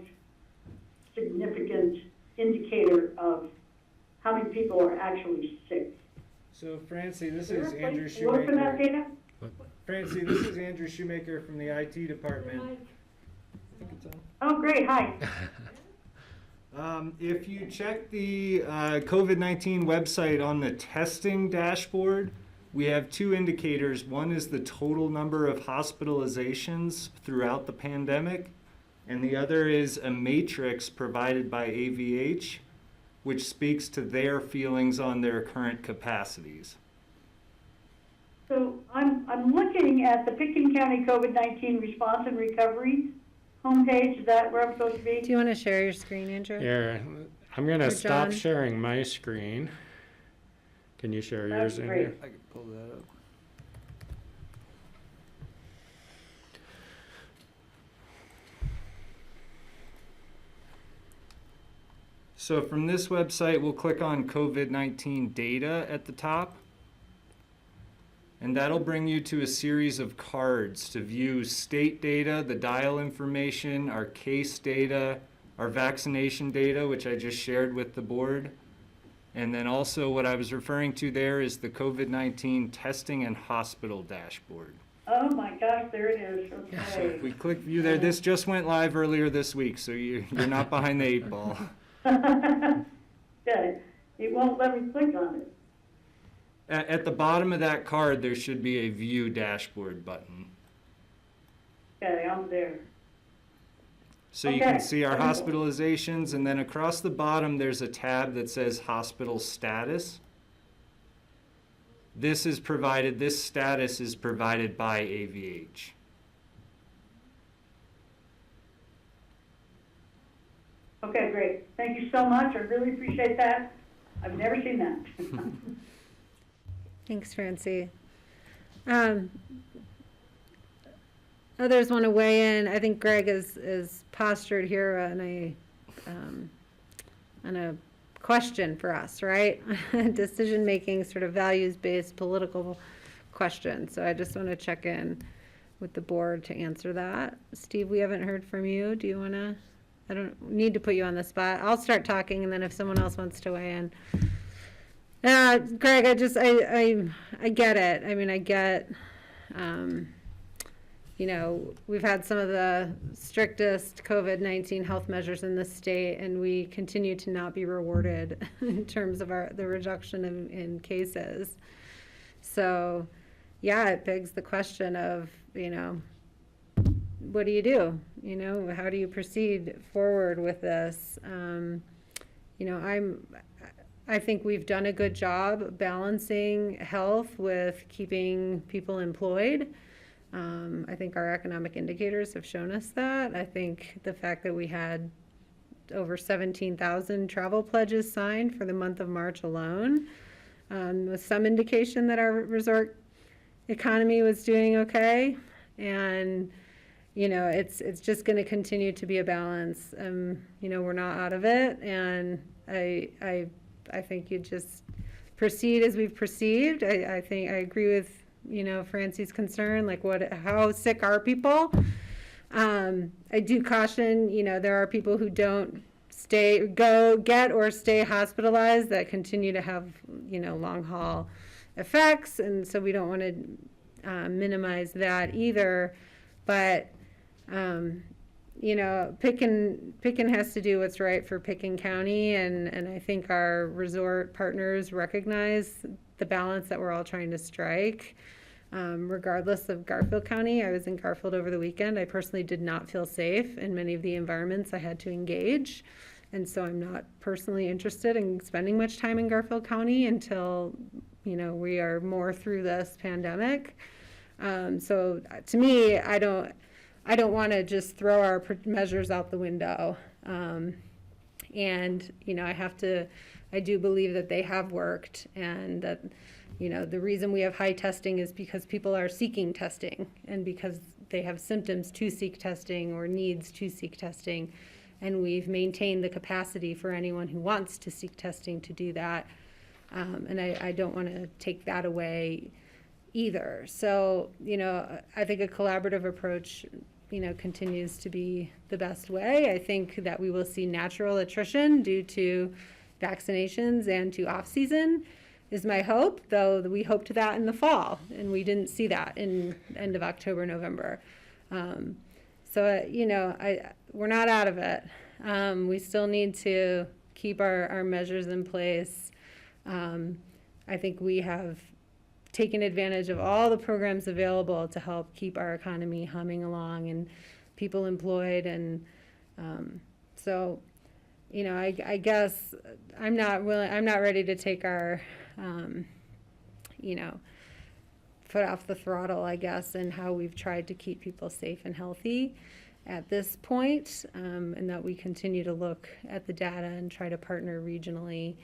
significant indicator of how many people are actually sick. So Francie, this Is there is a Andrew place to look for that Shoemaker. data? Francie, this is Andrew Shoemaker from the IT department. Oh, great, hi. If you check the COVID-19 website on the testing dashboard, we have two indicators. One is the total number of hospitalizations throughout the pandemic, and the other is a matrix provided by AVH, which speaks to their feelings on their current capacities. So I'm looking at the Picken County COVID-19 response and recovery homepage. Is that where I'm supposed to be? Do you want to share your screen, Andrew? Here, I'm going Or to stop John? sharing my screen. Can you share yours, That's Andrew? great. I can pull that up. So from this website, we'll click on COVID-19 data at the top. And that'll bring you to a series of cards to view state data, the dial information, our case data, our vaccination data, which I just shared with the board. And then also what I was referring to there is the COVID-19 testing and hospital dashboard. Oh my gosh, there it is. So Okay. if we click view there, this just went live earlier this week, so you're not behind the 8 ball. Okay. It won't let me click on it. At the bottom of that card, there should be a view dashboard button. Okay, I'm there. So you can Okay. see our hospitalizations, and then across the bottom, there's a tab that says hospital status. This status is provided by AVH. Okay, great. Thank you so much. I really appreciate that. I've never seen that. Thanks, Francie. Others want to weigh in. I think Greg is postured here on a question for us, right? Decision-making, sort of values-based political question. So I just want to check in with the board to answer that. Steve, we haven't heard from you. Do you want to? I don't need to put you on the spot. I'll start talking, and then if someone else wants to weigh in. Greg, I get it. I mean, I get, we've had some of the strictest COVID-19 health measures in the state, and we continue to not be rewarded in terms of the reduction in cases. So, yeah, it begs the question of, what do you do? How do you proceed forward with this? I think we've done a good job balancing health with keeping people employed. I think our economic indicators have shown us that. I think the fact that we had over 17,000 travel pledges signed for the month of March alone was some indication that our resort economy was doing okay. And it's just going to continue to be a balance. We're not out of it, and I think you just proceed as we've perceived. I think I agree with Francie's concern, like how sick are people? I do caution, there are people who don't get or stay hospitalized that continue to have long haul effects, and so we don't want to minimize that either. But Picken has to do what's right for Picken County, and I think our resort partners recognize the balance that we're all trying to strike. Regardless of Garfield County, I was in Garfield over the weekend. I personally did not feel safe in many of the environments I had to engage, and so I'm not personally interested in spending much time in Garfield County until we are more through this pandemic. So to me, I don't want to just throw our measures out the window. And, you know, I do believe that they have worked, and that, you know, the reason we have high testing is because people are seeking testing, and because they have symptoms to seek testing or needs to seek testing. And we've maintained the capacity for anyone who wants to seek testing to do that. And I don't want to take that away either. So, you know, I think a collaborative approach, you know, continues to be the best way. I think that we will see natural attrition due to vaccinations and to off-season is my hope, though we hoped that in the fall, and we didn't see that in end of October, November. So, you know, we're not out of it. We still need to keep our measures in place. I think we have taken advantage of all the programs available to help keep our economy humming along and people employed. And so, you know, I guess I'm not ready to take our, you know, foot off the throttle, I guess, and how we've tried to keep people safe and healthy at this point, and that we continue to look at the data and try to partner regionally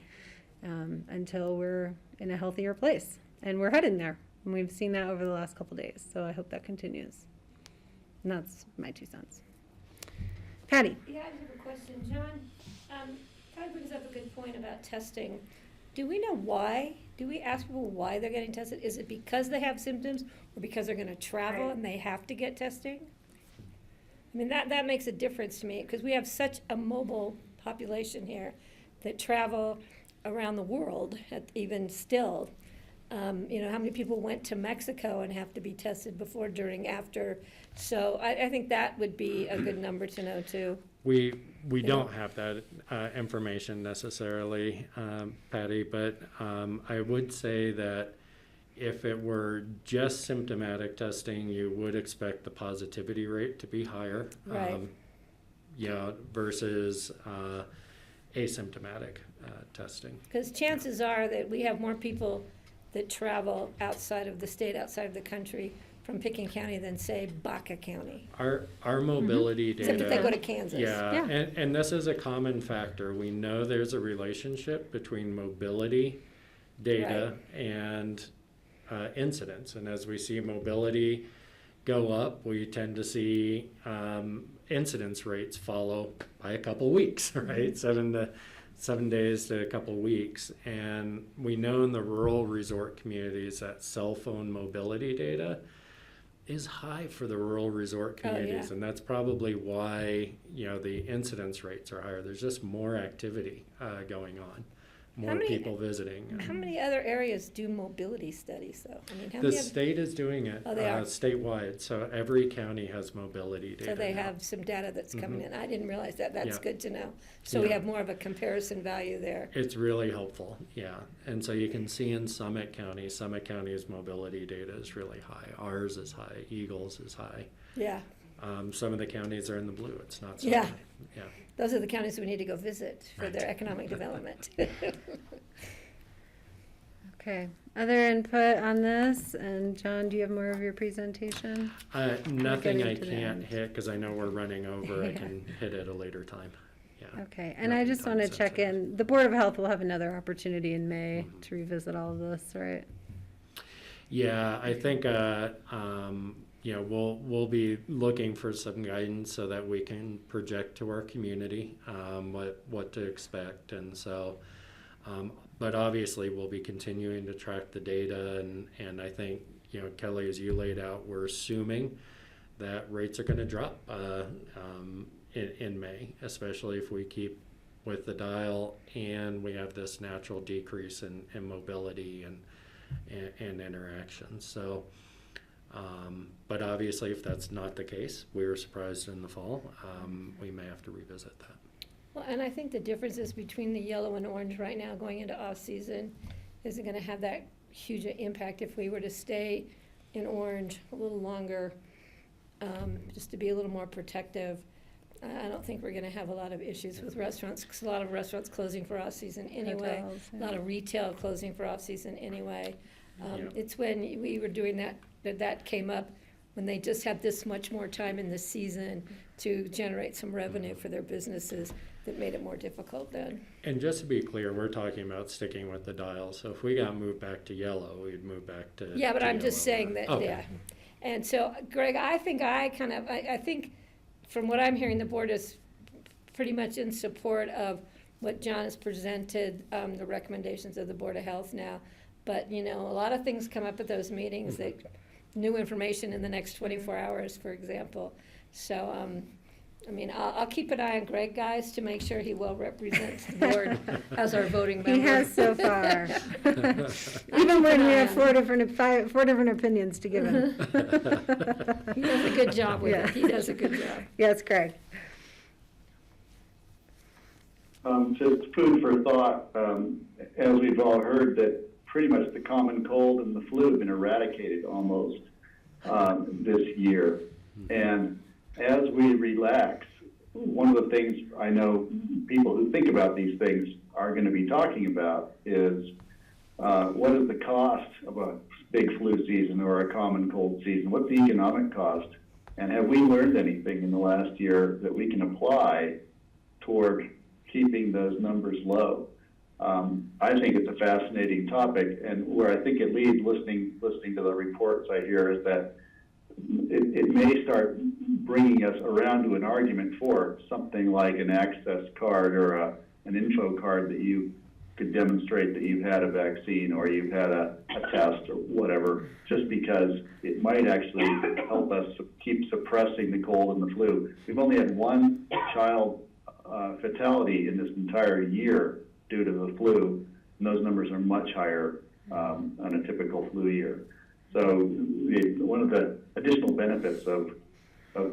until we're in a healthier place. And we're heading there, and we've seen that over the last couple days, so I hope that continues. And that's my 2 cents. Patty? Yeah, I have a question, John. Todd brings up a good point about testing. Do we know why? Do we ask people why they're getting tested? Is it because they have symptoms, or because they're gonna travel and they have to get testing? I mean, that makes a difference to me, because we have such a mobile population here that travel around the world, even still. You know, how many people went to Mexico and have to be tested before, during, after? So I think that would be a good number to know too. We don't have that information necessarily, Patty, but I would say that if it were just symptomatic testing, you would expect the positivity rate to be higher. Right. Yeah, versus asymptomatic testing. Because chances are that we have more people that travel outside of the state, outside of the country, from Pickens County than, say, BOCC County. Our mobility data. Except if they go to Kansas. Yeah, and this is a common factor. We know there's a relationship between mobility data and incidence. And as we see mobility go up, we tend to see incidence rates follow by a couple weeks, right? 7 days to a couple weeks. And we know in the rural resort communities that cell phone mobility data is high for the rural resort communities. And that's probably why, you know, the incidence rates are higher. There's just more activity going on, more people visiting. How many other areas do mobility studies, though? I mean, how The many state is doing it statewide, so every county has mobility data. So they now. have some data that's coming in. I didn't realize that. That's Yeah. good to know. So we have more of a comparison value there. It's really helpful, yeah. And so you can see in Summit County's mobility data is really high. Ours is high, Eagles is high. Yeah. Some of the counties are in the blue, it's not so Yeah. high. Yeah. Those are the counties we need to go visit for their economic development. Okay. Other input on this? And John, do you have more of your presentation? Nothing I to the can't end. hit because I know we're running over. I Yeah. can hit at a later time. Yeah. Okay. And I Nothing just want to time check sensitive. in. The Board of Health will have another opportunity in May to revisit all of this, right? Yeah, I think you know, we'll be looking for some guidance so that we can project to our community what to expect, and so. But obviously, we'll be continuing to track the data, and I think, you know, Kelly, as you laid out, we're assuming that rates are going to drop in May, especially if we keep with the dial and we have this natural decrease in mobility and interaction. So, but obviously, if that's not the case, we were surprised in the fall, we may have to revisit that. Well, and I think the differences between the yellow and orange right now going into off-season isn't going to have that huge an impact if we were to stay in orange a little longer, just to be a little more protective. I don't think we're going to have a lot of issues with restaurants, because a lot of restaurants closing for off-season anyway. Hotels, A lot of retail closing for off-season anyway. Yeah. It's when we were doing that that came up when they just had this much more time in the season to generate some revenue for their businesses that made it more difficult then. And just to be clear, we're talking about sticking with the dial. So if we got moved back to yellow, we'd move back to Yeah, but to I'm just yellow. saying that, Okay. yeah. And so, Greg, I think from what I'm hearing, the board is pretty much in support of what John has presented, the recommendations of the Board of Health now. But, a lot of things come up at those meetings, that new information in the next 24 hours, for example. So, I'll keep an eye on Greg, guys, to make sure he well represents the board as our voting member. He has so far. Even when we have four different opinions to give him. He does a good job with Yeah. it. He does a good job. Yes, Greg. Just food for thought, as we've all heard, that pretty much the common cold and the flu have been eradicated almost this year. And as we relax, one of the things I know people who think about these things are going to be talking about is what is the cost of a big flu season or a common cold season? What's the economic cost? And have we learned anything in the last year that we can apply toward keeping those numbers low? I think it's a fascinating topic, and where I think it leads, listening to the reports I hear, is that it may start bringing us around to an argument for something like an access card or an info card that you could demonstrate that you've had a vaccine or you've had a test or whatever, just because it might actually help us keep suppressing the cold and the flu. We've only had one child fatality in this entire year due to the flu, and those numbers are much higher on a typical flu year. So one of the additional benefits of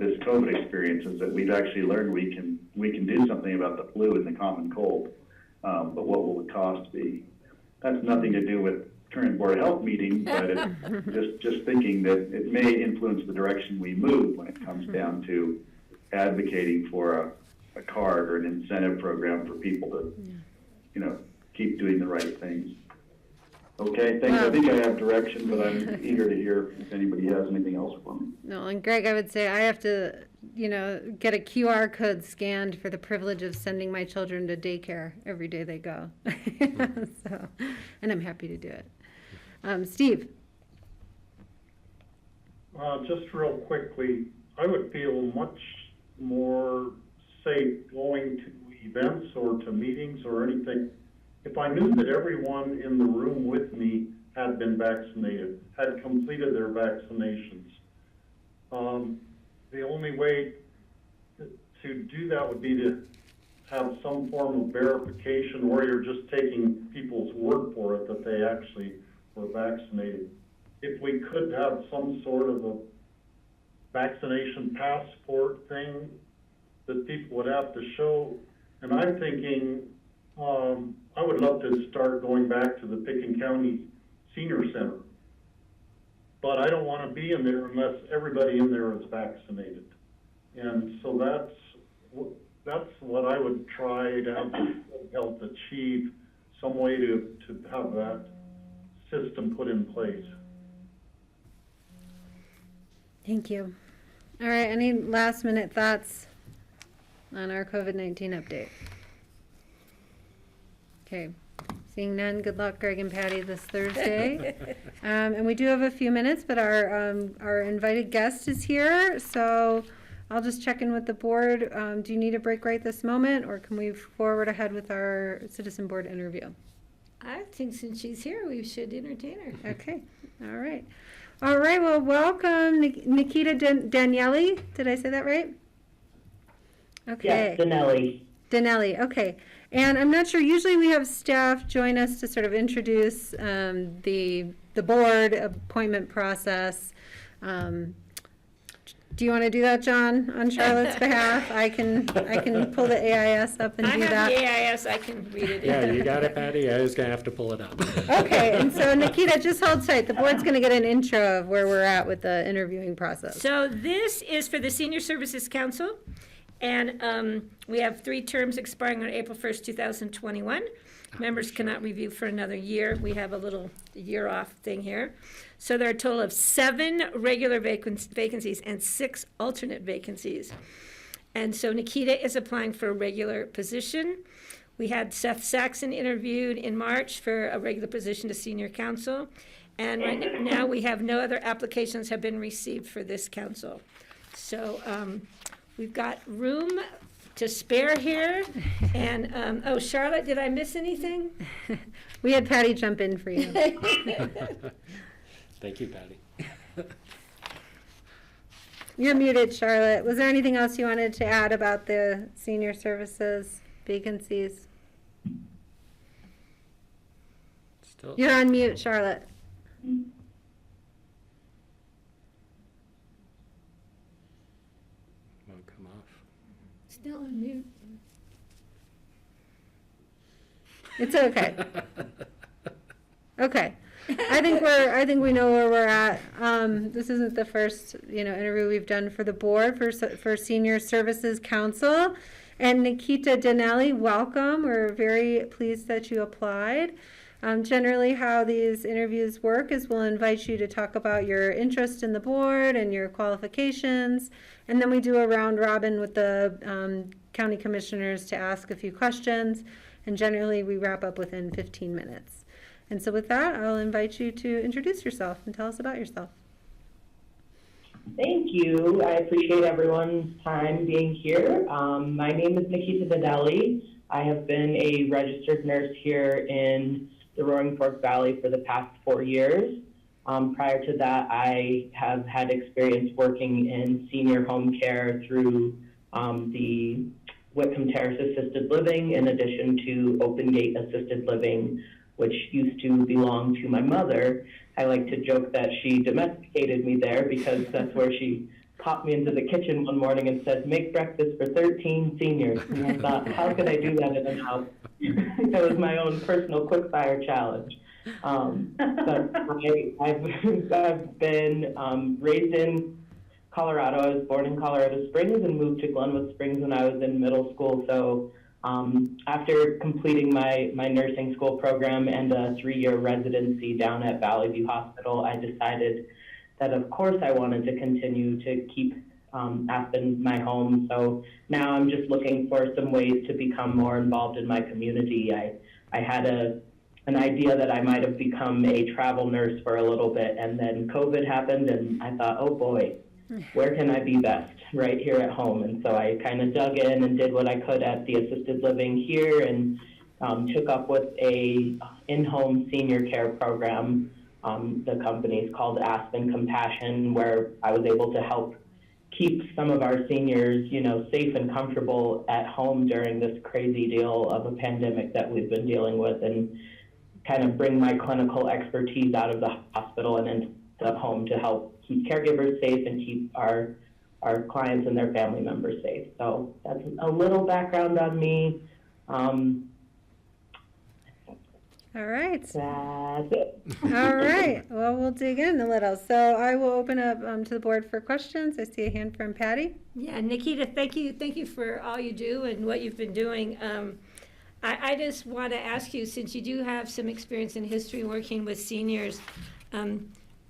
this COVID experience is that we've actually learned we can do something about the flu and the common cold, but what will the cost be? That's nothing to do with current Board of Health meeting, but just thinking that it may influence the direction we move when it comes down to advocating for a card or an incentive program for people to, keep doing the right things. Okay, thanks. I think I have direction, but I'm eager to hear if anybody has anything else for me. No, and Greg, I would say I have to, get a QR code scanned for the privilege of sending my children to daycare every day they go. So, and I'm happy to do it. Steve? Just real quickly, I would feel much more safe going to events or to meetings or anything if I knew that everyone in the room with me had been vaccinated, had completed their vaccinations. The only way to do that would be to have some form of verification, or you're just taking people's word for it that they actually were vaccinated. If we could have some sort of a vaccination passport thing that people would have to show, and I'm thinking, I would love to start going back to the Picken County Senior Center, but I don't want to be in there unless everybody in there is vaccinated. And so that's what I would try to help achieve, some way to have that system put in place. Thank you. All right, any last minute thoughts on our COVID-19 update? Okay, seeing none, good luck, Greg and Patty, this Thursday. And we do have a few minutes, but our invited guest is here, so I'll just check in with the board. Do you need a break right this moment, or can we forward ahead with our citizen board interview? I think since she's here, we should entertain her. Okay, all right. All right, well, welcome, Nikita Daniele. Did I say that right? Okay. Yes, Danelli, okay. And I'm not sure, usually we have staff join us to sort of introduce the board appointment process. Do you want to do that, John, on Charlotte's behalf? I can pull the AIS up and do that. I have the AIS, I can read it. Yeah, you got it, Patty. I was going to have to pull it up. Okay, and so Nikita, just hold tight. The board's going to get an intro of where we're at with the interviewing process. So this is for the Senior Services Council, And we have 3 terms expiring on April 1st, 2021. Members cannot review for another year. We have a little year off thing here. So there are a total of 7 regular vacancies and 6 alternate vacancies. And so Nikita is applying for a regular position. We had Seth Saxon interviewed in March for a regular position to senior counsel. And right now we have no other applications have been received for this council. So we've got room to spare here. And, oh, Charlotte, did I miss anything? We had Patty jump in for you. Thank you, Patty. You're muted, Charlotte. Was there anything else you wanted to add about the senior services vacancies? Still, You're on mute, Charlotte. won't come off. Still on mute. It's okay. Okay. I think we know where we're at. This isn't the first, interview we've done for the board for Senior Services Council. And Nikita Dinelli, welcome. We're very pleased that you applied. Generally, how these interviews work is we'll invite you to talk about your interest in the board and your qualifications, and then we do a round robin with the county commissioners to ask a few questions, and generally we wrap up within 15 minutes. And so with that, I'll invite you to introduce yourself and tell us about yourself. Thank you. I appreciate everyone's time being here. My name is Nikita Dinelli. I have been a registered nurse here in the Roaring Fork Valley for the past 4 years. Prior to that, I have had experience working in senior home care through the Whitcomb Terrace Assisted Living, in addition to Open Gate Assisted Living, which used to belong to my mother. I like to joke that she domesticated me there because that's where she popped me into the kitchen one morning and said, "Make breakfast for 13 seniors." And I thought, how could I do that in a house? That was my own personal quick-fire challenge. But I've been raised in Colorado. I was born in Colorado Springs and moved to Glenwood Springs when I was in middle school. So after completing my nursing school program and a 3-year residency down at Valley View Hospital, I decided that of course I wanted to continue to keep Aspen my home. So now I'm just looking for some ways to become more involved in my community. I had an idea that I might have become a travel nurse for a little bit, and then COVID happened, and I thought, oh boy, where can I be best? Right here at home. And so I kind of dug in and did what I could at the assisted living here, and took up with a in-home senior care program. The company is called Aspen Compassion, where I was able to help keep some of our seniors, safe and comfortable at home during this crazy deal of a pandemic that we've been dealing with, and kind of bring my clinical expertise out of the hospital and into the home to help keep caregivers safe and keep our clients and their family members safe. So that's a little background on me. All right. That's it. All right. Well, we'll dig in a little. So I will open up to the board for questions. I see a hand from Patty. Yeah, Nikita, thank you for all you do and what you've been doing. I just want to ask you, since you do have some experience in history working with seniors,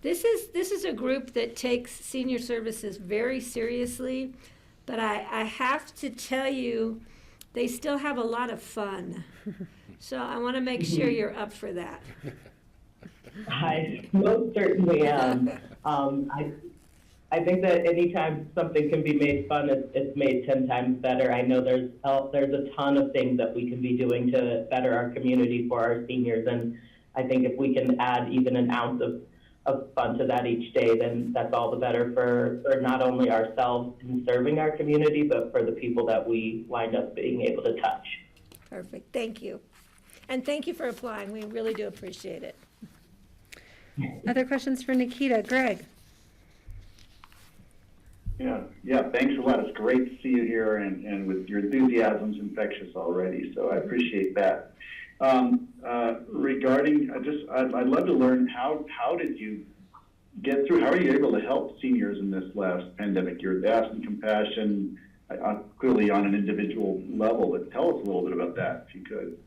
this is a group that takes senior services very seriously, but I have to tell you, they still have a lot of fun. So I want to make sure you're up for that. I most certainly am. I think that anytime something can be made fun, it's made 10 times better. I know there's a ton of things that we can be doing to better our community for our seniors, and I think if we can add even an ounce of fun to that each day, then that's all the better for not only ourselves in serving our community, but for the people that we wind up being able to touch. Perfect. Thank you. And thank you for applying. We really do appreciate it. Other questions for Nikita? Greg? Yeah, thanks a lot. It's great to see you here, and with your enthusiasm's infectious already, so I appreciate that. Regarding, I'd love to learn how did you get through, how are you able to help seniors in this last pandemic? You're at Aspen Compassion, clearly on an individual level, but tell us a little bit about that, if you could.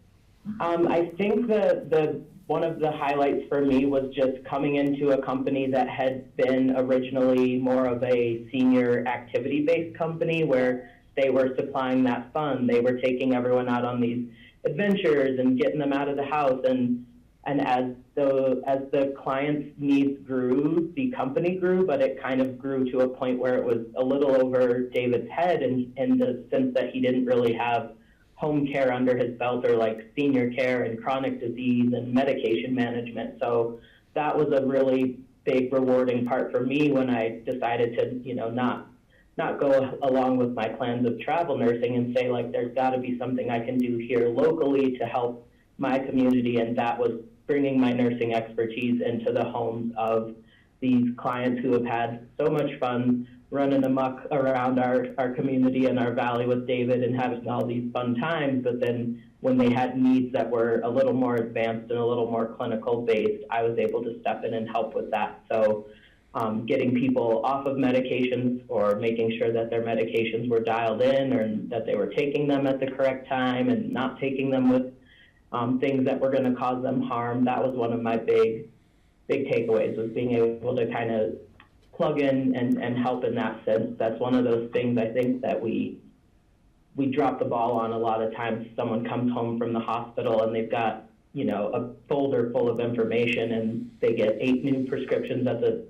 I think the one of the highlights for me was just coming into a company that had been originally more of a senior activity-based company where they were supplying that fund. They were taking everyone out on these adventures and getting them out of the house. And as the client's needs grew, the company grew, but it kind of grew to a point where it was a little over David's head in the sense that he didn't really have home care under his belt, or like senior care and chronic disease and medication management. So that was a really big rewarding part for me when I decided to, not go along with my plans of travel nursing and say, like, there's got to be something I can do here locally to help my community. And that was bringing my nursing expertise into the homes of these clients who have had so much fun running amok around our community and our valley with David and having all these fun times. But then when they had needs that were a little more advanced and a little more clinical based, I was able to step in and help with that. So getting people off of medications, or making sure that their medications were dialed in, or that they were taking them at the correct time and not taking them with things that were going to cause them harm. That was one of my big takeaways, was being able to kind of plug in and help in that sense. That's one of those things I think that we drop the ball on a lot of times. Someone comes home from the hospital and they've got, a folder full of information, and they get 8 new prescriptions at the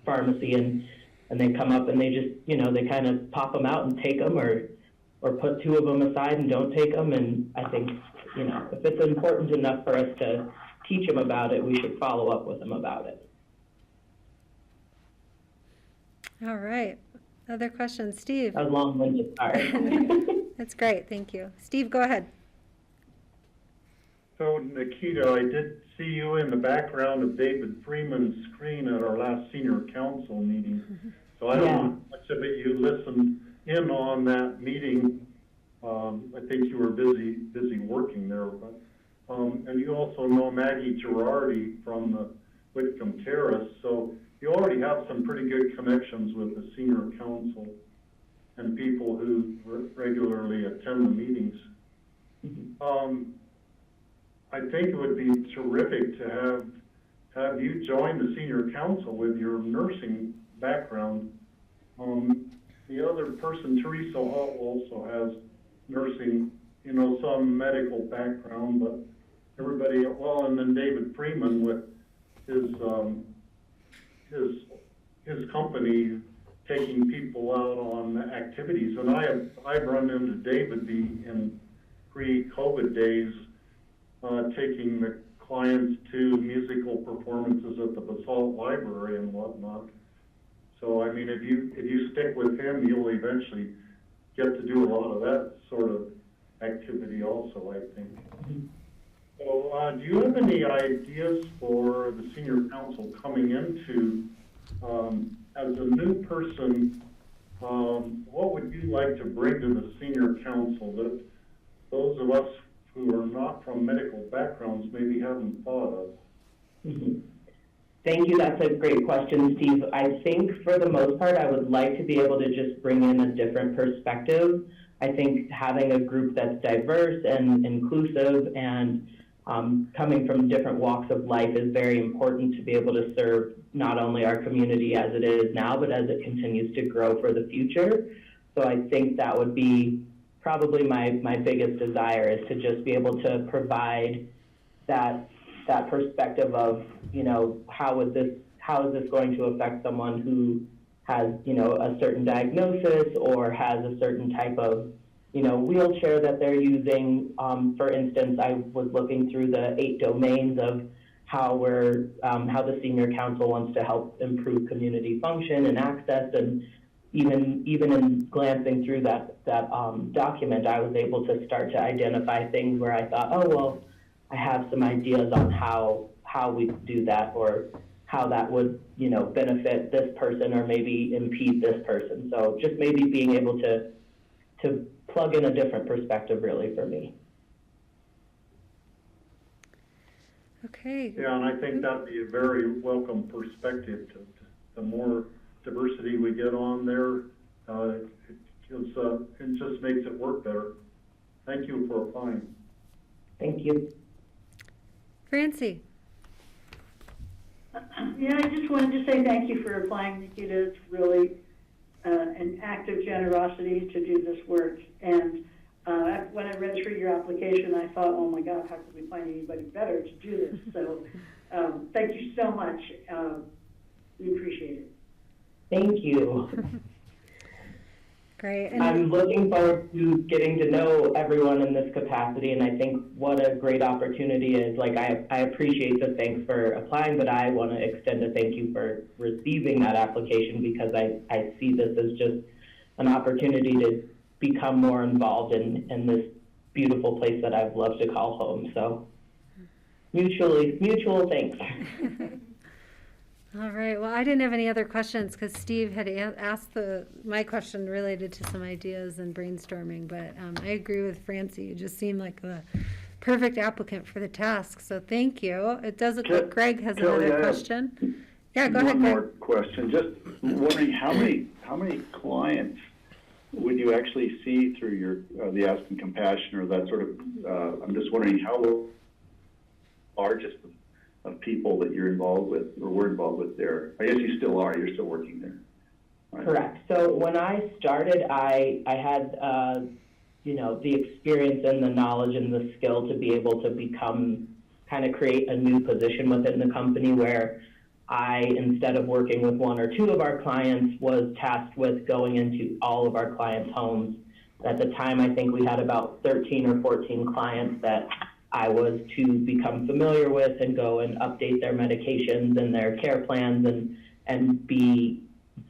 pharmacy, and they come up and they just, they kind of pop them out and take them, or put 2 of them aside and don't take them. And I think, if it's important enough for us to teach them about it, we should follow up with them about it. All right. Other questions? Steve? A long-winded part. That's great. Thank you. Steve, go ahead. So, Nikita, I did see you in the background of David Freeman's screen at our last senior council meeting. So I don't know how much of it you listened in on that meeting. I think you were busy working there. But and you also know Maggie Girardi from the Whitcomb Terrace. So you already have some pretty good connections with the senior council and people who regularly attend the meetings. I think it would be terrific to have you join the senior council with your nursing background. The other person, Teresa Hall, also has nursing, some medical background, but everybody, and then David Freeman with his company taking people out on activities. And I've run into David in pre-COVID days, taking the clients to musical performances at the BOCC library and whatnot. So, I mean, if you stick with him, you'll eventually get to do a lot of that sort of activity also, I think. So, do you have any ideas for the senior council coming into, as a new person, what would you like to bring to the senior council that those of us who are not from medical backgrounds maybe haven't thought of? Thank you. That's a great question, Steve. I think for the most part, I would like to be able to just bring in a different perspective. I think having a group that's diverse and inclusive and coming from different walks of life is very important to be able to serve not only our community as it is now, but as it continues to grow for the future. So I think that would be probably my biggest desire, is to just be able to provide that perspective of, how is this going to affect someone who has, a certain diagnosis or has a certain type of, wheelchair that they're using. For instance, I was looking through the 8 domains of how the senior council wants to help improve community function and access, and even in glancing through that document, I was able to start to identify things where I thought, oh, well, I have some ideas on how we do that, or how that would, benefit this person or maybe impede this person. So just maybe being able to plug in a different perspective, really, for me. Okay. Yeah, and I think that'd be a very welcome perspective. The more diversity we get on there, it it just makes it work better. Thank you for applying. Thank you. Francie? Yeah, I just wanted to say thank you for applying, Nikita. It's really an act of generosity to do this work. And when I read through your application, I thought, oh my God, how could we find anybody better to do this? So thank you so much. We appreciate it. Thank you. Great. And I'm looking forward to getting to know everyone in this capacity, and I think what a great opportunity is. Like, I appreciate the thanks for applying, but I want to extend a thank you for receiving that application, because I see this as just an opportunity to become more involved in this beautiful place that I've loved to call home. So mutual thanks. all right. Well, I didn't have any other questions because Steve had asked my question related to some ideas and brainstorming. But I agree with Francie. You just seem like the perfect applicant for the task. So thank you. It does look like Greg has another question. Yeah, go ahead, Greg. One more question. Just wondering how many clients would you actually see through your the Aspen Compassion or that sort of? I'm just wondering how largest of people that you're involved with or were involved with there. I guess you still are. You're still working there. Right. Correct. So when I started, I had the experience and the knowledge and the skill to be able to create a new position within the company where I, instead of working with one or two of our clients, was tasked with going into all of our clients' homes. At the time, I think we had about 13 or 14 clients that I was to become familiar with and go and update their medications and their care plans and be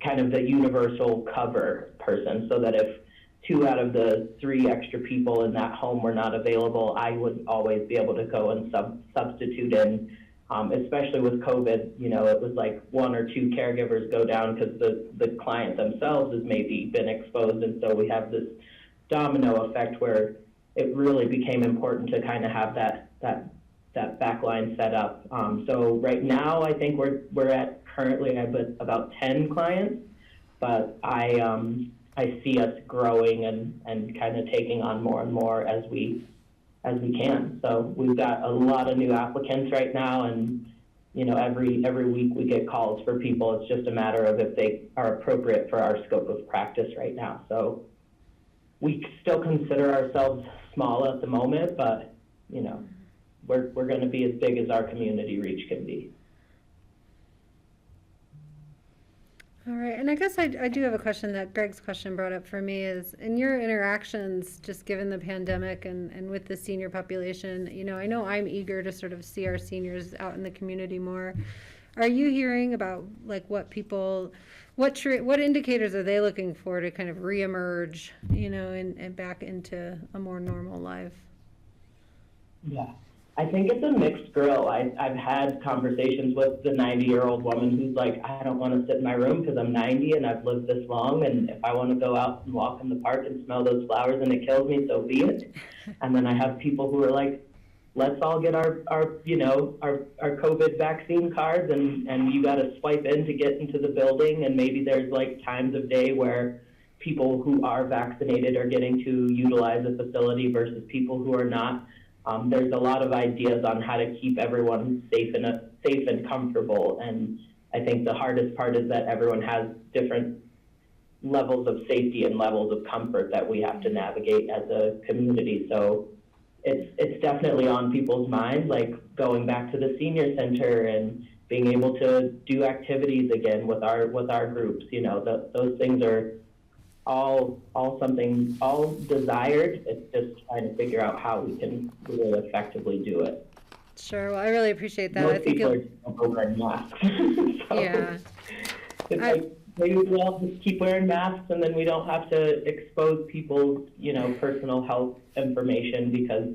kind of the universal cover person, so that if 2 out of the 3 extra people in that home were not available, I would always be able to go and substitute in. Especially with COVID, it was like 1 or 2 caregivers go down because the client themselves has maybe been exposed, and so we have this domino effect where it really became important to kind of have that backline set up. So right now, I think we're at currently about 10 clients, but I see us growing and kind of taking on more and more as we can. So we've got a lot of new applicants right now, and every week we get calls for people. It's just a matter of if they are appropriate for our scope of practice right now. So we still consider ourselves small at the moment, but we're going to be as big as our community reach can be. All right, and I guess I do have a question that Greg's question brought up for me is, in your interactions, just given the pandemic and with the senior population, I know I'm eager to sort of see our seniors out in the community more. Are you hearing about like what indicators are they looking for to kind of reemerge, and back into a more normal life? Yeah. I think it's a mixed grill. I've had conversations with the 90-year-old woman who's like, I don't want to sit in my room because I'm 90 and I've lived this long, and if I want to go out and walk in the park and smell those flowers and it kills me, so be it. And then I have people who are like, let's all get our COVID vaccine cards, and you got to swipe in to get into the building, and maybe there's like times of day where people who are vaccinated are getting to utilize a facility versus people who are not. There's a lot of ideas on how to keep everyone safe and comfortable, and I think the hardest part is that everyone has different levels of safety and levels of comfort that we have to navigate as a community. So it's definitely on people's minds, like going back to the senior center and being able to do activities again with our groups. Those things are all desired. It's just trying to figure out how we can really effectively do it. Sure. Well, I really appreciate that. Most I think people are wearing masks. So yeah. It's like maybe we all just keep wearing masks, and then we don't have to expose people's, personal health information, because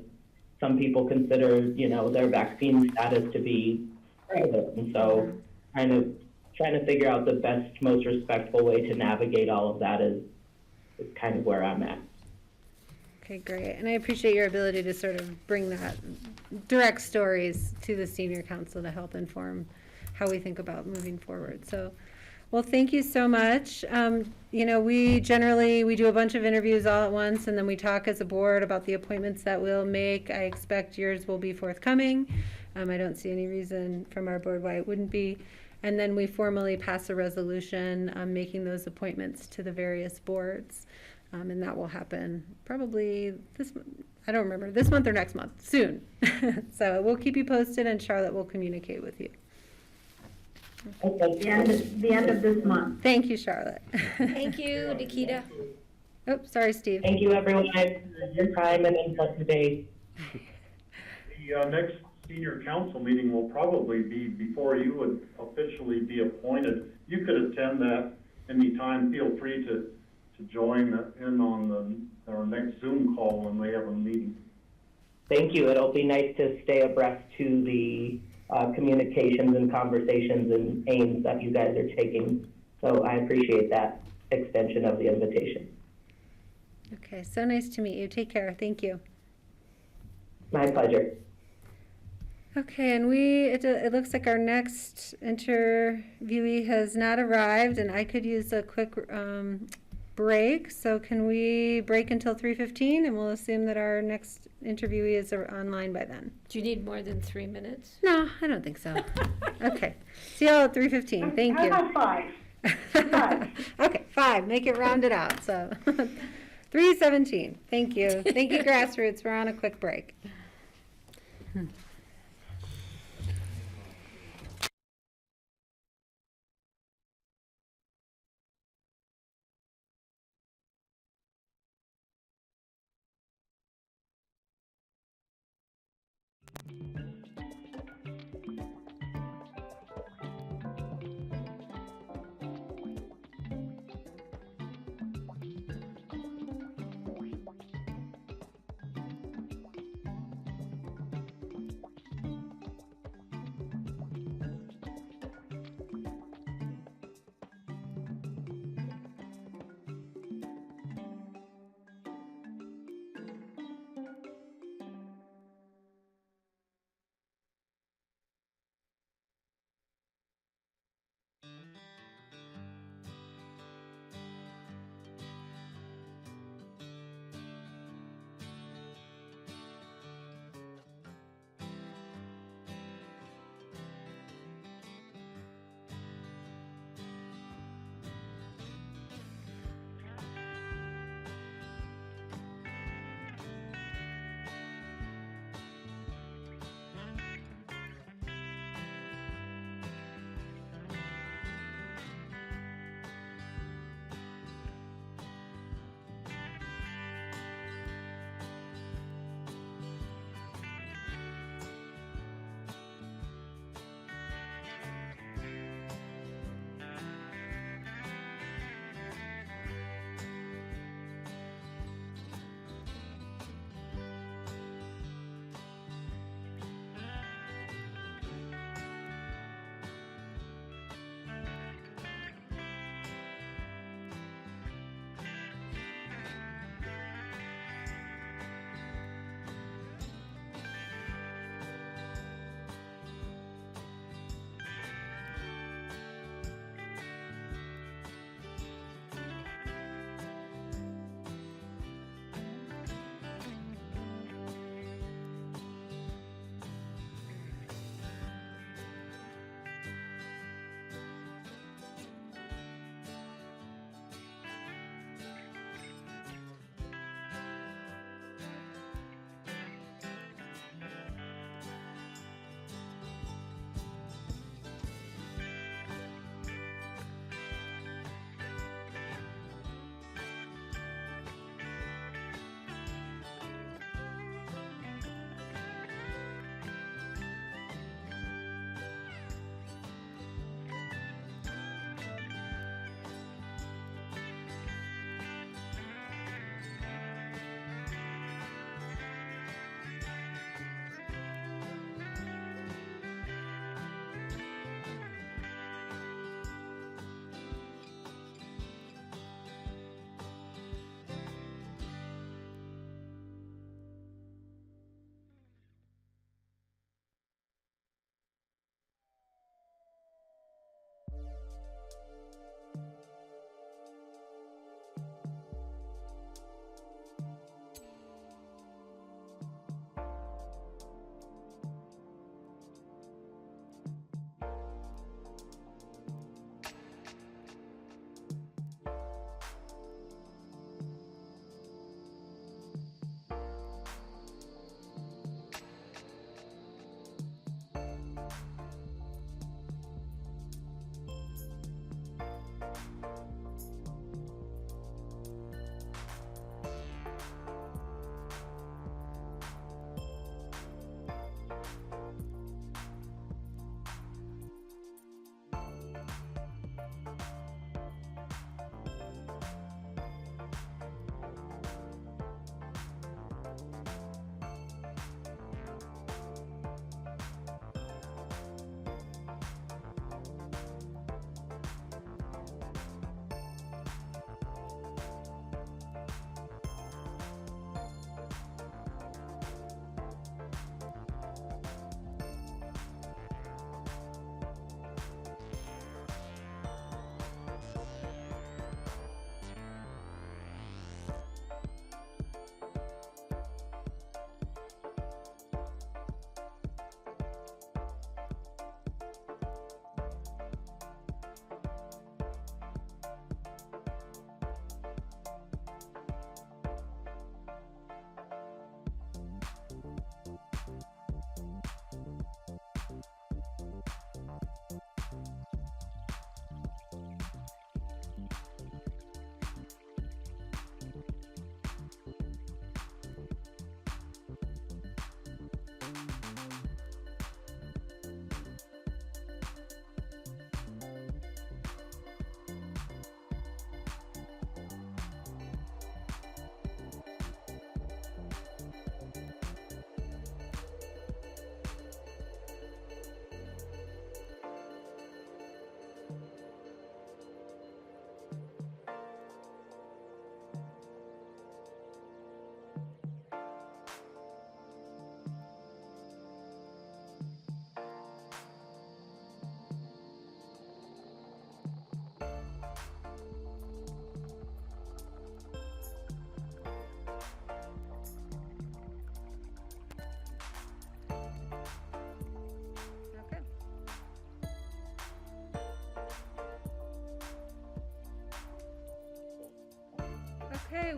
some people consider, their vaccine status to be private. And so trying to figure out the best, most respectful way to navigate all of that is kind of where I'm at. Okay, great. And I appreciate your ability to sort of bring that direct stories to the Senior Council to help inform how we think about moving forward. So Well, thank you so much. We do a bunch of interviews all at once, and then we talk as a board about the appointments that we'll make. I expect yours will be forthcoming. I don't see any reason from our board why it wouldn't be. And then we formally pass a resolution making those appointments to the various boards. And that will happen probably I don't remember, this month or next month, soon. So we'll keep you posted, and Charlotte will communicate with you. Okay, the end of this month. Thank you, Charlotte. Thank you, Nikita. Oh, sorry, Steve. Thank you, everyone, for your time and input today. The next senior council meeting will probably be before you would officially be appointed. You could attend that anytime. Feel free to join in on our next Zoom call when we have a meeting. Thank you. It'll be nice to stay abreast to the communications and conversations and aims that you guys are taking. So I appreciate that extension of the invitation. Okay, so nice to meet you. Take care. Thank you. My pleasure. Okay, and it looks like our next interviewee has not arrived, and I could use a quick break. So can we break until 3:15, and we'll assume that our next interviewee is online by then? Do you need more than 3 minutes? No, I don't think so. Okay, see y'all at 3:15. Thank you. How about 5? Okay, 5. Make it rounded out. So 3:17. Thank you. Thank you, Grassroots. We're on a quick break.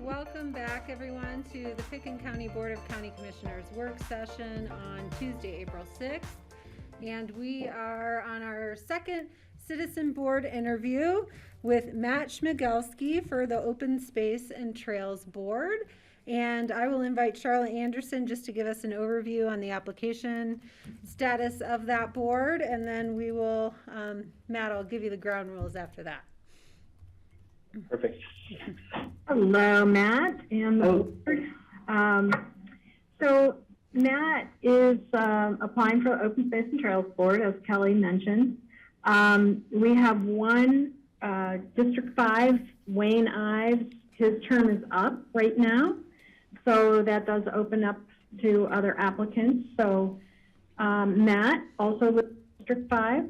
welcome back everyone to the Pickens County Board of County Commissioners work session on Tuesday, April 6th. And we are on our second citizen board interview with Matt Schmigelski for the Open Space and Trails Board. And I will invite Charlotte Anderson just to give us an overview on the application status of that board. And then we will, Matt, I'll give you the ground rules after that. Perfect. Hello, Matt and the board. So Matt is applying for the Open Space and Trails Board, as Kelly mentioned. We have one District 5, Wayne Ives. His term is up right now, so that does open up to other applicants. So Matt, also with District 5,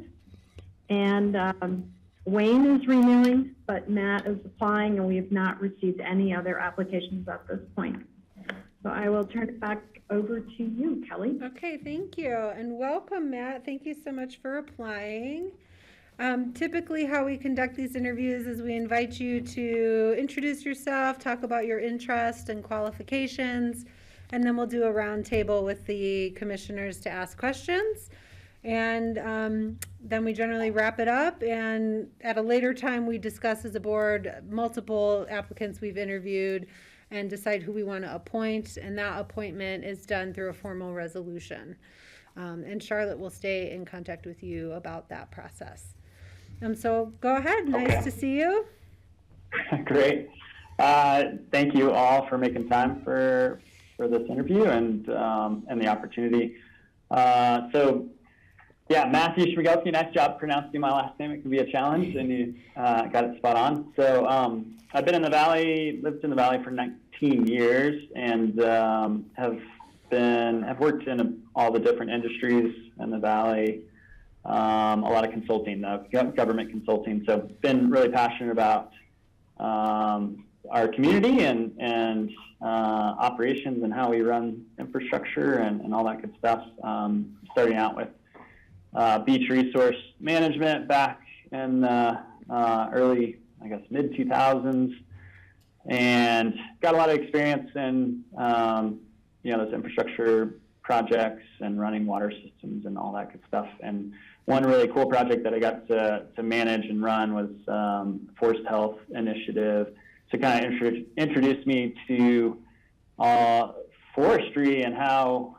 and Wayne is renewing, but Matt is applying, and we have not received any other applications at this point. So I will turn it back over to you, Kelly. Okay, thank you. And welcome, Matt. Thank you so much for applying. Typically, how we conduct these interviews is we invite you to introduce yourself, talk about your interest and qualifications, and then we'll do a round table with the commissioners to ask questions. And then we generally wrap it up, and at a later time we discuss as a board multiple applicants we've interviewed and decide who we want to appoint, and that appointment is done through a formal resolution. And Charlotte will stay in contact with you about that process. So go ahead, nice to see you. Great. Thank you all for making time for this interview and the opportunity. Yeah, Matthew Schmigelski, nice job pronouncing my last name. It can be a challenge, and you got it spot on. So I've been in the Valley, lived in the Valley for 19 years, and have worked in all the different industries in the Valley, a lot of consulting, government consulting. So been really passionate about our community and operations and how we run infrastructure and all that good stuff. Starting out with beach resource management back in early, I guess, mid-2000s, and got a lot of experience in, those infrastructure projects and running water systems and all that good stuff. And one really cool project that I got to manage and run was Forest Health Initiative to kind of introduce me to forestry and how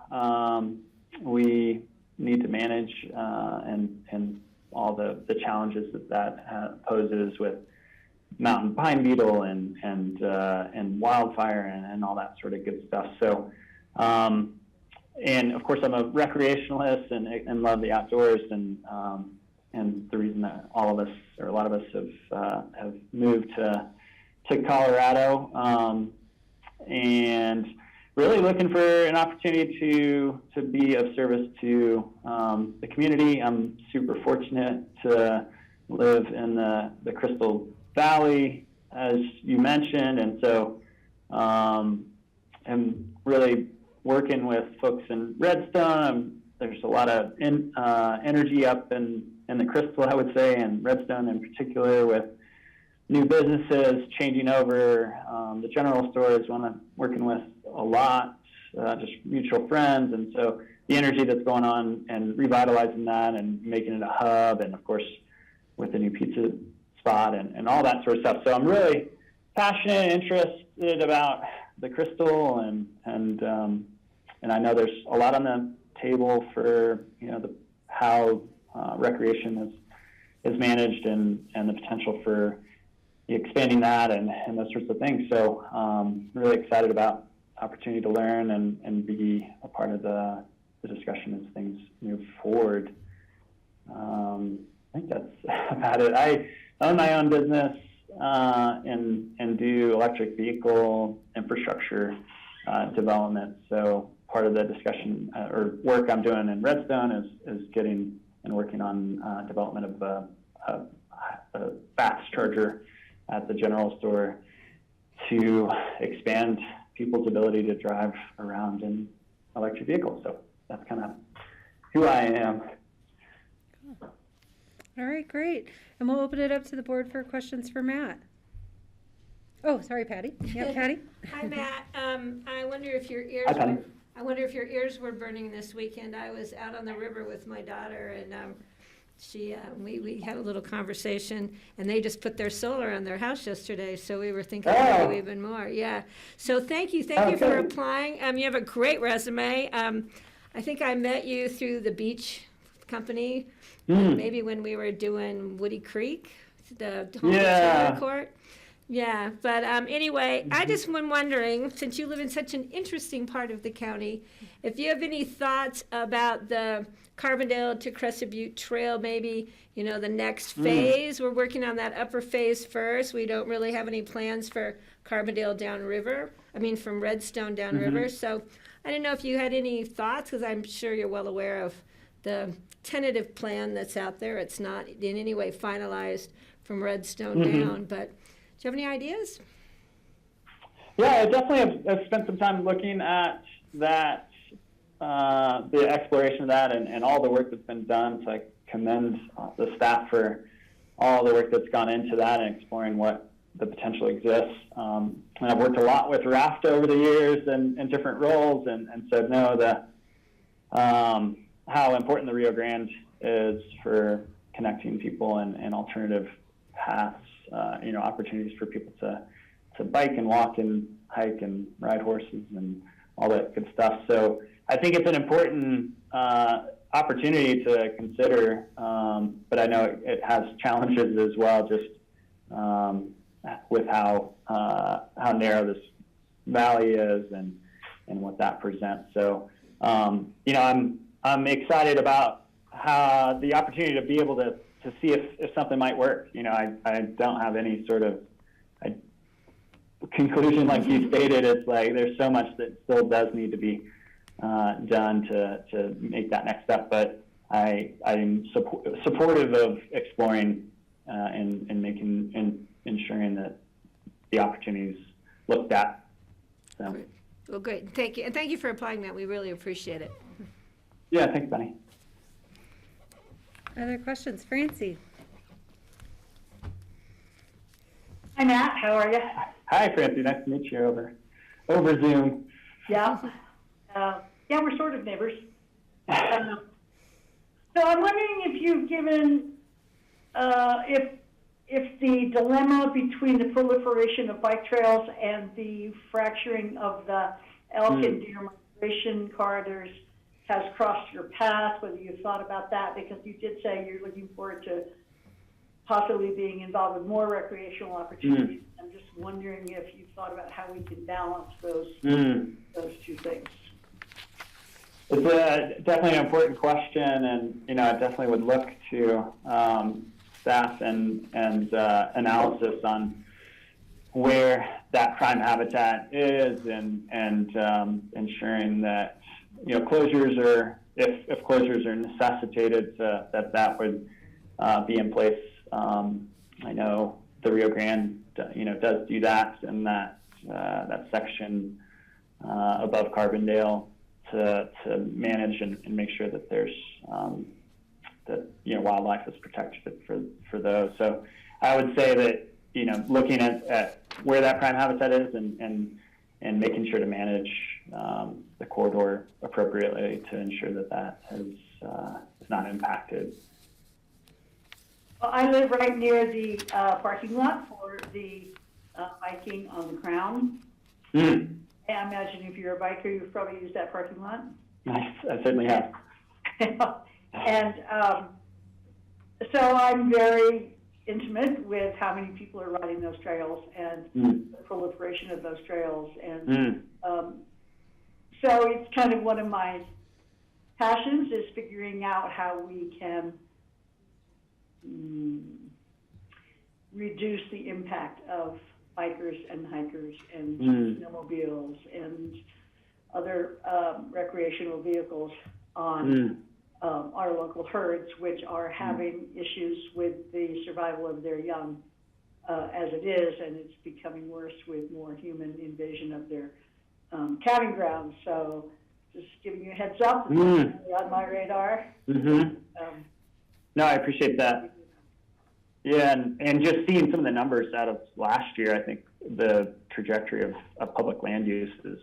we need to manage and all the challenges that poses with mountain pine beetle and wildfire and all that sort of good stuff. So, and of course I'm a recreationalist and love the outdoors, and the reason that all of us, or a lot of us, have moved to Colorado, and really looking for an opportunity to be of service to the community. I'm super fortunate to live in the Crystal Valley, as you mentioned, and so I'm really working with folks in Redstone. There's a lot of energy up in the Crystal, I would say, and Redstone in particular, with new businesses changing over. The general store is one I'm working with a lot, just mutual friends, and so the energy that's going on and revitalizing that and making it a hub, and of course with the new pizza spot and all that sort of stuff. So I'm really passionate and interested about the Crystal, and I know there's a lot on the table for how recreation is managed and the potential for expanding that and those sorts of things. So really excited about opportunity to learn and be a part of the discussion as things move forward. I think that's about it. I own my own business and do electric vehicle infrastructure development. So part of the discussion or work I'm doing in Redstone is getting and working on development of a fast charger at the general store to expand people's ability to drive around in electric vehicles. So that's kind of who I am. All right, great. And we'll open it up to the board for questions for Matt. Oh, sorry, Patty. Yeah, Patty? Hi, Matt. I wonder if your ears Hi, Patty. were burning this weekend. I was out on the river with my daughter, and we had a little conversation, and they just put their solar on their house yesterday, so we were thinking about you even more. Yeah. So thank you for applying. You have a great resume. I think I met you through the beach company, maybe when we were doing Woody Creek, the home court. Yeah, but anyway, I just been wondering, since you live in such an interesting part of the county, if you have any thoughts about the Carbondale to Crescent Butte Trail, maybe, the next phase. We're working on that upper phase first. We don't really have any plans for Carbondale downriver. from Redstone downriver. So I didn't know if you had any thoughts, because I'm sure you're well aware of the tentative plan that's out there. It's not in any way finalized from Redstone down, but do you have any ideas? Yeah, I definitely have spent some time looking at that, the exploration of that and all the work that's been done. So I commend the staff for all the work that's gone into that and exploring what the potential exists. And I've worked a lot with RAFTA over the years and in different roles, and so know how important the Rio Grande is for connecting people and alternative paths, opportunities for people to bike and walk and hike and ride horses and all that good stuff. So I think it's an important opportunity to consider, but I know it has challenges as well, just with how narrow this valley is and what that presents. So, I'm excited about how the opportunity to be able to see if something might work. I don't have any sort of conclusion like you stated. It's like there's so much that still does need to be done to make that next step. But I'm supportive of exploring and making and ensuring that the opportunities looked at. So. Well, great. Thank you. And thank you for applying that. We really appreciate it. Yeah, thanks, Benny. Other questions? Francie? Hi, Matt. How are you? Hi, Francie. Nice to meet you over Zoom. Yeah. We're sort of neighbors. So I'm wondering if you've given, if the dilemma between the proliferation of bike trails and the fracturing of the elk and deer migration corridors has crossed your path, whether you've thought about that, because you did say you're looking forward to possibly being involved with more recreational opportunities. I'm just wondering if you've thought about how we can balance those two things. It's definitely an important question, and I definitely would look to staff and analysis on where that prime habitat is, and ensuring that closures are, if closures are necessitated, that would be in place. I know the Rio Grande does do that, and that section above Carbondale to manage and make sure that there's that wildlife is protected for those. So I would say that looking at where that prime habitat is and making sure to manage the corridor appropriately to ensure that is not impacted. Well, I live right near the parking lot for the hiking on the Crown. I imagine if you're a biker, you've probably used that parking lot. Nice, I certainly have. And so I'm very intimate with how many people are riding those trails and the proliferation of those trails. And so it's kind of one of my passions, is figuring out how we can reduce the impact of bikers and hikers and snowmobiles and other recreational vehicles on our local herds, which are having issues with the survival of their young as it is, and it's becoming worse with more human invasion of their calving grounds. So just giving you a heads up, it's on my radar. No, I appreciate that. Yeah, and just seeing some of the numbers out of last year, I think the trajectory of public land use has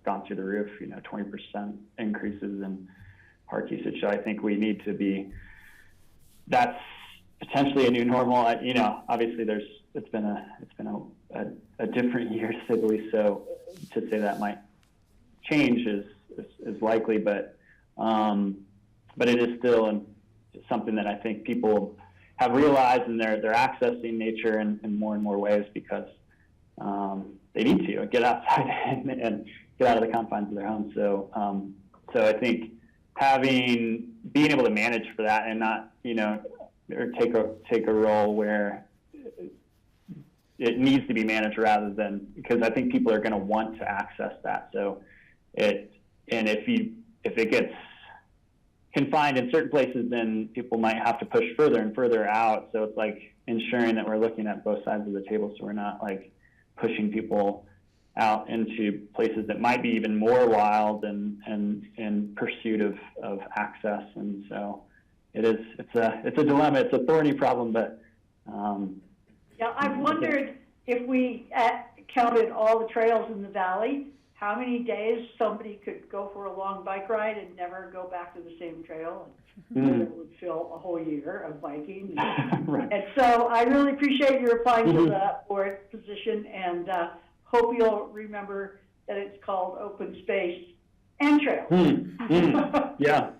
gone through the roof, 20% increases in park usage. So I think we need to be, that's potentially a new normal. Obviously it's been a different year, to say the least. So to say that might change is likely, but it is still something that I think people have realized, and they're accessing nature in more and more ways because they need to get outside and get out of the confines of their homes. So I think being able to manage for that and not, or take a role where it needs to be managed rather than, because I think people are going to want to access that. So if it gets confined in certain places, then people might have to push further and further out. So it's like ensuring that we're looking at both sides of the table, so we're not like pushing people out into places that might be even more wild and in pursuit of access. And so it's a dilemma. It's a thorny problem, but yeah, I've wondered if we counted all the trails in the valley, how many days somebody could go for a long bike ride and never go back to the same trail. And it would fill a whole year of biking. Right. And so I really appreciate your applying to the board position, and hope you'll remember that it's called open space and trails. Yeah.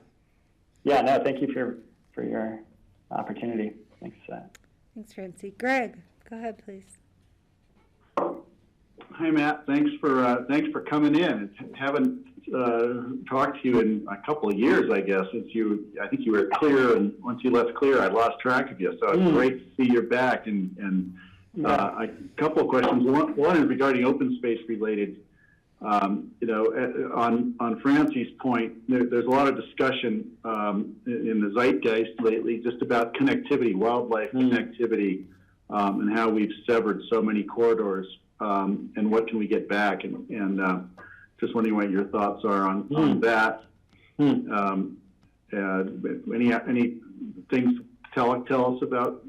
No, thank you for your opportunity. Thanks. Thanks, Francie. Greg, go ahead, please. Hi, Matt. Thanks for coming in. Haven't talked to you in a couple of years, I guess, since I think you were at Clear, and once you left Clear, I lost track of you. So it's great to see you're back. And a couple of questions. One is regarding open space related. On Francie's point, there's a lot of discussion in the zeitgeist lately just about connectivity, wildlife connectivity, and how we've severed so many corridors. And what can we get back? And just wondering what your thoughts are on that. Any things to tell us about?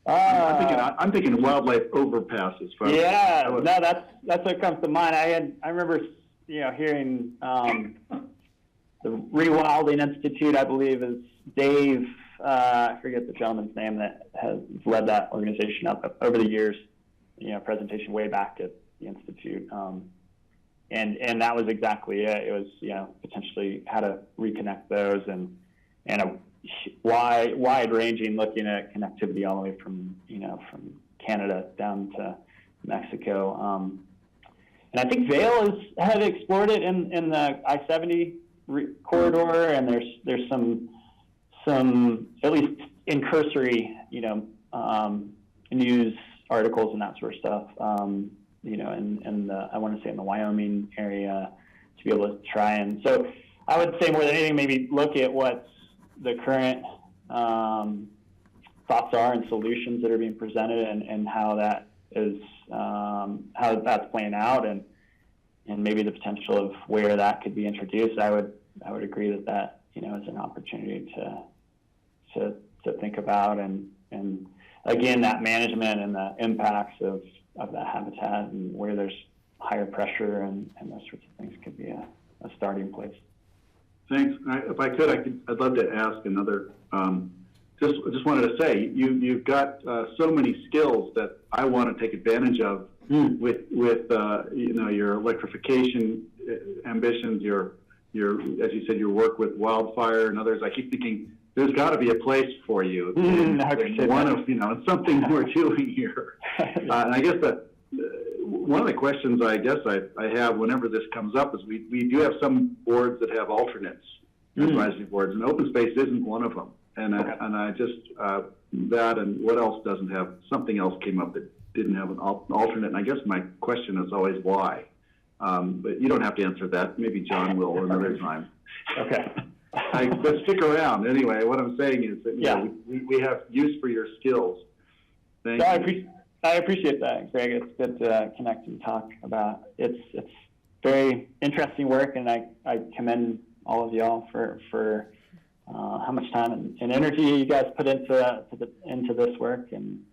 I'm thinking wildlife overpasses. Yeah, no, that's what comes to mind. I remember, hearing the Rewilding Institute, I believe, is Dave. I forget the gentleman's name that has led that organization up over the years. Presentation way back at the Institute. And that was exactly it. It was, potentially how to reconnect those and a wide ranging, looking at connectivity all the way from Canada down to Mexico. And I think Vail had explored it in the I-70 corridor, and there's some at least in cursory, news articles and that sort of stuff, in the, I want to say in the Wyoming area, to be able to try. And so I would say more than anything, maybe look at what the current thoughts are and solutions that are being presented, and how that is, how that's playing out, and maybe the potential of where that could be introduced. I would agree that is an opportunity to think about, and again, that management and the impacts of that habitat, and where there's higher pressure and those sorts of things could be a starting place. Thanks. If I could, I'd love to ask another. Just wanted to say, you've got so many skills that I want to take advantage of with your electrification ambitions, your as you said, your work with wildfire and others. I keep thinking, there's got to be a place for you. Something we're doing here. And I guess that one of the questions I have whenever this comes up is we do have some boards that have alternates, advisory boards, and open space isn't one of them. And I just that, and what else doesn't have? Something else came up that didn't have an alternate. And I guess my question is always why. But you don't have to answer that. Maybe John will another time. Okay. But stick around anyway. What I'm saying is that we have use for your skills. Thank you. I appreciate that, Greg. It's good to connect and talk about. It's very interesting work, and I commend all of y'all for how much time and energy you guys put into this work, and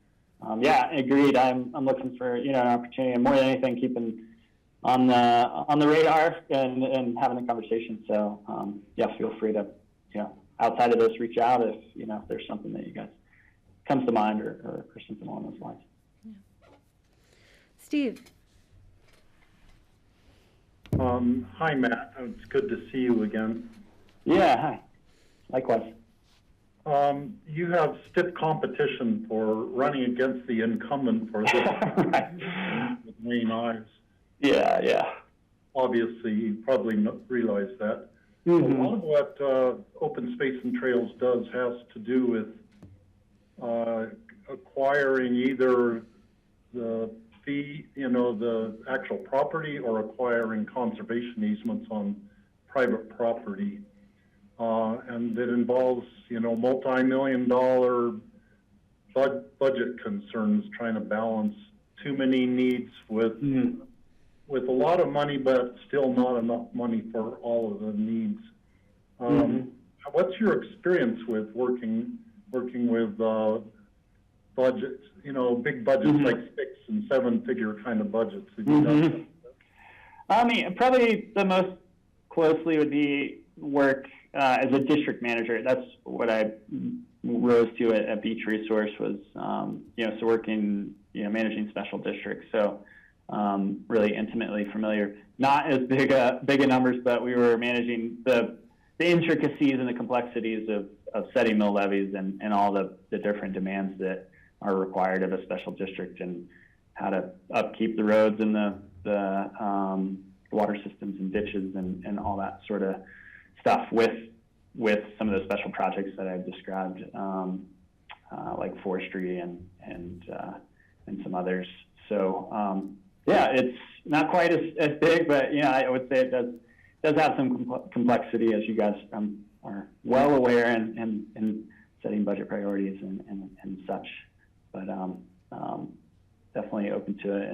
yeah, agreed. I'm looking for, an opportunity, and more than anything, keeping on the radar and having a conversation. So, yeah, feel free to, outside of this, reach out if, if there's something that you guys comes to mind or something along those lines. Yeah. Steve. Hi, Matt. It's good to see you again. Yeah, hi. Likewise. You have stiff competition for running against the incumbent for this with Wayne Ives. Yeah. Obviously, you probably realize that. Mm-hmm. A lot of what Open Space and Trails does has to do with acquiring either the fee, the actual property, or acquiring conservation easements on private property. And it involves, multi-million-dollar budget concerns, trying to balance too many needs with a lot of money, but still not enough money for all of the needs. What's your experience with working with budgets? Big budgets like 6- and 7-figure kind of budgets. Have you done that? I mean, probably the most closely would be work as a district manager. That's what I rose to at Beach Resource was, so working, managing special districts. So really intimately familiar. Not as big a numbers, but we were managing the intricacies and the complexities of setting mill levies and all the different demands that are required of a special district, and how to upkeep the roads and the water systems and ditches and all that sort of stuff with some of the special projects that I've described, like forestry and some others. So yeah, it's not quite as big, but I would say it does have some complexity, as you guys are well aware in setting budget priorities and such. But definitely open to it.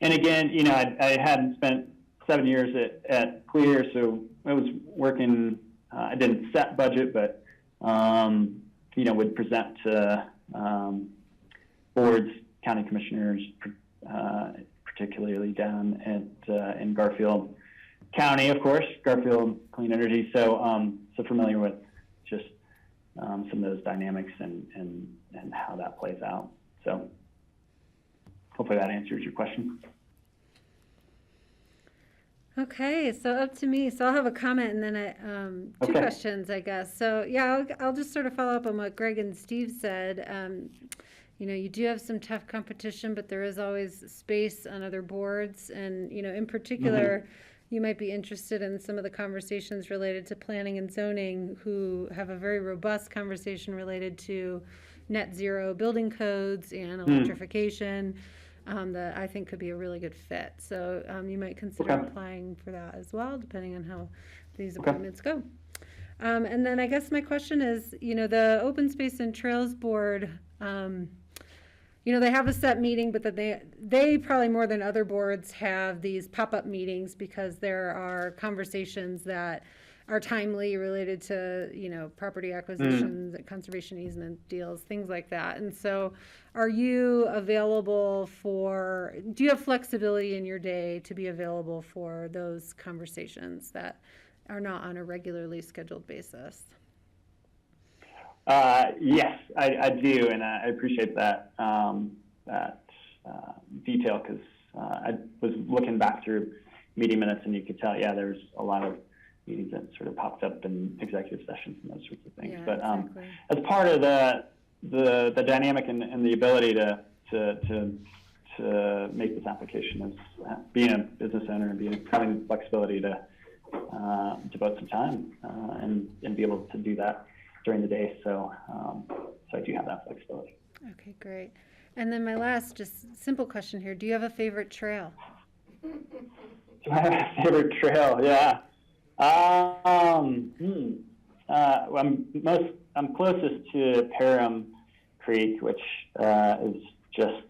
And again, I hadn't spent 7 years at Clear, so I was working. I didn't set budget, but would present to boards, county commissioners, particularly down in Garfield County, of course, Garfield Clean Energy. So familiar with just some of those dynamics and how that plays out. So hopefully that answers your question. Okay, so up to me. So I'll have a comment and then two questions, I guess. So yeah, I'll just sort of follow up on what Greg and Steve said. You do have some tough competition, but there is always space on other boards. And, in particular, you might be interested in some of the conversations related to planning and zoning, who have a very robust conversation related to net zero building codes and electrification. That I think could be a really good fit. So you might consider applying for that as well, depending on how these appointments go. And then I guess my question is, the Open Space and Trails Board, they have a set meeting, but that they probably more than other boards have these pop-up meetings because there are conversations that are timely related to, property acquisitions, conservation easement deals, things like that. And so are you available do you have flexibility in your day to be available for those conversations that are not on a regularly scheduled basis? Yes, I do, and I appreciate that detail, because I was looking back through meeting minutes, and you could tell, there's a lot of meetings that sort of popped up in executive sessions and those sorts of things. Yeah, but exactly. As part of the dynamic and the ability to make this application as being a business owner and having the flexibility to devote some time and be able to do that during the day. So I do have that flexibility. Okay, great. And then my last just simple question here. Do you have a favorite trail? Do I have a favorite trail? Yeah. I'm closest to Parham Creek, which is just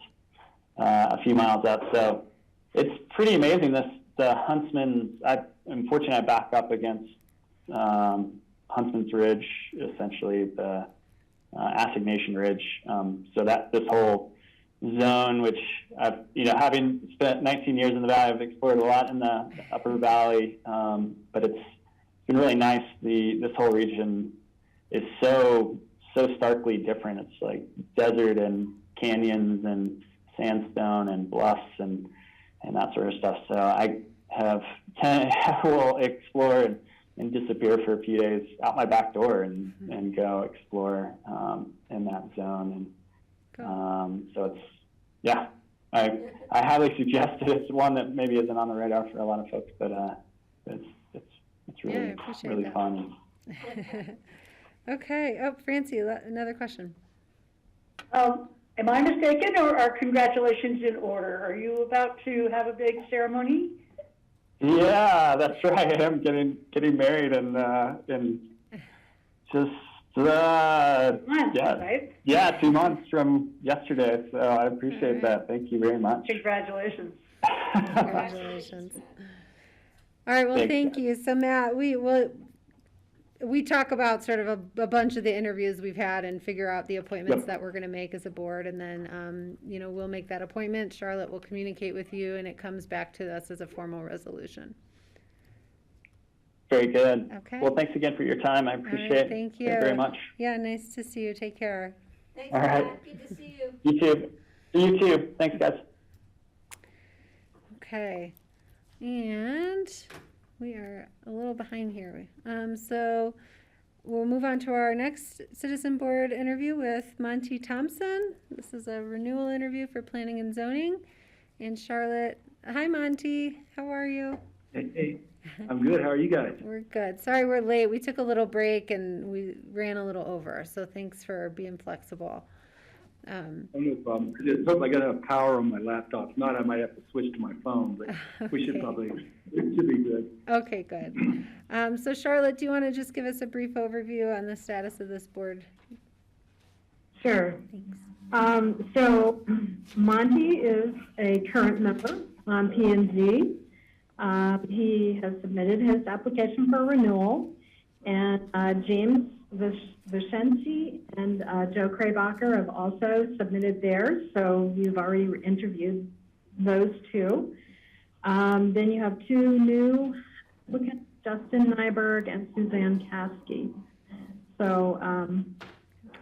a few miles up. So it's pretty amazing. The Huntsman. I'm fortunate I back up against Huntsman's Ridge, essentially the Assignation Ridge. So that this whole zone, which I've, having spent 19 years in the Valley, I've explored a lot in the Upper Valley, but it's been really nice. This whole region is so starkly different. It's like desert and canyons and sandstone and bluffs and that sort of stuff. So I will explore and disappear for a few days out my back door and go explore in that zone. And so it's, yeah, I highly suggest it. It's one that maybe isn't on the radar for a lot of folks, but it's really, really fun. Okay. Oh, Francie, another question. Am I mistaken, or are congratulations in order? Are you about to have a big ceremony? Yeah, that's right. I'm getting married and just right? Yeah, 2 months from yesterday. So I appreciate that. Thank you very much. Congratulations. Congratulations. All right. Well, thank you. So Matt, we talk about sort of a bunch of the interviews we've had and figure out the appointments that we're going to make as a board. And then, we'll make that appointment. Charlotte will communicate with you and it comes back to us as a formal resolution. Very good. Okay. Well, thanks again for your time. I appreciate thank you it very much. Yeah, nice to see you. Take care. Thanks, All right. Matt. Good to see you. You too. You too. Thanks, guys. Okay. And we are a little behind here. So we'll move on to our next citizen board interview with Monty Thompson. This is a renewal interview for planning and zoning. And Charlotte, hi Monty, how are you? Hey, I'm good. How are you guys? We're good. Sorry we're late. We took a little break and we ran a little over. So thanks for being flexible. No problem. It's something I got to have power on my laptop. If not, I might have to switch to my phone, but we should it should be good. Okay, good. So Charlotte, do you want to just give us a brief overview on the status of this board? Sure. Thanks. So Monty is a current member on P&Z. He has submitted his application for renewal, and James Vicente and Joe Kraybacher have also submitted theirs, so you've already interviewed those two. Then you have two new applicants, Justin Nyberg and Suzanne Caskey. So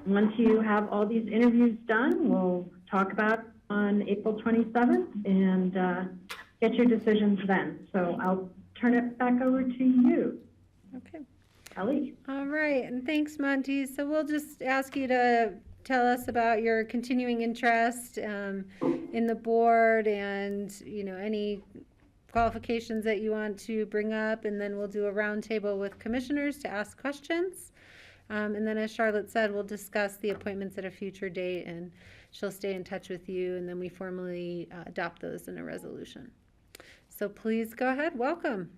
once you have all these interviews done, we'll talk about it on April 27th and get your decisions then. So I'll turn it back over to you. Okay. Kelly. All right, and thanks, Monty. So we'll just ask you to tell us about your continuing interest in the board and, any qualifications that you want to bring up, and then we'll do a roundtable with commissioners to ask questions. And then, as Charlotte said, we'll discuss the appointments at a future date, and she'll stay in touch with you, and then we formally adopt those in a resolution. So please go ahead. Welcome.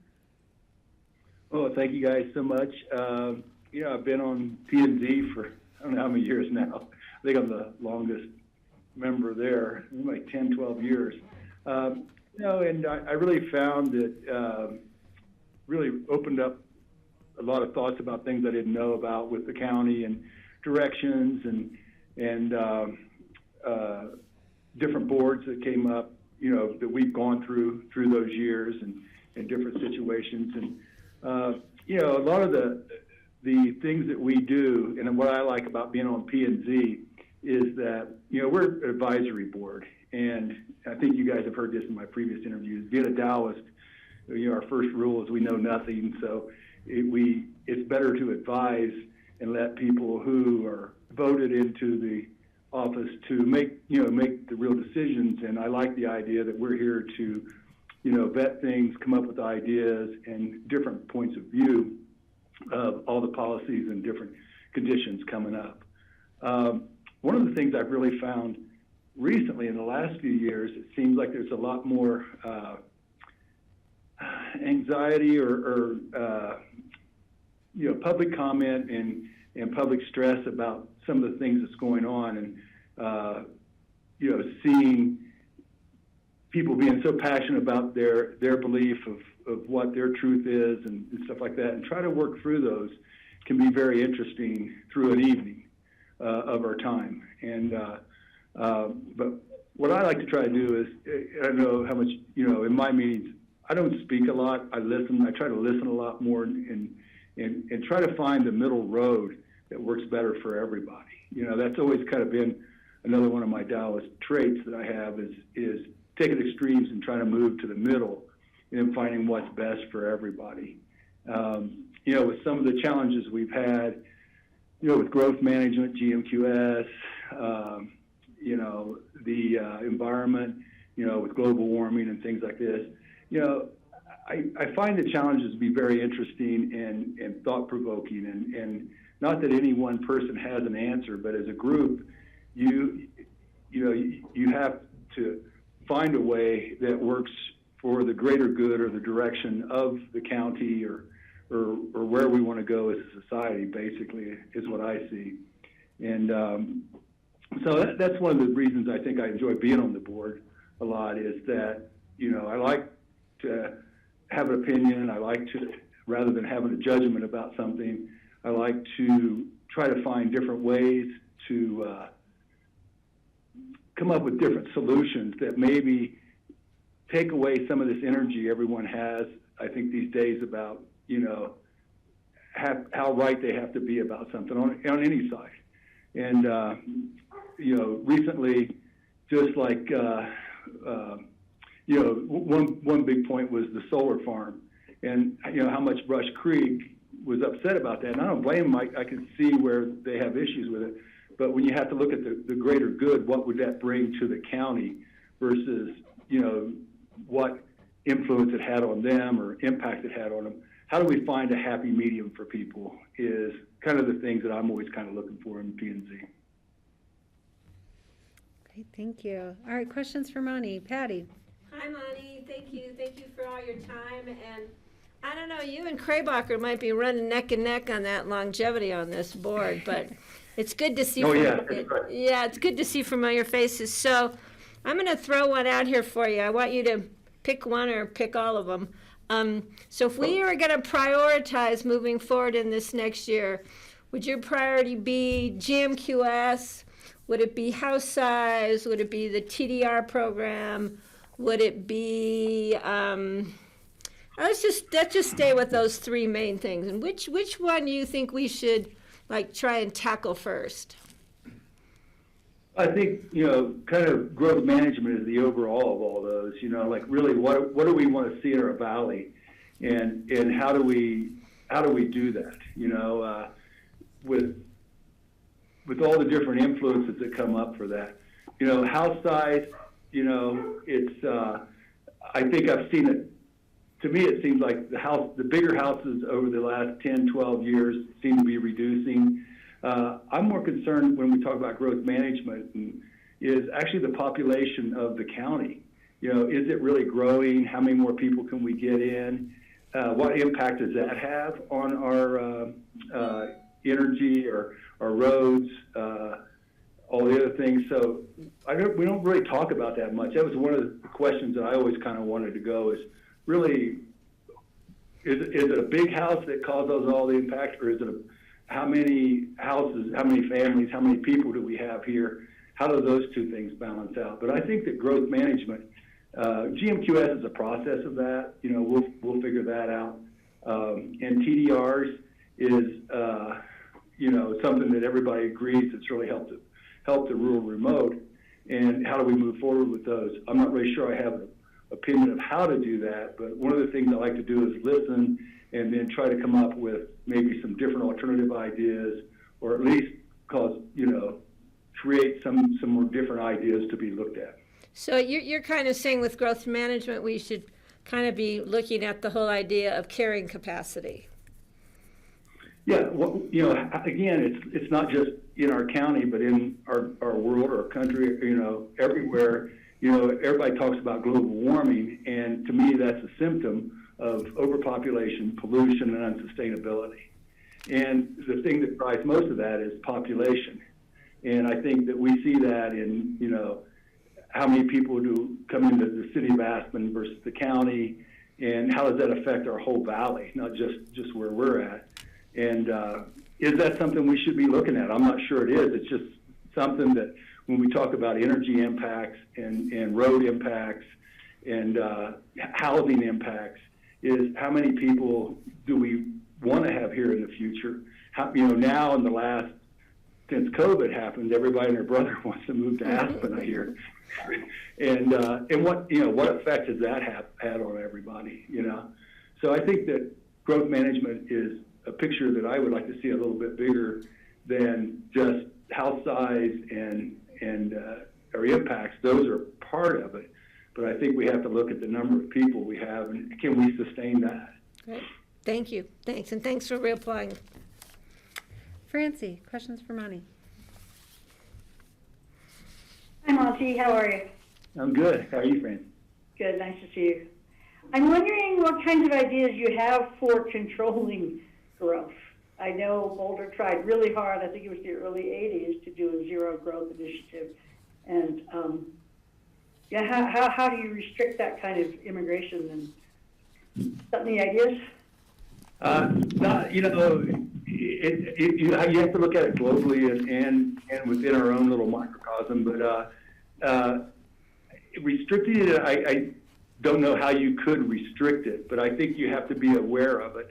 Oh, thank you guys so much. I've been on P&Z for I don't know how many years now. I think I'm the longest member there, like 10, 12 years. And I really found that really opened up a lot of thoughts about things I didn't know about with the county and directions and different boards that came up, that we've gone through those years and different situations. And a lot of the things that we do, and what I like about being on P&Z is that, we're an advisory board. And I think you guys have heard this in my previous interviews. Being a Taoist, our first rule is we know nothing. So it's better to advise and let people who are voted into the office to make the real decisions. And I like the idea that we're here to vet things, come up with ideas and different points of view of all the policies and different conditions coming up. One of the things I've really found recently in the last few years, it seems like there's a lot more anxiety or public comment and public stress about some of the things that's going on, and seeing people being so passionate about their belief of what their truth is and stuff like that, and try to work through those can be very interesting through an evening of our time. And But what I like to try to do is, I don't know how much, in my meetings, I don't speak a lot. I listen. I try to listen a lot more and try to find the middle road that works better for everybody. That's always kind of been another one of my Taoist traits that I have is taking extremes and trying to move to the middle and finding what's best for everybody. With some of the challenges we've had, with growth management, GMQS, the environment, with global warming and things like this, I find the challenges to be very interesting and thought-provoking, and not that any one person has an answer, but as a group, you have to find a way that works for the greater good or the direction of the county or where we want to go as a society, basically, is what I see. And so that's one of the reasons I think I enjoy being on the board a lot, is that, I like to have an opinion. I like to, rather than having a judgment about something, I like to try to find different ways to come up with different solutions that maybe take away some of this energy everyone has, I think, these days about, how right they have to be about something on any side. And, recently, just like, one big point was the solar farm, and, how much Brush Creek was upset about that. And I don't blame them. I can see where they have issues with it. But when you have to look at the greater good, what would that bring to the county versus, what influence it had on them or impact it had on them? How do we find a happy medium for people is kind of the things that I'm always kind of looking for in P&Z. Great, thank you. All right, questions for Monty. Patty. Hi, Monty. Thank you. Thank you for all your time. And I don't know, you and Kraybacher might be running neck and neck on that longevity on this board, but it's good to see. It's good to see familiar faces. So I'm going to throw one out here for you. I want you to pick one or pick all of them. So if we are going to prioritize moving forward in this next year, would your priority be GMQS? Would it be house size? Would it be the TDR program? Would it be, let's just stay with those three main things. And which one do you think we should try and tackle first? I think, kind of growth management is the overall of all those, really what do we want to see in our valley, and how do we do that, with all the different influences that come up for that. House size, it's, I think I've seen it, to me it seems like the bigger houses over the last 10, 12 years seem to be reducing. I'm more concerned when we talk about growth management is actually the population of the county. Is it really growing? How many more people can we get in? What impact does that have on our energy or our roads, all the other things? So we don't really talk about that much. That was one of the questions that I always kind of wanted to go is really, is it a big house that causes all the impact, or is it how many houses, how many families, how many people do we have here? How do those two things balance out? But I think that growth management, GMQS is a process of that. We'll figure that out. And TDRs is, something that everybody agrees it's really helped the rural remote. And how do we move forward with those? I'm not really sure I have an opinion of how to do that, but one of the things I like to do is listen and then try to come up with maybe some different alternative ideas, or at least create some more different ideas to be looked at. So you're kind of saying with growth management, we should kind of be looking at the whole idea of carrying capacity. Yeah, again, it's not just in our county, but in our world, our country, everywhere. Everybody talks about global warming, and to me, that's a symptom of overpopulation, pollution, and unsustainability. And the thing that drives most of that is population. And I think that we see that in, how many people do come into the city of Aspen versus the county, and how does that affect our whole valley, not just where we're at. And is that something we should be looking at? I'm not sure it is. It's just something that when we talk about energy impacts and road impacts and housing impacts is how many people do we want to have here in the future? How, now in the last, since COVID happened, everybody and their brother wants to move to Aspen, I hear. And what effect has that had on everybody, So I think that growth management is a picture that I would like to see a little bit bigger than just house size and or impacts. Those are part of it. But I think we have to look at the number of people we have and can we sustain that? Great. Thank you. Thanks. And thanks for reapplying. Francie, questions for Monty? Hi, Monty. How are you? I'm good. How are you, Fran? Good. Nice to see you. I'm wondering what kinds of ideas you have for controlling growth. I know Boulder tried really hard, I think it was the early 80s, to do a zero growth initiative. And how do you restrict that kind of immigration? And got any ideas? You have to look at it globally and within our own little microcosm. But restricting it, I don't know how you could restrict it, but I think you have to be aware of it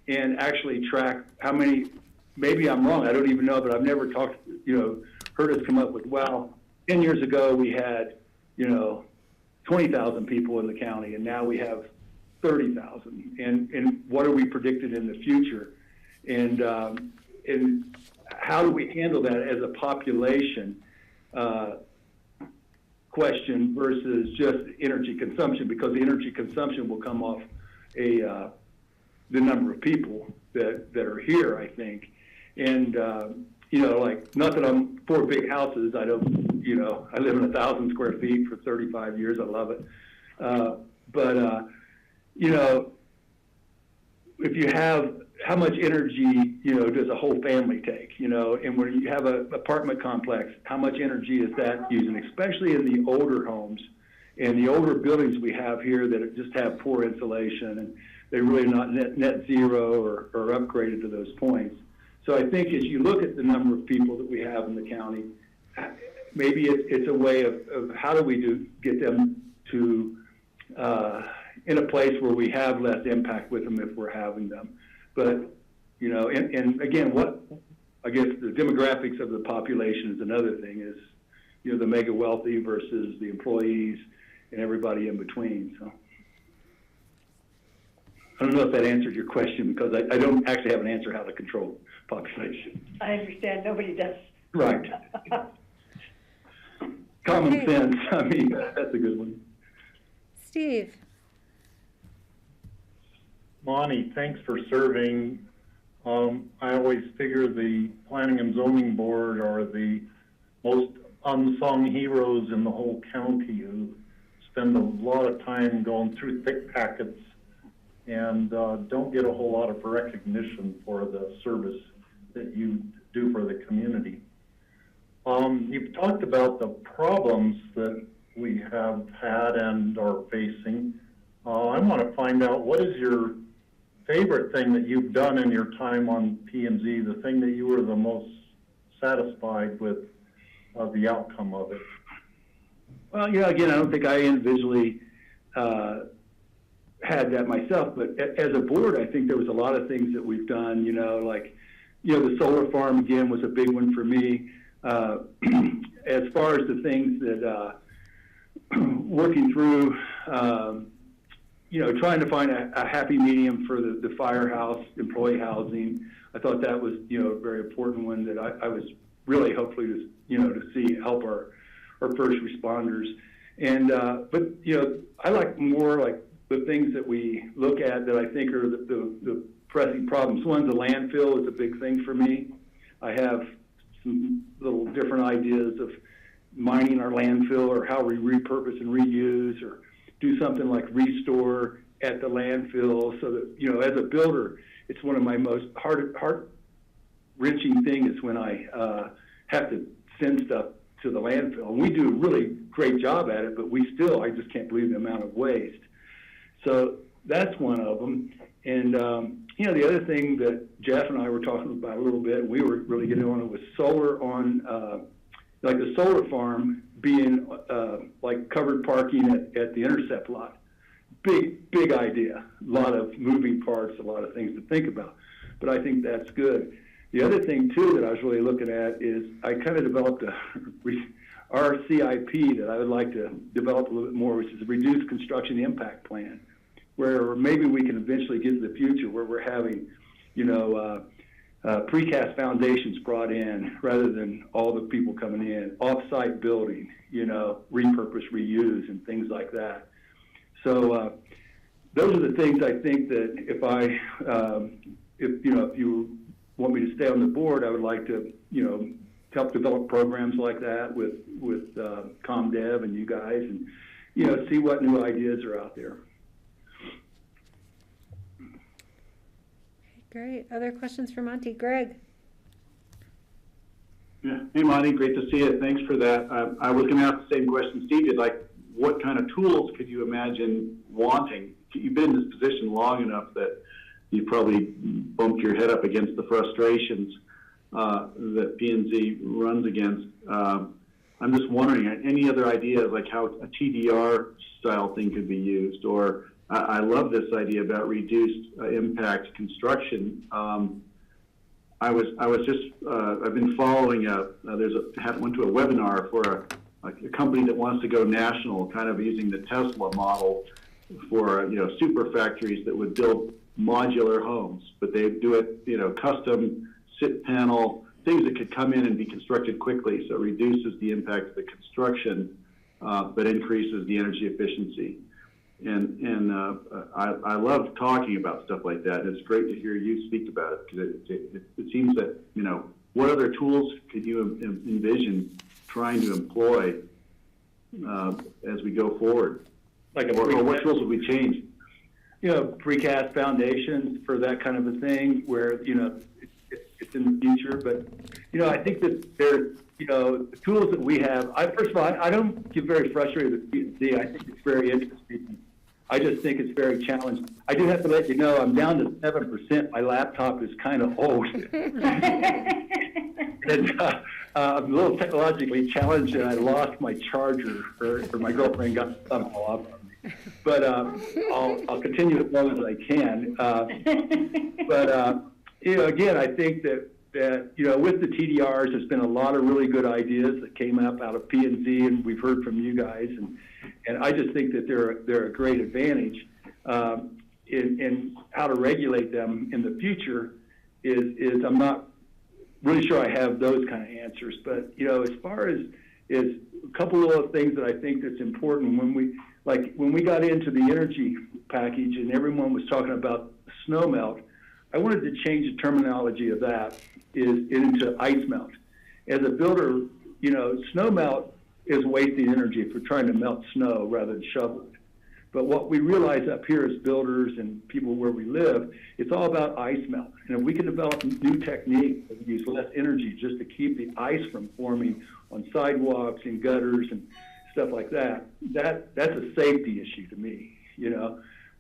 and actually track how many. Maybe I'm wrong. I don't even know, but I've never heard us come up with, well, 10 years ago we had 20,000 people in the county, and now we have 30,000. And what are we predicted in the future? And how do we handle that as a population question versus just energy consumption? Because the energy consumption will come off the number of people that are here, I think. And not that I'm for big houses. I don't. I live in 1,000 square feet for 35 years. I love it. But if you have, how much energy, does a whole family take, and when you have an apartment complex, how much energy is that using, especially in the older homes and the older buildings we have here that just have poor insulation and they're really not net zero or upgraded to those points. So I think as you look at the number of people that we have in the county, maybe it's a way of how do we get them to in a place where we have less impact with them if we're having them. But, and again, I guess the demographics of the population is another thing is, the mega wealthy versus the employees and everybody in between. So I don't know if that answered your question because I don't actually have an answer how to control population. I understand. Nobody does. Right. Common sense. I mean, that's a good one. Steve. Monty, thanks for serving. I always figure the Planning and Zoning Board are the most unsung heroes in the whole county who spend a lot of time going through thick packets and don't get a whole lot of recognition for the service that you do for the community. You've talked about the problems that we have had and are facing. I want to find out, what is your favorite thing that you've done in your time on P&Z, the thing that you were the most satisfied with the outcome of it? Well, again, I don't think I individually had that myself, but as a board, I think there was a lot of things that we've done, the solar farm, again, was a big one for me. As far as the things that working through, trying to find a happy medium for the firehouse, employee housing. I thought that was, a very important one that I was really hopefully to see help our first responders. And, but, I like more like the things that we look at that I think are the pressing problems. One, the landfill is a big thing for me. I have some little different ideas of mining our landfill or how we repurpose and reuse or do something like restore at the landfill so that, as a builder, it's one of my most heart-wrenching things when I have to send stuff to the landfill. And we do a really great job at it, but I just can't believe the amount of waste. So that's one of them. And, the other thing that Jeff and I were talking about a little bit, we were really getting on it, was solar on like the solar farm being like covered parking at the intercept lot. Big idea. A lot of moving parts, a lot of things to think about. But I think that's good. The other thing too that I was really looking at is I kind of developed our CIP that I would like to develop a little bit more, which is a reduced construction impact plan, where maybe we can eventually get to the future where we're having, precast foundations brought in rather than all the people coming in, off-site building, repurpose, reuse, and things like that. So those are the things I think that if you want me to stay on the board, I would like to, help develop programs like that with ComDev and you guys, and see what new ideas are out there. Great. Other questions for Monty? Greg? Yeah. Hey, Monty, great to see you. Thanks for that. I was going to ask the same question Steve did. Like, what kind of tools could you imagine wanting? You've been in this position long enough that you probably bumped your head up against the frustrations that P&Z runs against. I'm just wondering, any other ideas like how a TDR style thing could be used? Or I love this idea about reduced impact construction. I've been following went to a webinar for a company that wants to go national, kind of using the Tesla model for super factories that would build modular homes, but they do it custom sit panel things that could come in and be constructed quickly, so it reduces the impact of the construction, but increases the energy efficiency. And I love talking about stuff like that. And it's great to hear you speak about it, because it seems that what other tools could you envision trying to employ as we go forward? Like or what tools would we change? Precast foundations for that kind of a thing, where it's in the future. But I think that there's the tools that we have. First of all, I don't get very frustrated with P&Z. I think it's very interesting. I just think it's very challenging. I do have to let you know I'm down to 7%. My laptop is kind of old. And, I'm a little technologically challenged, and I lost my charger, or my girlfriend got somehow off of me. But I'll continue as long as I can. Again, I think that with the TDRs, there's been a lot of really good ideas that came up out of P&Z, and we've heard from you guys, and I just think that they're a great advantage. In how to regulate them in the future is I'm not really sure I have those kind of answers. But as far as a couple of things that I think that's important when we got into the energy package and everyone was talking about snow melt, I wanted to change the terminology of that into ice melt. As a builder, snow melt is wasting energy if we're trying to melt snow rather than shovel it. But what we realize up here as builders and people where we live, it's all about ice melt. And if we can develop new techniques that use less energy just to keep the ice from forming on sidewalks and gutters and stuff like that, that's a safety issue to me,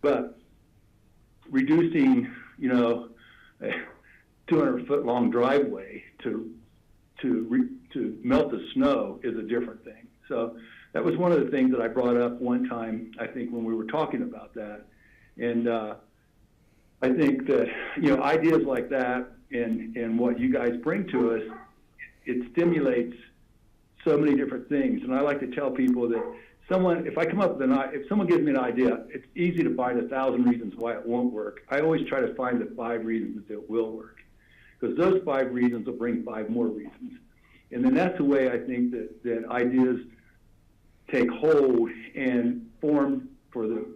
But reducing, a 200-foot long driveway to melt the snow is a different thing. So that was one of the things that I brought up one time, I think, when we were talking about that. And I think that, ideas like that and what you guys bring to us, it stimulates so many different things. And I like to tell people that if someone gives me an idea, it's easy to find 1,000 reasons why it won't work. I always try to find the 5 reasons that it will work, because those 5 reasons will bring 5 more reasons. And then that's the way I think that ideas take hold and form for the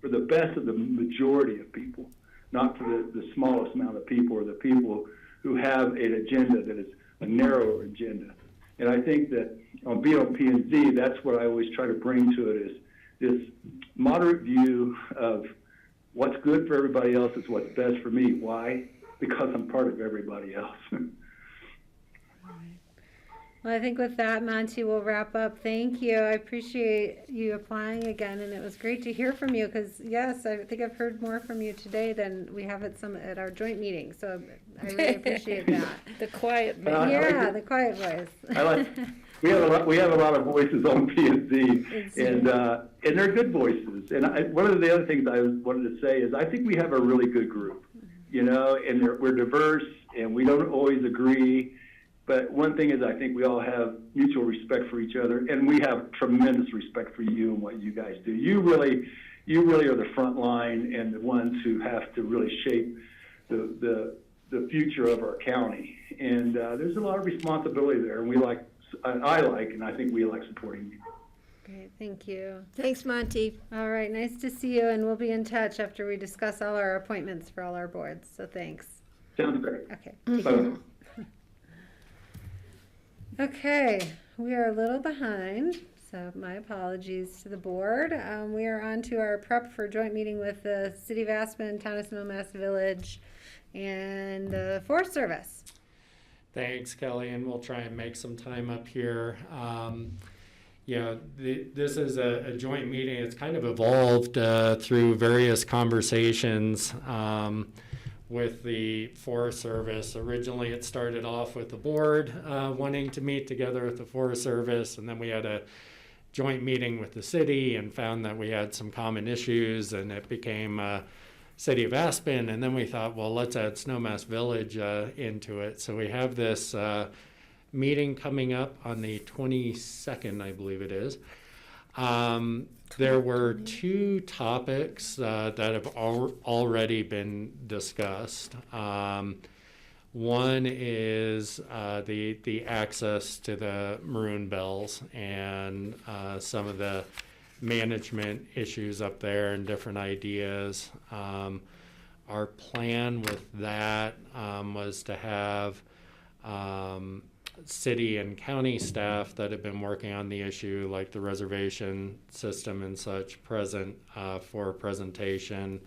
best of the majority of people, not for the smallest amount of people or the people who have an agenda that is a narrower agenda. And I think that on P&Z, that's what I always try to bring to it, is this moderate view of what's good for everybody else is what's best for me. Why? Because I'm part of everybody else. Well, I think with that, Monty, we'll wrap up. Thank you. I appreciate you applying again, and it was great to hear from you, because, yes, I think I've heard more from you today than we have at our joint meeting, so I really appreciate that. The quiet the quiet voice. we have a lot of voices on P&Z, and they're good voices. And one of the other things I wanted to say is I think we have a really good group, you know, and we're diverse, and we don't always agree. But one thing is I think we all have mutual respect for each other, and we have tremendous respect for you and what you guys do. You really are the front line and the ones who have to really shape the future of our county. And there's a lot of responsibility there, and and I think we like supporting you. Great, thank you. Thanks, Monty. All right, nice to see you, and we'll be in touch after we discuss all our appointments for all our boards, so thanks. Sounds great. Okay. Bye. Okay, we are a little behind, so my apologies to the board. We are on to our prep for joint meeting with the City of Aspen, Town of Snowmass Village, and the Forest Service. Thanks, Kelly, and we'll try and make some time up here. This is a joint meeting. It's kind of evolved through various conversations with the Forest Service. Originally, it started off with the board wanting to meet together with the Forest Service, and then we had a joint meeting with the city and found that we had some common issues, and it became City of Aspen, and then we thought, well, let's add Snowmass Village into it. So we have this meeting coming up on the 22nd, I believe it is. There were two topics that have already been discussed. One is the access to the maroon bells and some of the management issues up there and different ideas. Our plan with that was to have city and county staff that have been working on the issue, like the reservation system and such, present for a presentation,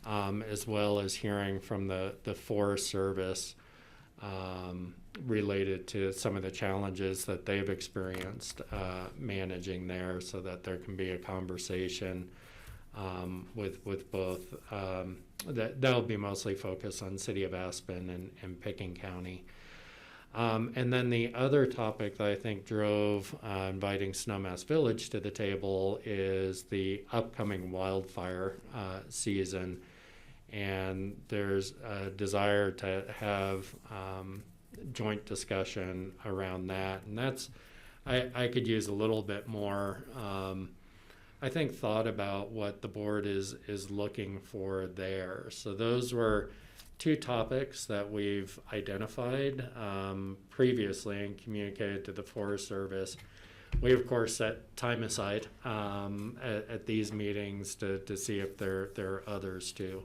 as well as hearing from the Forest Service related to some of the challenges that they've experienced managing there, so that there can be a conversation with both. That'll be mostly focused on City of Aspen and Pickens County. And then the other topic that I think drove inviting Snowmass Village to the table is the upcoming wildfire season. And there's a desire to have joint discussion around that. And that's, I could use a little bit more, I think, thought about what the board is looking for there. So those were two topics that we've identified previously and communicated to the Forest Service. We, of course, set time aside at these meetings to see if there are others too.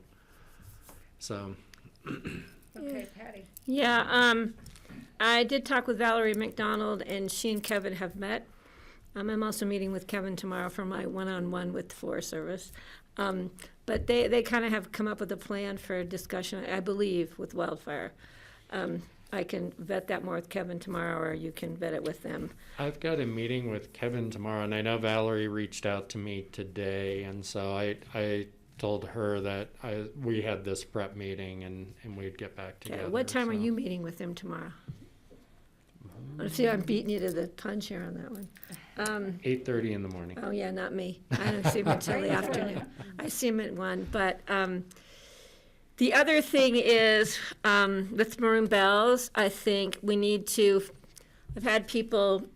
So. Okay, Patty. Yeah, I did talk with Valerie McDonald, and she and Kevin have met. I'm also meeting with Kevin tomorrow for my one-on-one with the Forest Service. But they kind of have come up with a plan for discussion, I believe, with wildfire. I can vet that more with Kevin tomorrow, or you can vet it with them. I've got a meeting with Kevin tomorrow, and I know Valerie reached out to me today, and so I told her that we had this prep meeting and we'd get back together. Okay, what time are you meeting with them tomorrow? See, I'm beating you to the punch here on that one. 8:30 in the morning. Oh, yeah, not me. I don't see him until the afternoon. I see him at 1. But the other thing is with maroon bells, I think we need to, I've had people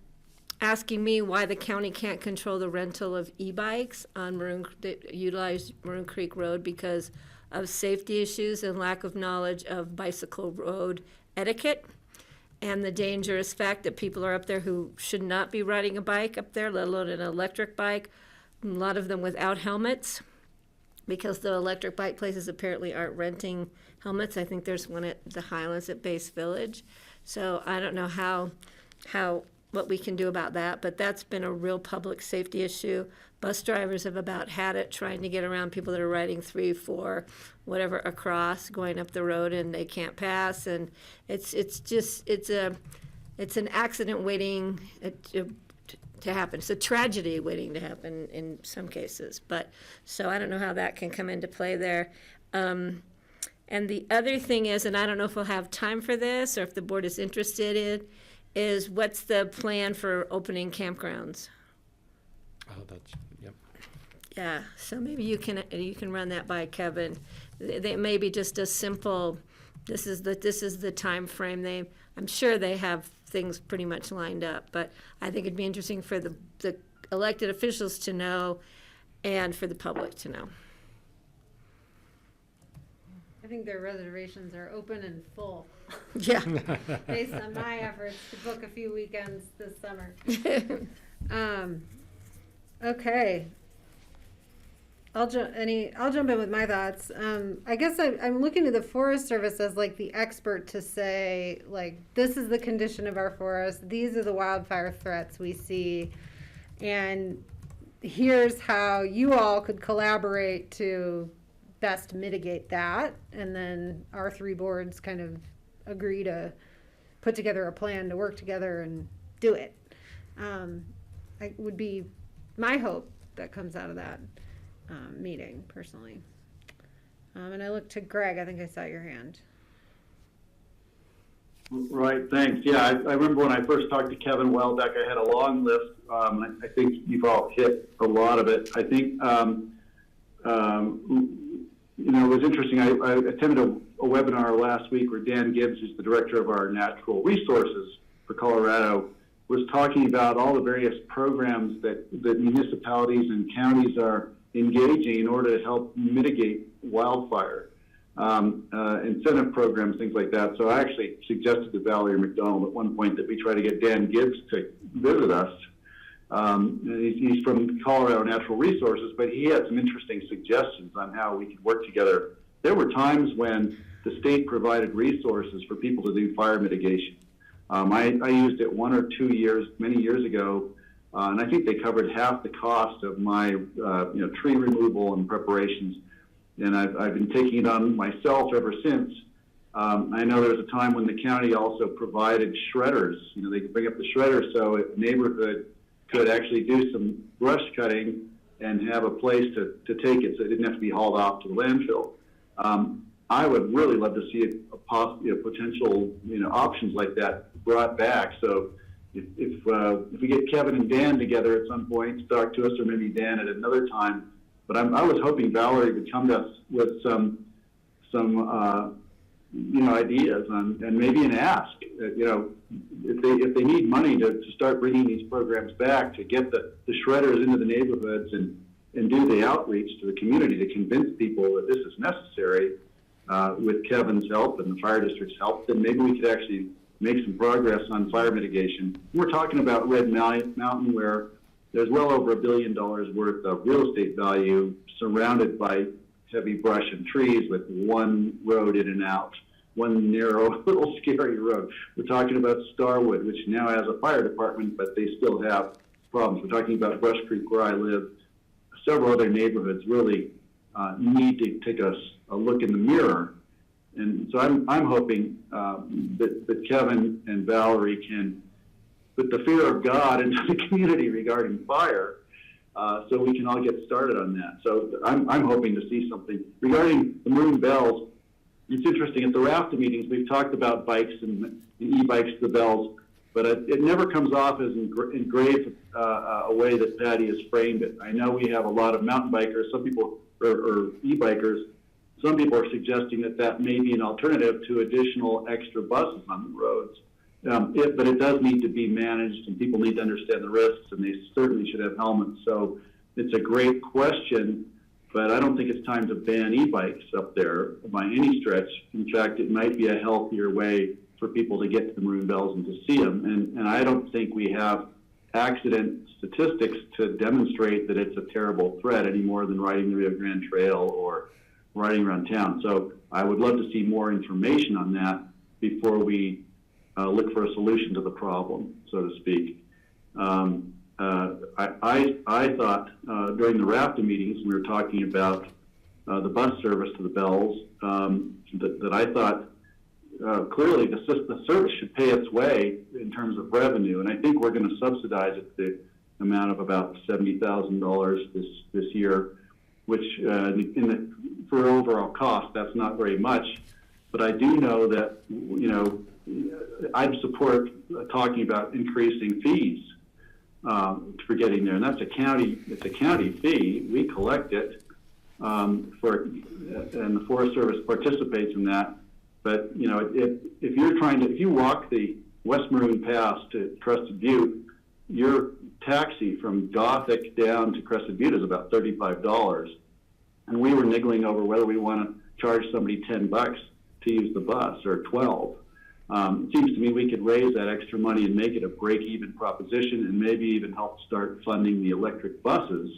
asking me why the county can't control the rental of e-bikes on that utilize Maroon Creek Road because of safety issues and lack of knowledge of bicycle road etiquette, and the dangerous fact that people are up there who should not be riding a bike up there, let alone an electric bike, a lot of them without helmets, because the electric bike places apparently aren't renting helmets. I think there's one at the Highlands at Base Village. So I don't know how what we can do about that, but that's been a real public safety issue. Bus drivers have about had it trying to get around people that are riding 3, 4, whatever across, going up the road, and they can't pass. And it's an accident waiting to happen. It's a tragedy waiting to happen in some cases. But so I don't know how that can come into play there. And the other thing is, and I don't know if we'll have time for this or if the board is interested in, is what's the plan for opening campgrounds? Oh, that's, yep. Yeah, so maybe you can run that by Kevin. They may be just a simple, this is the time frame. I'm sure they have things pretty much lined up, but I think it'd be interesting for the elected officials to know and for the public to know. I think their reservations are open and full. Yeah. Based on my efforts to book a few weekends this summer. Okay. I'll jump in with my thoughts. I guess I'm looking to the Forest Service as like the expert to say, like, this is the condition of our forest. These are the wildfire threats we see. And here's how you all could collaborate to best mitigate that. And then our three boards kind of agree to put together a plan to work together and do it. It would be my hope that comes out of that meeting, personally. And I look to Greg. I think I saw your hand. Right, thanks. Yeah, I remember when I first talked to Kevin a while back, I had a long list. I think you've all hit a lot of it. I think, it was interesting. I attended a webinar last week where Dan Gibbs, who's the director of our natural resources for Colorado, was talking about all the various programs that municipalities and counties are engaging in order to help mitigate wildfire. Incentive programs, things like that. So I actually suggested to Valerie McDonald at one point that we try to get Dan Gibbs to visit us. He's from Colorado Natural Resources, but he had some interesting suggestions on how we could work together. There were times when the state provided resources for people to do fire mitigation. I used it 1 or 2 years, many years ago, and I think they covered half the cost of my tree removal and preparations. And I've been taking it on myself ever since. I know there was a time when the county also provided shredders. They could bring up the shredder so a neighborhood could actually do some brush cutting and have a place to take it so it didn't have to be hauled off to the landfill. I would really love to see potential options like that brought back. So if we get Kevin and Dan together at some point, talk to us, or maybe Dan at another time. But I was hoping Valerie would come to us with some ideas and maybe an ask. If they need money to start bringing these programs back, to get the shredders into the neighborhoods and do the outreach to the community to convince people that this is necessary, with Kevin's help and the fire district's help, then maybe we could actually make some progress on fire mitigation. We're talking about Red Mountain, where there's well over $1 billion worth of real estate value surrounded by heavy brush and trees with one road in and out, one narrow, little scary road. We're talking about Starwood, which now has a fire department, but they still have problems. We're talking about Brush Creek, where I live. Several other neighborhoods really need to take a look in the mirror. And so I'm hoping that Kevin and Valerie can put the fear of God into the community regarding fire, so we can all get started on that. So I'm hoping to see something. Regarding the Maroon Bells, it's interesting. At the RAFTA meetings, we've talked about bikes and the e-bikes, the bells, but it never comes off as engraved a way that Patty has framed it. I know we have a lot of mountain bikers, some people, or e-bikers. Some people are suggesting that may be an alternative to additional extra buses on the roads. But it does need to be managed, and people need to understand the risks, and they certainly should have helmets. So it's a great question, but I don't think it's time to ban e-bikes up there by any stretch. In fact, it might be a healthier way for people to get to the Maroon Bells and to see them. And I don't think we have accident statistics to demonstrate that it's a terrible threat any more than riding the Rio Grande Trail or riding around town. So I would love to see more information on that before we look for a solution to the problem, so to speak. I thought during the RAFTA meetings, we were talking about the bus service to the Bells, that I thought clearly the service should pay its way in terms of revenue, and I think we're going to subsidize it the amount of about $70,000 this year, which for overall cost, that's not very much. But I do know that I'd support talking about increasing fees for getting there, and it's a county fee. We collect it and the Forest Service participates in that. But if you walk the West Maroon Pass to Crested Butte, your taxi from Gothic down to Crested Butte is about $35, and we were niggling over whether we want to charge somebody $10 to use the bus or 12. It seems to me we could raise that extra money and make it a break-even proposition, and maybe even help start funding the electric buses,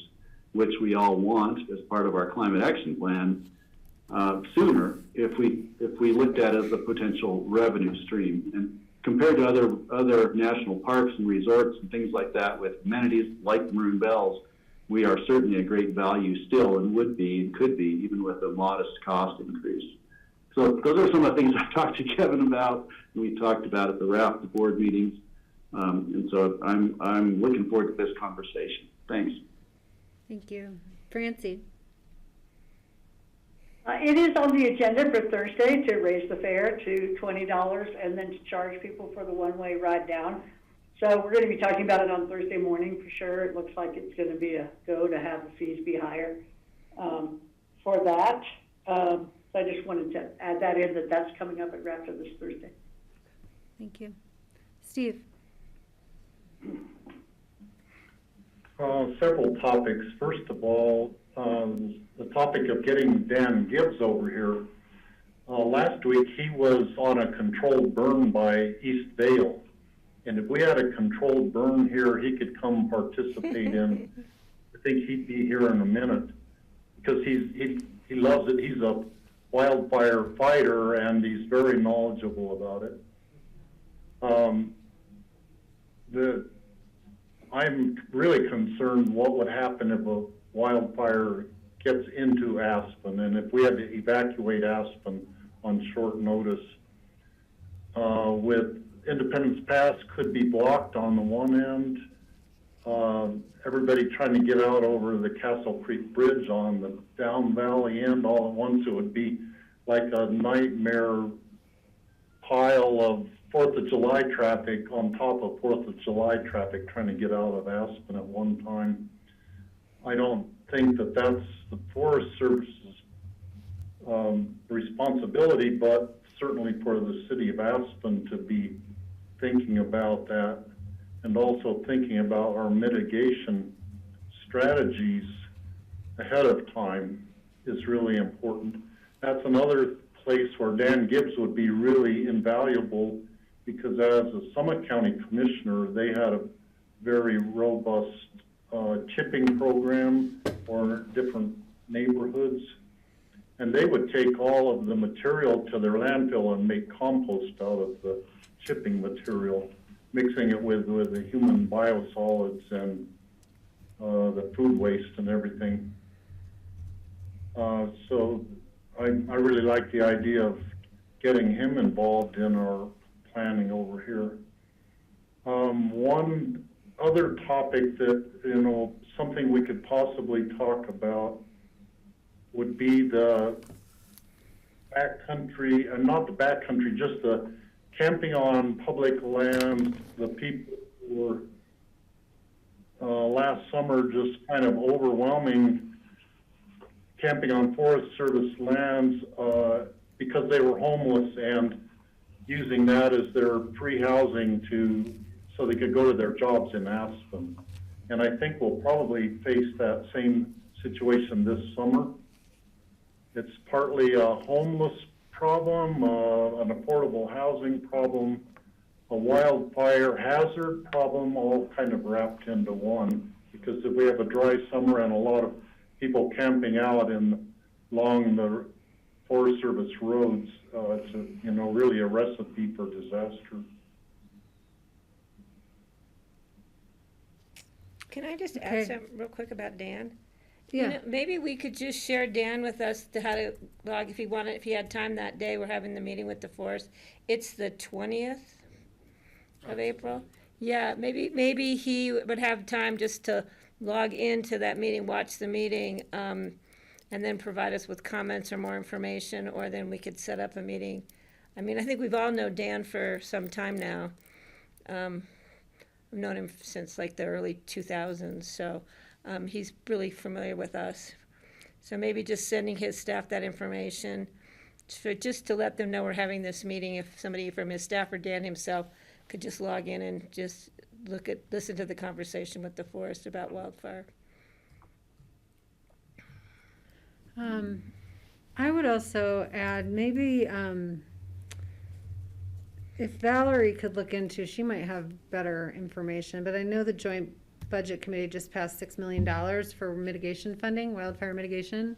which we all want as part of our climate action plan, sooner if we looked at it as a potential revenue stream. And compared to other national parks and resorts and things like that with amenities like Maroon Bells, we are certainly a great value still, and would be and could be even with a modest cost increase. So those are some of the things I've talked to Kevin about, and we talked about at the RAFT board meetings. And so I'm looking forward to this conversation. Thanks. Thank you. Francie? It is on the agenda for Thursday to raise the fare to $20 and then to charge people for the one-way ride down. So we're going to be talking about it on Thursday morning for sure. It looks like it's going to be a go to have the fees be higher for that. So I just wanted to add that in, that's coming up at RAFTA this Thursday. Thank you. Steve? Several topics. First of all, the topic of getting Dan Gibbs over here. Last week he was on a controlled burn by East Vale. And if we had a controlled burn here, he could come participate in. I think he'd be here in a minute because he loves it. He's a wildfire fighter and he's very knowledgeable about it. I'm really concerned what would happen if a wildfire gets into Aspen, and if we had to evacuate Aspen on short notice. With Independence Pass could be blocked on the one end. Everybody trying to get out over the Castle Creek Bridge on the down valley end all at once, it would be like a nightmare pile of 4th of July traffic on top of 4th of July traffic trying to get out of Aspen at one time. I don't think that that's the Forest Service's responsibility, but certainly for the city of Aspen to be thinking about that and also thinking about our mitigation strategies ahead of time is really important. That's another place where Dan Gibbs would be really invaluable because as a Summit County Commissioner, they had a very robust chipping program for different neighborhoods. And they would take all of the material to their landfill and make compost out of the chipping material, mixing it with the human biosolids and the food waste and everything. So I really like the idea of getting him involved in our planning over here. One other topic that, something we could possibly talk about would be the backcountry, and not the backcountry, just the camping on public lands. The people were last summer just kind of overwhelming camping on Forest Service lands because they were homeless and using that as their free housing so they could go to their jobs in Aspen. And I think we'll probably face that same situation this summer. It's partly a homeless problem, an affordable housing problem, a wildfire hazard problem, all kind of wrapped into one. Because if we have a dry summer and a lot of people camping out along the Forest Service roads, it's really a recipe for disaster. Can I just add something real quick about Dan? Yeah. Maybe we could just share Dan with us to how to log if he had time that day. We're having the meeting with the forest. It's the 20th of April. Yeah, maybe he would have time just to log into that meeting, watch the meeting, and then provide us with comments or more information, or then we could set up a meeting I mean, I think we've all known Dan for some time now. I've known him since like the early 2000s, so he's really familiar with us. So maybe just sending his staff that information, just to let them know we're having this meeting. If somebody from his staff or Dan himself could just log in and just listen to the conversation with the forest about wildfire. I would also add maybe if Valerie could look into, she might have better information, but I know the Joint Budget Committee just passed $6 million for mitigation funding, wildfire mitigation.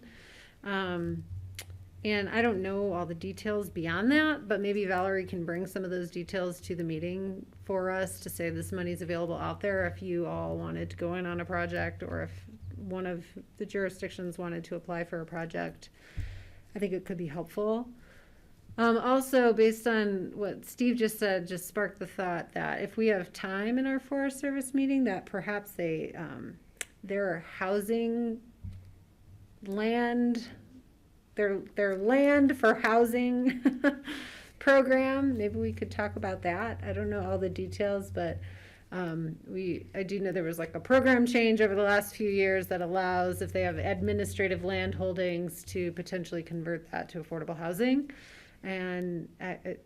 And I don't know all the details beyond that, but maybe Valerie can bring some of those details to the meeting for us to say this money is available out there if you all wanted to go in on a project, or if one of the jurisdictions wanted to apply for a project. I think it could be helpful. Also, based on what Steve just said, just sparked the thought that if we have time in our Forest Service meeting, that perhaps their housing land, their land for housing program, maybe we could talk about that. I don't know all the details, but I do know there was like a program change over the last few years that allows, if they have administrative land holdings, to potentially convert that to affordable housing. And I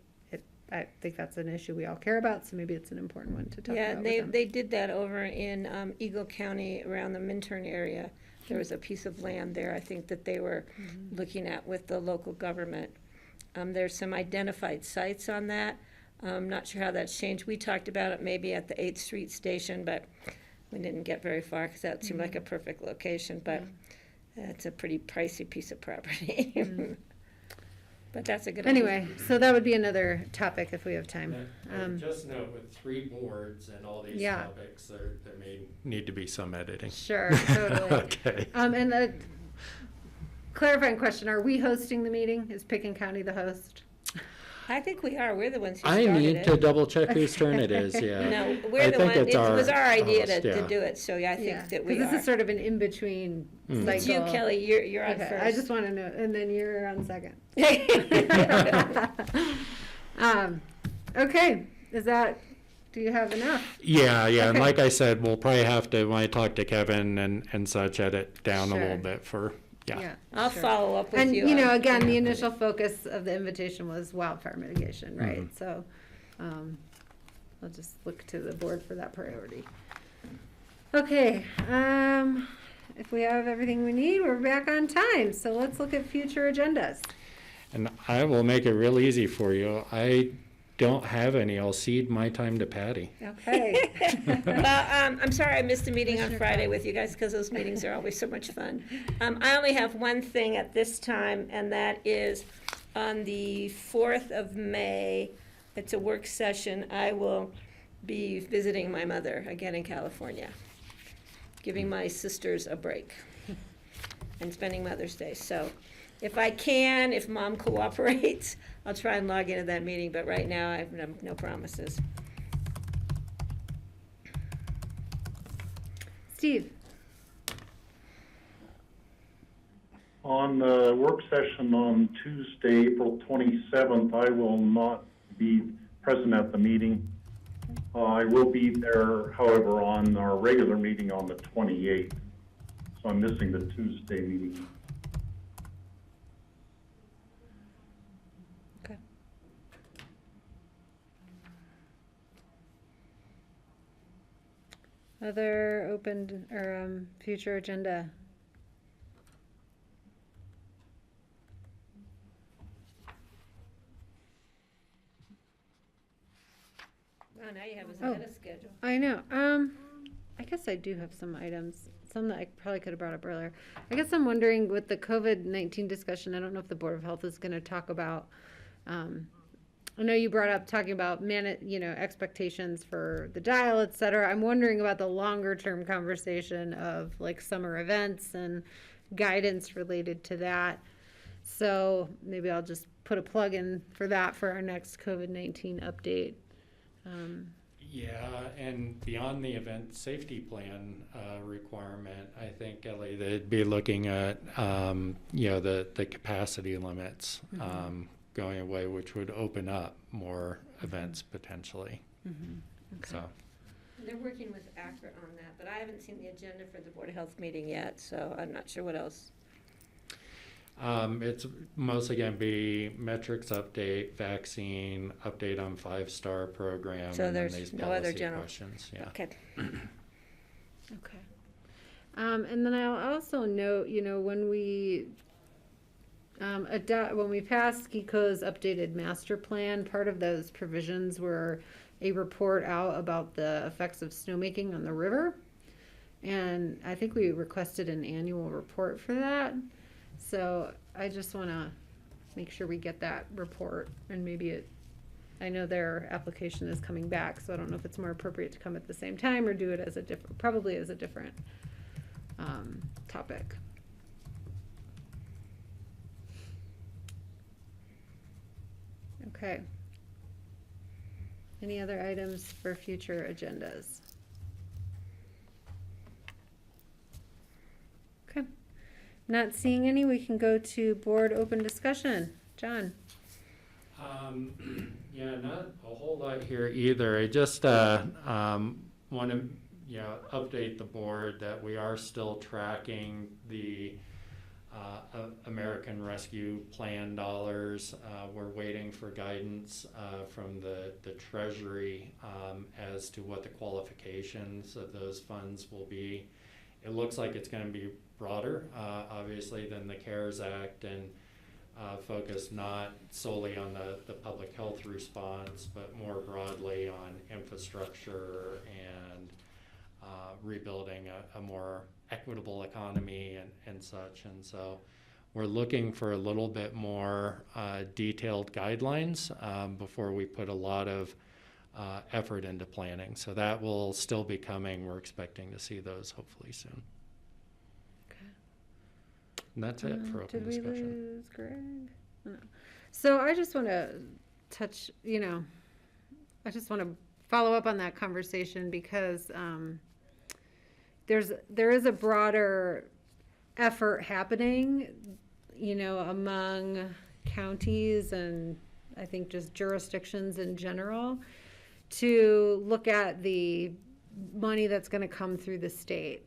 think that's an issue we all care about, so maybe it's an important one to talk about. Yeah, they did that over in Eagle County around the Minturn area. There was a piece of land there, I think, that they were looking at with the local government. There's some identified sites on that. I'm not sure how that's changed. We talked about it maybe at the 8th Street station, but we didn't get very far because that seemed like a perfect location, but it's a pretty pricey piece of property. But that's a good Anyway, so that would be another topic if we have time. Just note, with 3 boards and all these Yeah. topics, there may need to be some editing. Sure, totally. Okay. And a clarifying question, are we hosting the meeting? Is Picken County the host? I think we are. We're the ones who I started need it. to double check whose turn it is, yeah. No, we're the one. It was our idea to do it, so yeah, I think that we are. This is sort of an in-between cycle. It's you, Kelly. You're on Okay, first. I just want to know, and then you're on second. Okay, do you have enough? Yeah, and Okay. like I said, we'll probably have to, when I talk to Kevin and such, edit down a little Sure. bit for, I'll follow up with And, you. you know, on- again, the initial focus of the invitation was wildfire mitigation, right? Mhm. So, I'll just look to the board for that priority. Okay, if we have everything we need, we're back on time, so let's look at future agendas. and I will make it real easy for you. I don't have any. I'll cede my time to Patty. Okay. Well, I'm sorry I missed a meeting on Commissioner Friday Cox. with you guys because those meetings are always so much fun. I only have one thing at this time, and that is on the 4th of May. It's a work session. I will be visiting my mother again in California, giving my sisters a break and spending Mother's Day. So if I can, if Mom cooperates, I'll try and log into that meeting, but right now I have no promises. Steve? On the work session on Tuesday, April 27th, I will not be present at the meeting. I will be there, however, on our regular meeting on the 28th. So I'm missing the Tuesday meeting. Okay. Other open or future agenda? Oh, now you have us Oh. ahead of schedule. I know. I guess I do have some items, some that I probably could have brought up earlier. I guess I'm wondering with the COVID-19 discussion, I don't know if the Board of Health is going to talk about, I know you brought up talking about expectations for the dial, et cetera. I'm wondering about the longer term conversation of like summer events and guidance related to that. So maybe I'll just put a plug in for that for our next COVID-19 update. Yeah, and beyond the event safety plan requirement, I think, Ellie, they'd be looking at, the capacity limits. Mhm. going away, which would open up more events potentially. Okay. So. They're working with Accurate on that, but I haven't seen the agenda for the Board of Health meeting yet, so I'm not sure what else. It's mostly going to be metrics update, vaccine, update on 5-star program, So and then there's these no policy other general. questions. Yeah. Okay. Okay. And then I'll also note, when we when we passed GECO's updated master plan, part of those provisions were a report out about the effects of snowmaking on the river. And I think we requested an annual report for that. So I just want to make sure we get that report, and maybe I know their application is coming back, so I don't know if it's more appropriate to come at the same time or do it as probably as a different topic. Okay. Any other items for future agendas? Okay. Not seeing any, we can go to board open discussion. John? Yeah, not a whole lot here either. I just want to update the board that we are still tracking the American Rescue Plan dollars. We're waiting for guidance from the Treasury as to what the qualifications of those funds will be. It looks like it's going to be broader, obviously, than the CARES Act, and focused not solely on the public health response, but more broadly on infrastructure and rebuilding a more equitable economy and such. And so we're looking for a little bit more detailed guidelines before we put a lot of effort into planning. So that will still be coming. We're expecting to see those hopefully soon. And that's it for open discussion. Did we lose Greg? No. So I just want to touch, I just want to follow up on that conversation because there is a broader effort happening, among counties and I think just jurisdictions in general to look at the money that's going to come through the state.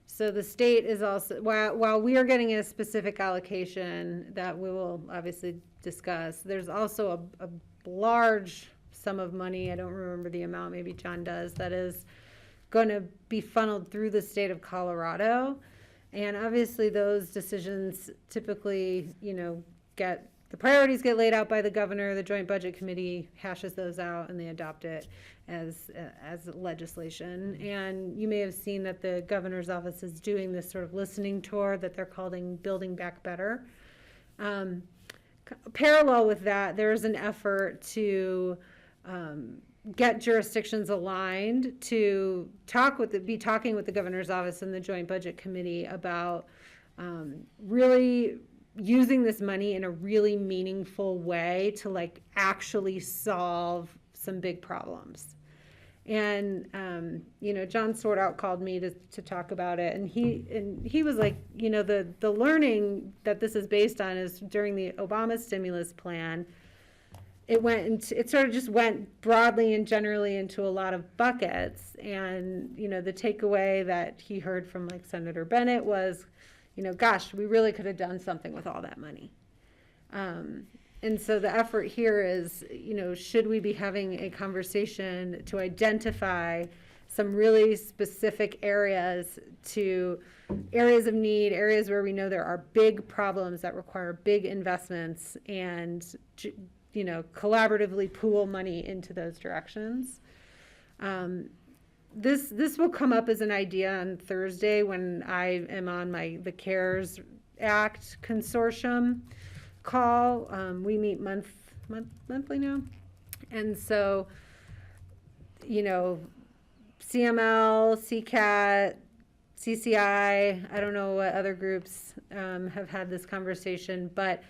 So the state is also, while we are getting a specific allocation that we will obviously discuss, there's also a large sum of money, I don't remember the amount, maybe John does, that is going to be funneled through the state of Colorado. And obviously those decisions typically, the priorities get laid out by the governor, the Joint Budget Committee hashes those out and they adopt it as legislation. And you may have seen that the governor's office is doing this sort of listening tour that they're calling Building Back Better. Parallel with that, there's an effort to get jurisdictions aligned to be talking with the governor's office and the Joint Budget Committee about really using this money in a really meaningful way to actually solve some big problems. And John Sortout called me to talk about it, and he was like, the learning that this is based on is during the Obama stimulus plan, it sort of just went broadly and generally into a lot of buckets. And the takeaway that he heard from Senator Bennett was, gosh, we really could have done something with all that money. And so the effort here is, should we be having a conversation to identify some really specific areas of need, areas where we know there are big problems that require big investments, and, collaboratively pool money into those directions. This will come up as an idea on Thursday when I am on the CARES Act consortium call. We meet monthly now. And so, CML, CCAT, CCI, I don't know what other groups have had this conversation, but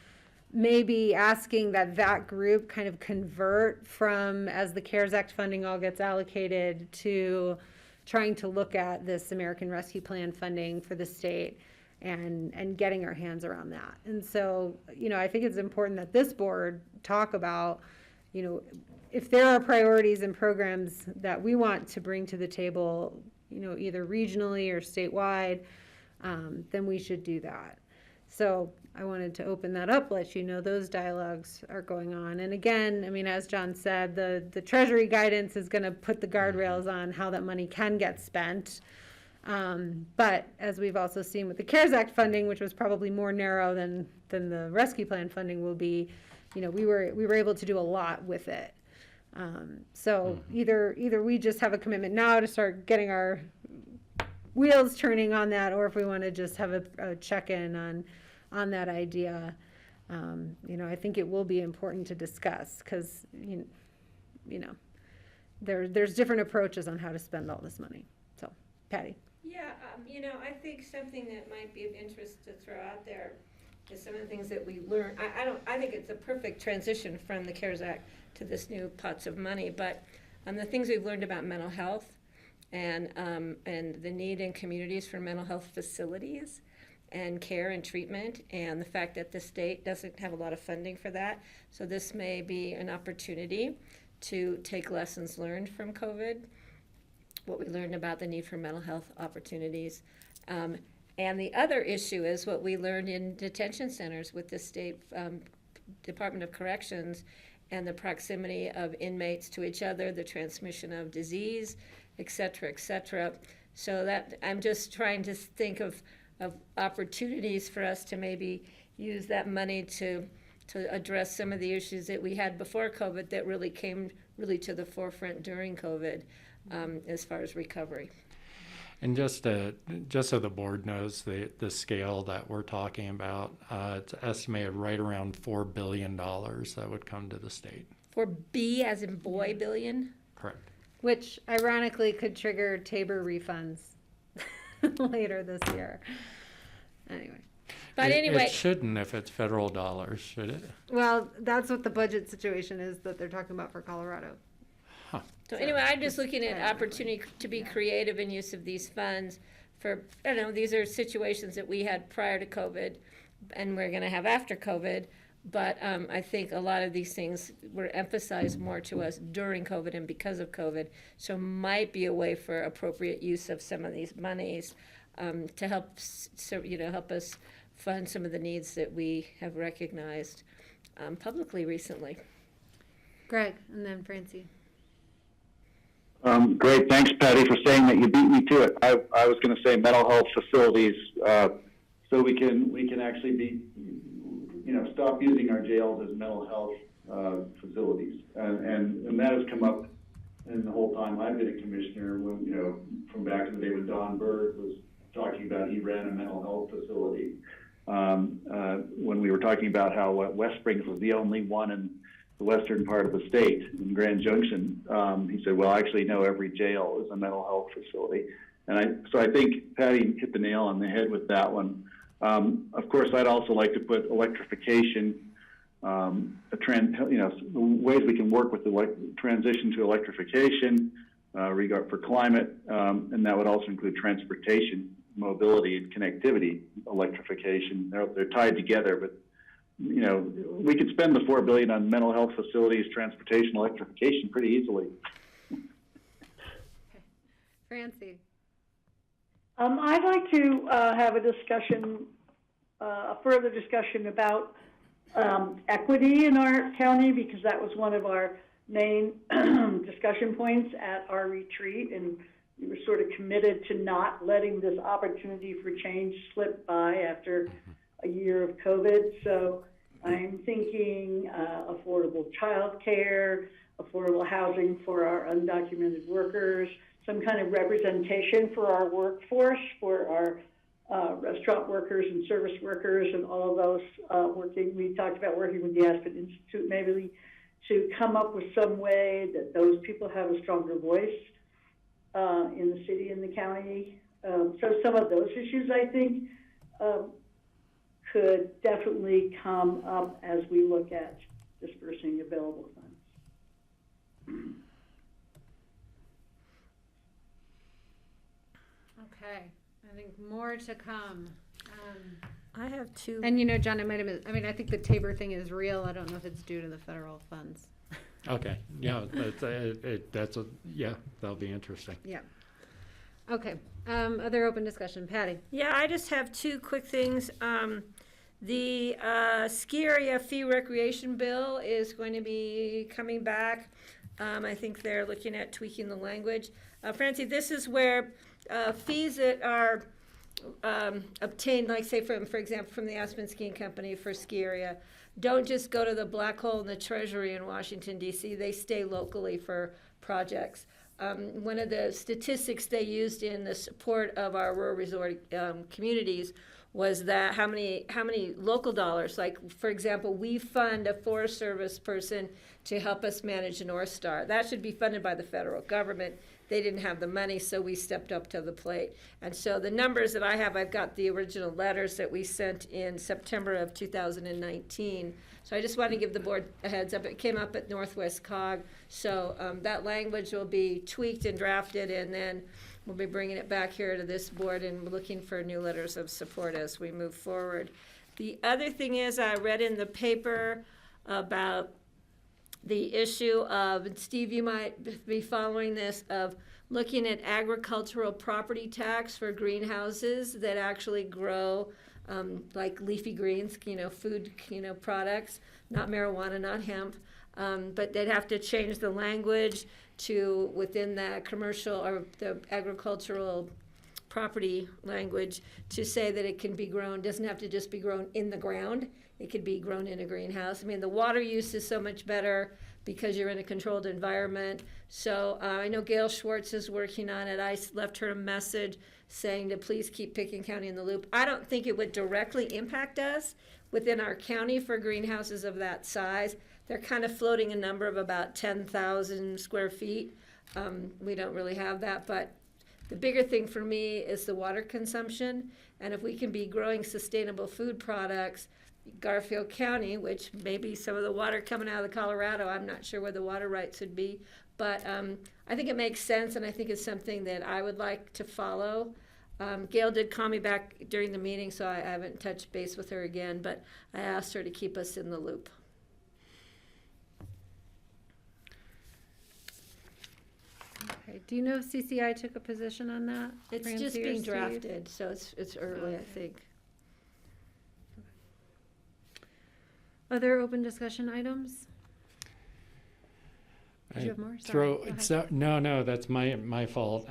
maybe asking that group kind of convert from, as the CARES Act funding all gets allocated, to trying to look at this American Rescue Plan funding for the state and getting our hands around that. And so, I think it's important that this board talk about, if there are priorities and programs that we want to bring to the table, either regionally or statewide, then we should do that. So I wanted to open that up, let you know those dialogues are going on. And again, as John said, the Treasury guidance is going to put the guardrails on how that money can get spent. But as we've also seen with the CARES Act funding, which was probably more narrow than the rescue plan funding will be, we were able to do a lot with it. So either we just have a commitment now to start getting our wheels turning on that, or if we want to just have a check-in on that idea, I think it will be important to discuss because, there's different approaches on how to spend all this money. So, Patty. Yeah, I think something that might be of interest to throw out there is some of the things that we learned. I think it's a perfect transition from the CARES Act to this new pots of money, but the things we've learned about mental health and the need in communities for mental health facilities and care and treatment, and the fact that the state doesn't have a lot of funding for that. So this may be an opportunity to take lessons learned from COVID, what we learned about the need for mental health opportunities. And the other issue is what we learned in detention centers with the state Department of Corrections and the proximity of inmates to each other, the transmission of disease, et cetera, et cetera. So that I'm just trying to think of opportunities for us to maybe use that money to address some of the issues that we had before COVID that really came to the forefront during COVID as far as recovery. And just so the board knows the scale that we're talking about, it's estimated right around $4 billion that would come to the state. For B as in boy billion? Correct. Which ironically could trigger Tabor refunds later this year. Anyway. But anyway. It shouldn't if it's federal dollars, should it? Well, that's what the budget situation is that they're talking about for Colorado. Huh. So anyway, I'm just looking at opportunity to be creative in use of these funds for, these are situations that we had prior to COVID and we're going to have after COVID. But I think a lot of these things were emphasized more to us during COVID and because of COVID. So might be a way for appropriate use of some of these monies to help us fund some of the needs that we have recognized publicly recently. Greg, and then Francie. Great, thanks, Patty, for saying that. You beat me to it. I was going to say mental health facilities, so we can actually be, stop using our jails as mental health facilities, and that has come up in the whole time I've been a commissioner. When from back in the day when Don Berg was talking about he ran a mental health facility. When we were talking about how West Springs was the only one in the western part of the state in Grand Junction, he said, well, actually, no, every jail is a mental health facility. And so I think Patty hit the nail on the head with that one. Of course, I'd also like to put electrification, ways we can work with the transition to electrification, regard for climate, and that would also include transportation, mobility, and connectivity electrification. They're tied together, but we could spend the $4 billion on mental health facilities, transportation, electrification pretty easily. Francie. I'd like to have a discussion, a further discussion about equity in our county, because that was one of our main discussion points at our retreat, and we were sort of committed to not letting this opportunity for change slip by after a year of COVID. So I'm thinking affordable childcare, affordable housing for our undocumented workers, some kind of representation for our workforce, for our restaurant workers and service workers and all of those working. We talked about working with the Aspen Institute maybe to come up with some way that those people have a stronger voice in the city and the county. So some of those issues, I think, could definitely come up as we look at dispersing available funds. Okay, I think more to come. I have two. And you know, John, I think the Tabor thing is real. I don't know if it's due to the federal funds. Okay, yeah, that'll be interesting. Yeah. Okay, other open discussion, Patty. Yeah, I just have two quick things. The ski area fee recreation bill is going to be coming back. I think they're looking at tweaking the language. Francie, this is where fees that are obtained, like say for example, from the Aspen Skiing Company for ski area, don't just go to the black hole in the treasury in Washington, D.C. They stay locally for projects. One of the statistics they used in the support of our rural resort communities was that how many local dollars, like for example, we fund a Forest Service person to help us manage North Star. That should be funded by the federal government. They didn't have the money, so we stepped up to the plate. And so the numbers that I have, I've got the original letters that we sent in September of 2019. So I just want to give the board a heads up. It came up at Northwest COG. So that language will be tweaked and drafted, and then we'll be bringing it back here to this board and looking for new letters of support as we move forward. The other thing is I read in the paper about the issue of, and Steve, you might be following this, of looking at agricultural property tax for greenhouses that actually grow like leafy greens, food, products, not marijuana, not hemp. But they'd have to change the language to within the commercial or the agricultural property language to say that it can be grown, doesn't have to just be grown in the ground. It could be grown in a greenhouse. I mean, the water use is so much better because you're in a controlled environment. So I know Gail Schwartz is working on it. I left her a message saying to please keep Pickens County in the loop. I don't think it would directly impact us within our county for greenhouses of that size. They're kind of floating a number of about 10,000 square feet. We don't really have that, but the bigger thing for me is the water consumption. And if we can be growing sustainable food products, Garfield County, which maybe some of the water coming out of the Colorado, I'm not sure where the water rights would be, but I think it makes sense, and I think it's something that I would like to follow. Gail did call me back during the meeting, so I haven't touched base with her again, but I asked her to keep us in the loop. Okay. Do you know if CCI took a position on that? It's Francie just or being Steve? drafted, so it's early, I think. Other open discussion items? Did you have more? Sorry. No, that's my fault.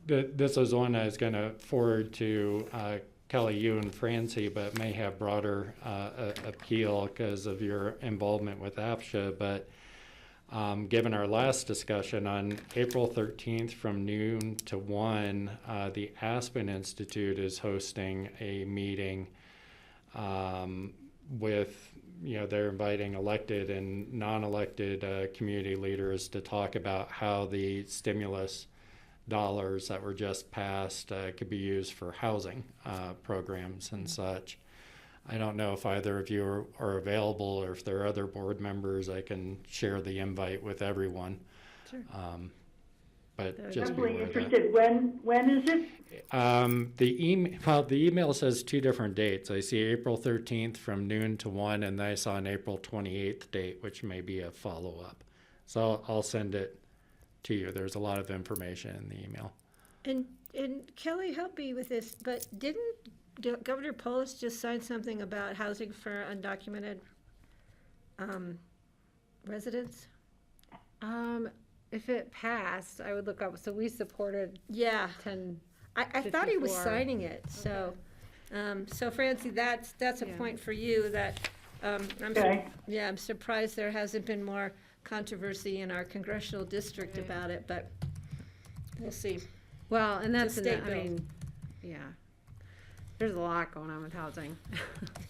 This was one I was going to forward to Kelly, you and Francie, but may have broader appeal because of your involvement with AFSHA. But given our last discussion on April 13th from noon to 1, the Aspen Institute is hosting a meeting with, they're inviting elected and non-elected community leaders to talk about how the stimulus dollars that were just passed could be used for housing programs and such. I don't know if either of you are available, or if there are other board members. I can share the invite with everyone. Sure. But just definitely interested. When is it? The email says two different dates. I see April 13th from noon to 1, and I saw an April 28th date, which may be a follow-up. So I'll send it to you. There's a lot of information in the email. And Kelly, help me with this, but didn't Governor Polis just sign something about housing for undocumented residents? If it passed, I would look up. So we supported 10. I thought he was signing it. So, so Francie, that's a point for you. That I'm surprised there hasn't been more controversy in our congressional district about it, but we'll see. Well, and that's a state bill. There's a lot going on with housing.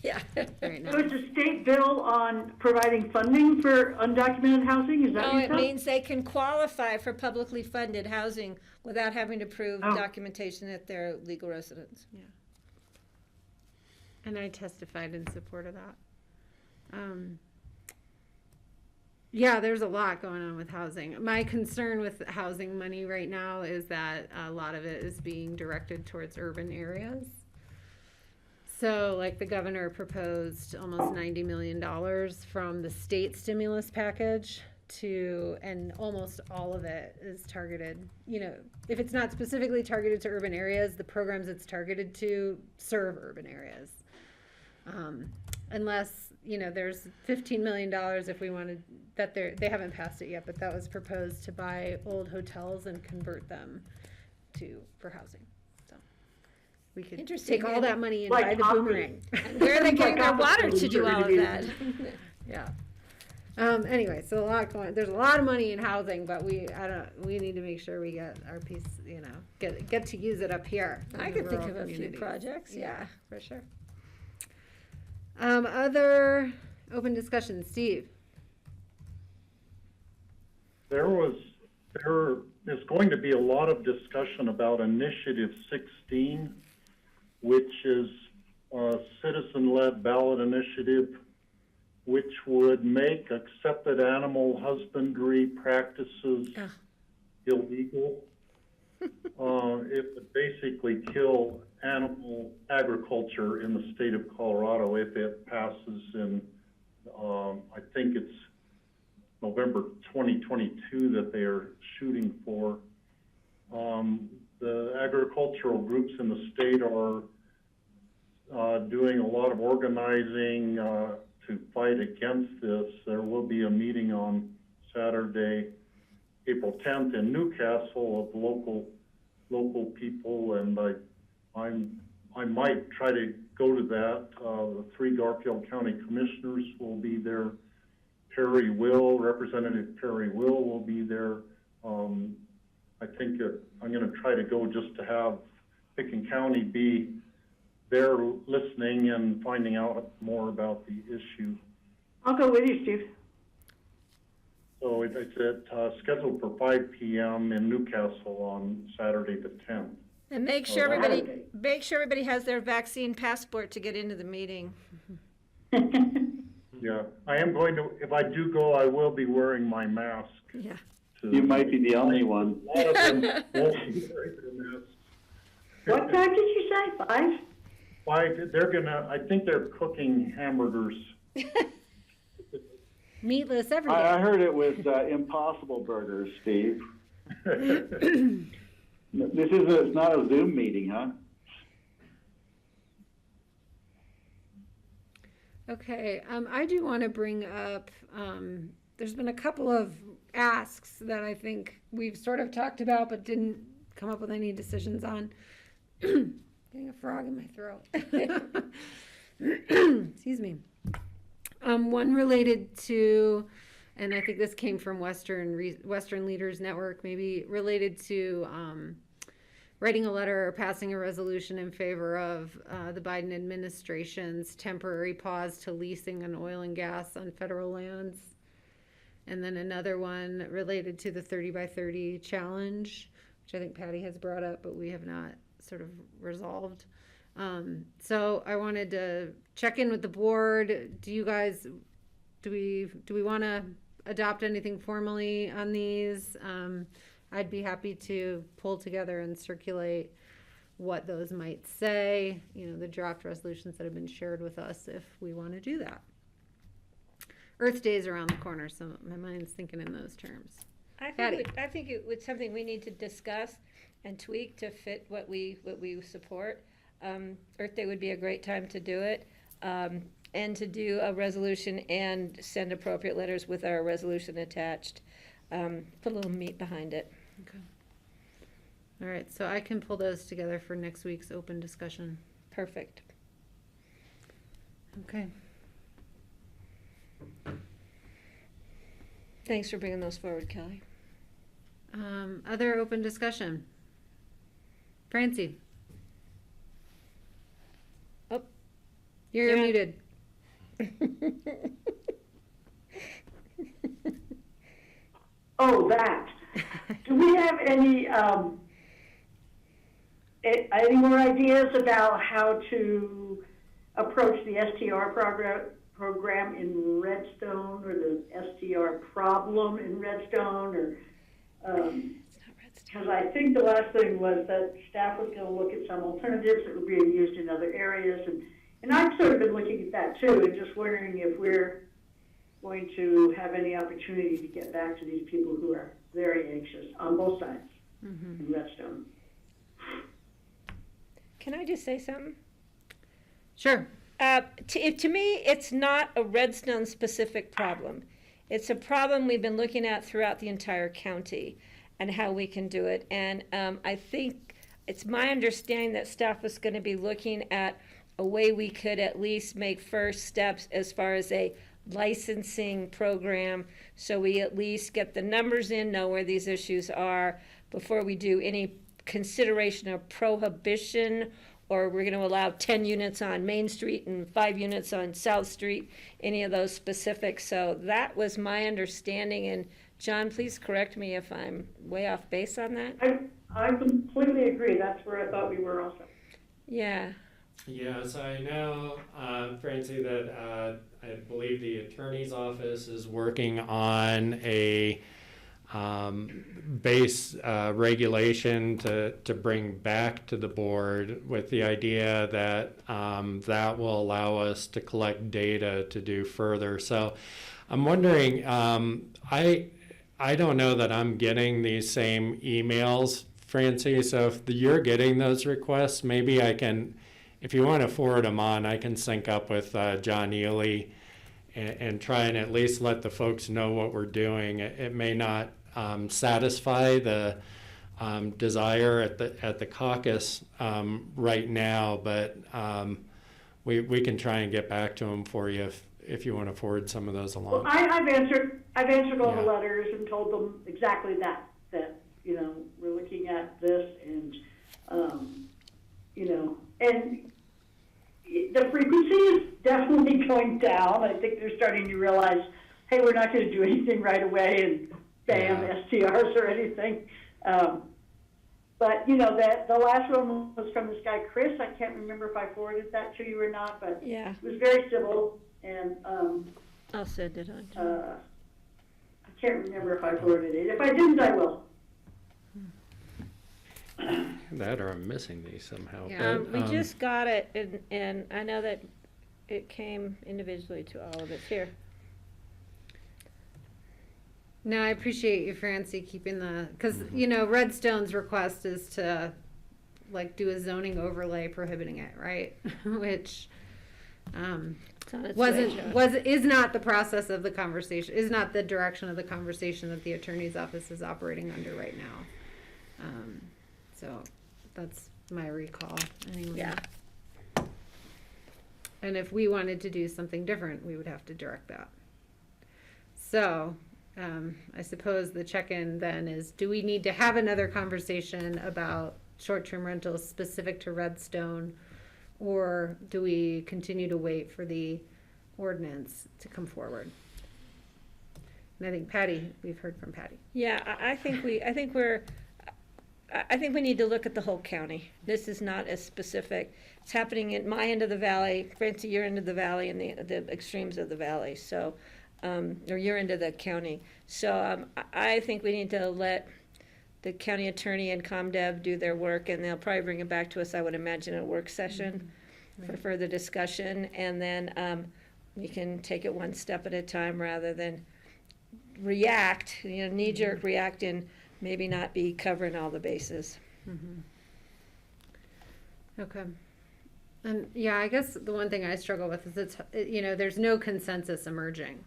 Right now. So it's a state bill on providing funding for undocumented housing? Is that what you said? It means they can qualify for publicly funded housing without having to prove documentation that they're legal residents. Yeah. And I testified in support of that. There's a lot going on with housing. My concern with housing money right now is that a lot of it is being directed towards urban areas. So like the governor proposed almost $90 million from the state stimulus package and almost all of it is targeted, if it's not specifically targeted to urban areas, the programs it's targeted to serve urban areas. Unless, there's $15 million if we wanted, they haven't passed it yet, but that was proposed to buy old hotels and convert them for housing. So we could Interesting. take all that money and Like buy the boomerang. And where are they getting their water to do all of that? Yeah. Anyway, so there's a lot of money in housing, but we need to make sure we get our piece, get to use it up here. I could think of a few projects, yeah. For sure. Other open discussion, Steve. There is going to be a lot of discussion about Initiative 16, which is a citizen-led ballot initiative which would make accepted animal husbandry practices illegal. It would basically kill animal agriculture in the state of Colorado if it passes in, I think it's November 2022 that they are shooting for. The agricultural groups in the state are doing a lot of organizing to fight against this. There will be a meeting on Saturday, April 10th in Newcastle of local people, and I might try to go to that. The 3 Garfield County commissioners will be there. Representative Perry will be there. I think I'm going to try to go just to have Picken County be there listening and finding out more about the issue. I'll go with you, Steve. So it's scheduled for 5 p.m. in Newcastle on Saturday the 10th. And make sure everybody has their vaccine passport to get into the meeting. Yeah, I am going to, if I do go, I will be wearing my mask. Yeah. You might be the only one. A lot of them won't be wearing their masks. What time did you say? 5? 5, I think they're cooking hamburgers. Meatless every day. I heard it was Impossible Burgers, Steve. It's not a Zoom meeting, huh? Okay, I do want to bring up, there's been a couple of asks that I think we've sort of talked about but didn't come up with any decisions on. Getting a frog in my throat. Excuse me. One related to, and I think this came from Western Leaders Network, maybe related to writing a letter or passing a resolution in favor of the Biden administration's temporary pause to leasing on oil and gas on federal lands. And then another one related to the 30 by 30 challenge, which I think Patty has brought up, but we have not sort of resolved. So I wanted to check in with the board. Do you guys, do we want to adopt anything formally on these? I'd be happy to pull together and circulate what those might say, the draft resolutions that have been shared with us if we want to do that. Earth Day is around the corner, so my mind's thinking in those terms. I think it was something we need to discuss and tweak to fit what we support. Earth Day would be a great time to do it, and to do a resolution and send appropriate letters with our resolution attached. Put a little meat behind it. Okay. All right, so I can pull those together for next week's open discussion. Perfect. Okay. Thanks for bringing those forward, Kelly. Other open discussion. Francie. Oh, you're muted. Oh, that. Do we have any more ideas about how to approach the STR program in Redstone, or the STR problem in Redstone, or because I think the last thing was that staff was going to look at some alternatives that were being used in other areas, and And I've sort of been looking at that too, and just wondering if we're going to have any opportunity to get back to these people who are very anxious on both sides in Redstone. Can I just say something? Sure. To me, it's not a Redstone-specific problem. It's a problem we've been looking at throughout the entire county and how we can do it. And I think it's my understanding that staff was going to be looking at a way we could at least make first steps as far as a licensing program, so we at least get the numbers in, know where these issues are before we do any consideration of prohibition, or we're going to allow 10 units on Main Street and 5 units on South Street, any of those specifics. So that was my understanding, and John, please correct me if I'm way off base on that. I completely agree. That's where I thought we were also. Yeah. Yes, I know, Francie, that I believe the attorney's office is working on a base regulation to bring back to the board with the idea that that will allow us to collect data to do further. So I'm wondering, I don't know that I'm getting these same emails, Francie, so if you're getting those requests, maybe I can, if you want to forward them on, I can sync up with John Ely and try and at least let the folks know what we're doing. It may not satisfy the desire at the caucus right now, but we can try and get back to them for you if you want to forward some of those along. Well, I've answered all the letters and told them exactly that you know, we're looking at this and you know, and the frequency is definitely going down. I think they're starting to realize, hey, we're not going to do anything right away and bam, STRs or anything. But, you know, that the last one was from this guy, Chris. I can't remember if I forwarded that to you or not, but yeah, it was very civil. And I'll send it on. I can't remember if I forwarded it. If I didn't, I will. That or I'm missing these somehow. Yeah, but, we just got it, and I know that it came individually to all of us here. No, I appreciate you, Francie, keeping the, because, you know, Redstone's request is to, like, do a zoning overlay prohibiting it, right? Which is not the process of the conversation, is not the direction of the conversation that the attorney's office is operating under right now. So that's my recall. Anyway. Yeah. And if we wanted to do something different, we would have to direct that. So I suppose the check-in then is, do we need to have another conversation about short-term rentals specific to Redstone, or do we continue to wait for the ordinance to come forward? And I think Patty, we've heard from Patty. Yeah, I think we need to look at the whole county. This is not as specific. It's happening in my end of the valley, Francie, your end of the valley, and the extremes of the valley. So, or your end of the county. So I think we need to let the county attorney and ComDev do their work, and they'll probably bring it back to us, I would imagine, a work session for further discussion. And then we can take it one step at a time rather than react, you know, knee-jerk react and maybe not be covering all the bases. Okay. And yeah, I guess the one thing I struggle with is it's, you know, there's no consensus emerging.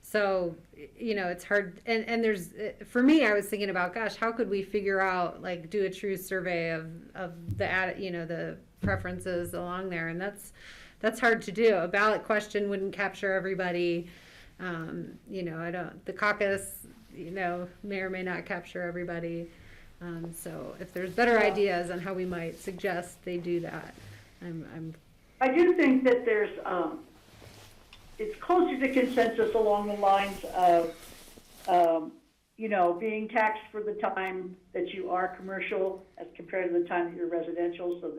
So, you know, it's hard. And there's, for me, I was thinking about, gosh, how could we figure out, like, do a true survey of the, you know, the preferences along there. And that's hard to do. A ballot question wouldn't capture everybody. You know, the caucus, you know, may or may not capture everybody. So if there's better ideas on how we might suggest they do that, I do think that there's, it's closer to consensus along the lines of, you know, being taxed for the time that you are commercial as compared to the time that you're residential, so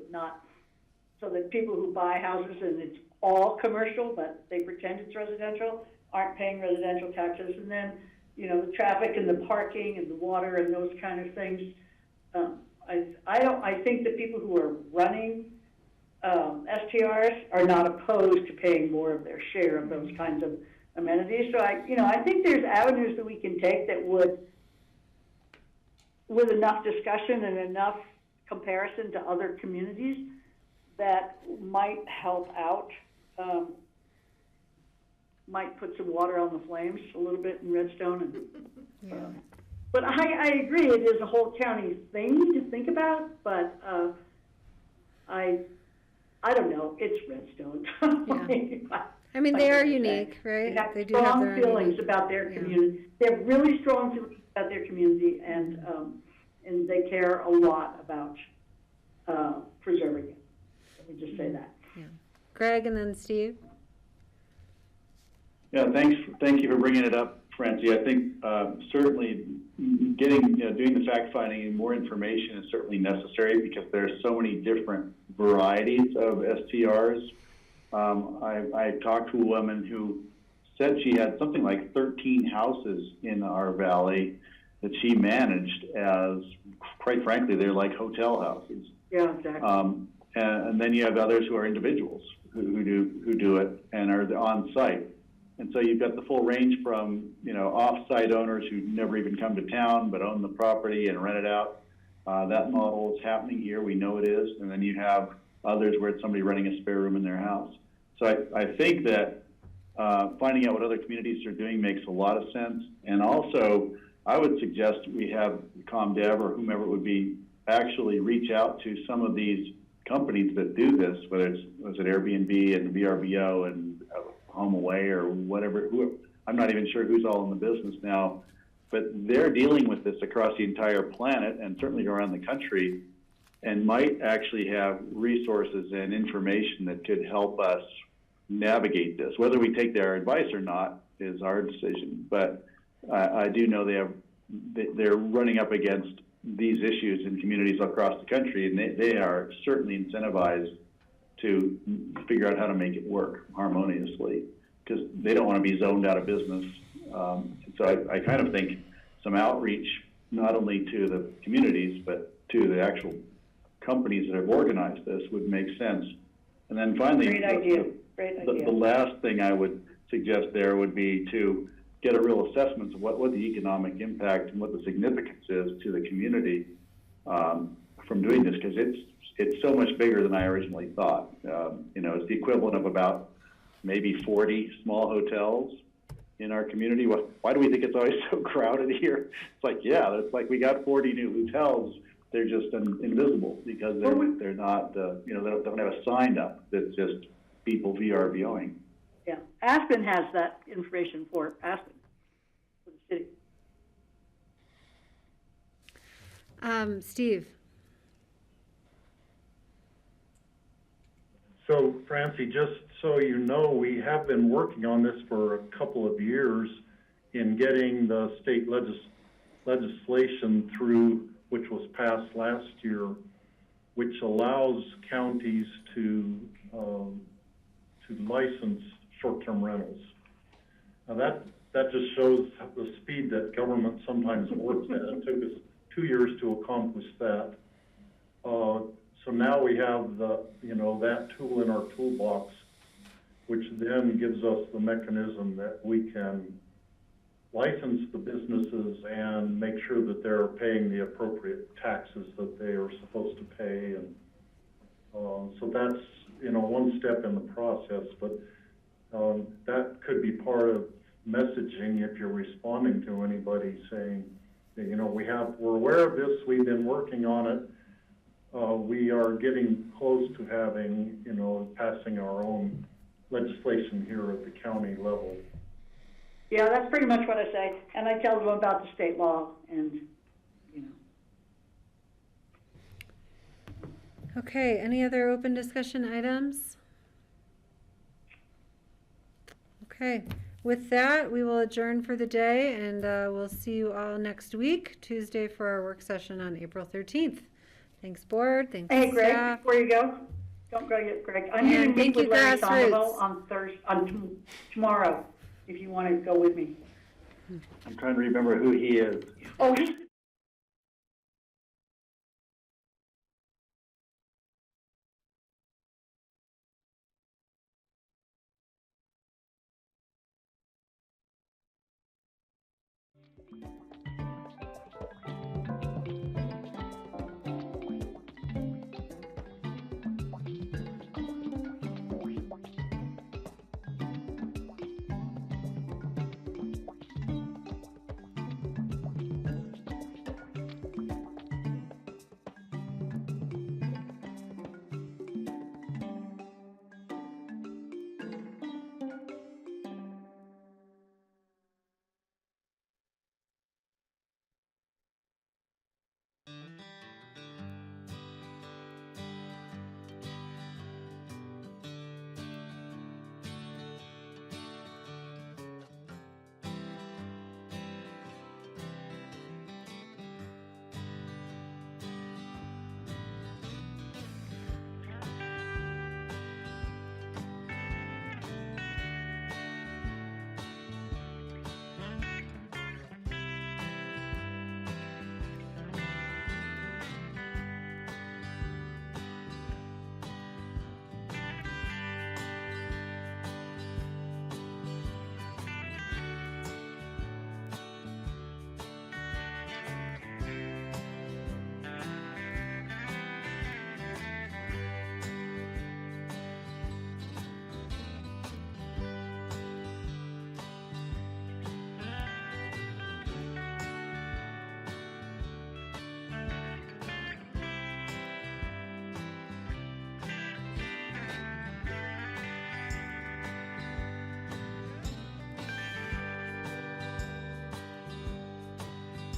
that people who buy houses and it's all commercial, but they pretend it's residential, aren't paying residential taxes. And then, you know, the traffic and the parking and the water and those kind of things. I think the people who are running STRs are not opposed to paying more of their share of those kinds of amenities. So I think there's avenues that we can take that would, with enough discussion and enough comparison to other communities, that might help out, might put some water on the flames a little bit in Redstone. And, but I agree, it is a whole county thing to think about, but I don't know, it's Redstone. I mean, they are unique, right? They do have strong their own feelings unique- about their community. They have really strong feelings about their community, and they care a lot about preserving it. Let me just say that. Greg and then Steve. Yeah, thank you for bringing it up, Francie. I think certainly doing the fact finding and more information is certainly necessary because there's so many different varieties of STRs. I talked to a woman who said she had something like 13 houses in our valley that she managed as, quite frankly, they're like hotel houses. Yeah, exactly. And then you have others who are individuals who do it and are on site. And so you've got the full range from, off-site owners who never even come to town but own the property and rent it out. That model is happening here. We know it is. And then you have others where it's somebody renting a spare room in their house. So I think that finding out what other communities are doing makes a lot of sense. And also, I would suggest we have ComDev or whomever it would be actually reach out to some of these companies that do this, whether it's Airbnb and VRBO and HomeAway or whatever. I'm not even sure who's all in the business now, but they're dealing with this across the entire planet and certainly around the country, and might actually have resources and information that could help us navigate this. Whether we take their advice or not is our decision, but I do know they're running up against these issues in communities across the country, and they are certainly incentivized to figure out how to make it work harmoniously because they don't want to be zoned out of business. So I kind of think some outreach, not only to the communities, but to the actual companies that have organized this would make sense. And then finally, Great idea. The last thing I would suggest there would be to get a real assessment of what the economic impact and what the significance is to the community from doing this, because it's so much bigger than I originally thought. It's the equivalent of about maybe 40 small hotels in our community. Why do we think it's always so crowded here? It's like, it's like we got 40 new hotels. They're just invisible because they're not, they don't have a sign up that's just people VRBOing. Yeah, Aspen has that information for Aspen, for the city. Steve. So, Francie, just so you know, we have been working on this for a couple of years in getting the state legislation through, which was passed last year, which allows counties to license short-term rentals. Now that just shows the speed that government sometimes works at. It took us 2 years to accomplish that. So now we have that tool in our toolbox, which then gives us the mechanism that we can license the businesses and make sure that they're paying the appropriate taxes that they are supposed to pay. And so that's one step in the process, but that could be part of messaging if you're responding to anybody saying, we're aware of this, we've been working on it. We are getting close to having, passing our own legislation here at the county level. Yeah, that's pretty much what I say. And I tell them about the state law and, Okay, any other open discussion items? Okay, with that, we will adjourn for the day, and we'll see you all next week, Tuesday, for our work session on April 13th. Thanks, board. Thanks, Hey, Greg, staff. before you go, don't go yet, Greg. I'm And going to meet thank you, with Larry Grassroots. Sandoval on tomorrow, if you want to go with me. I'm trying to remember who he is. Oh, he's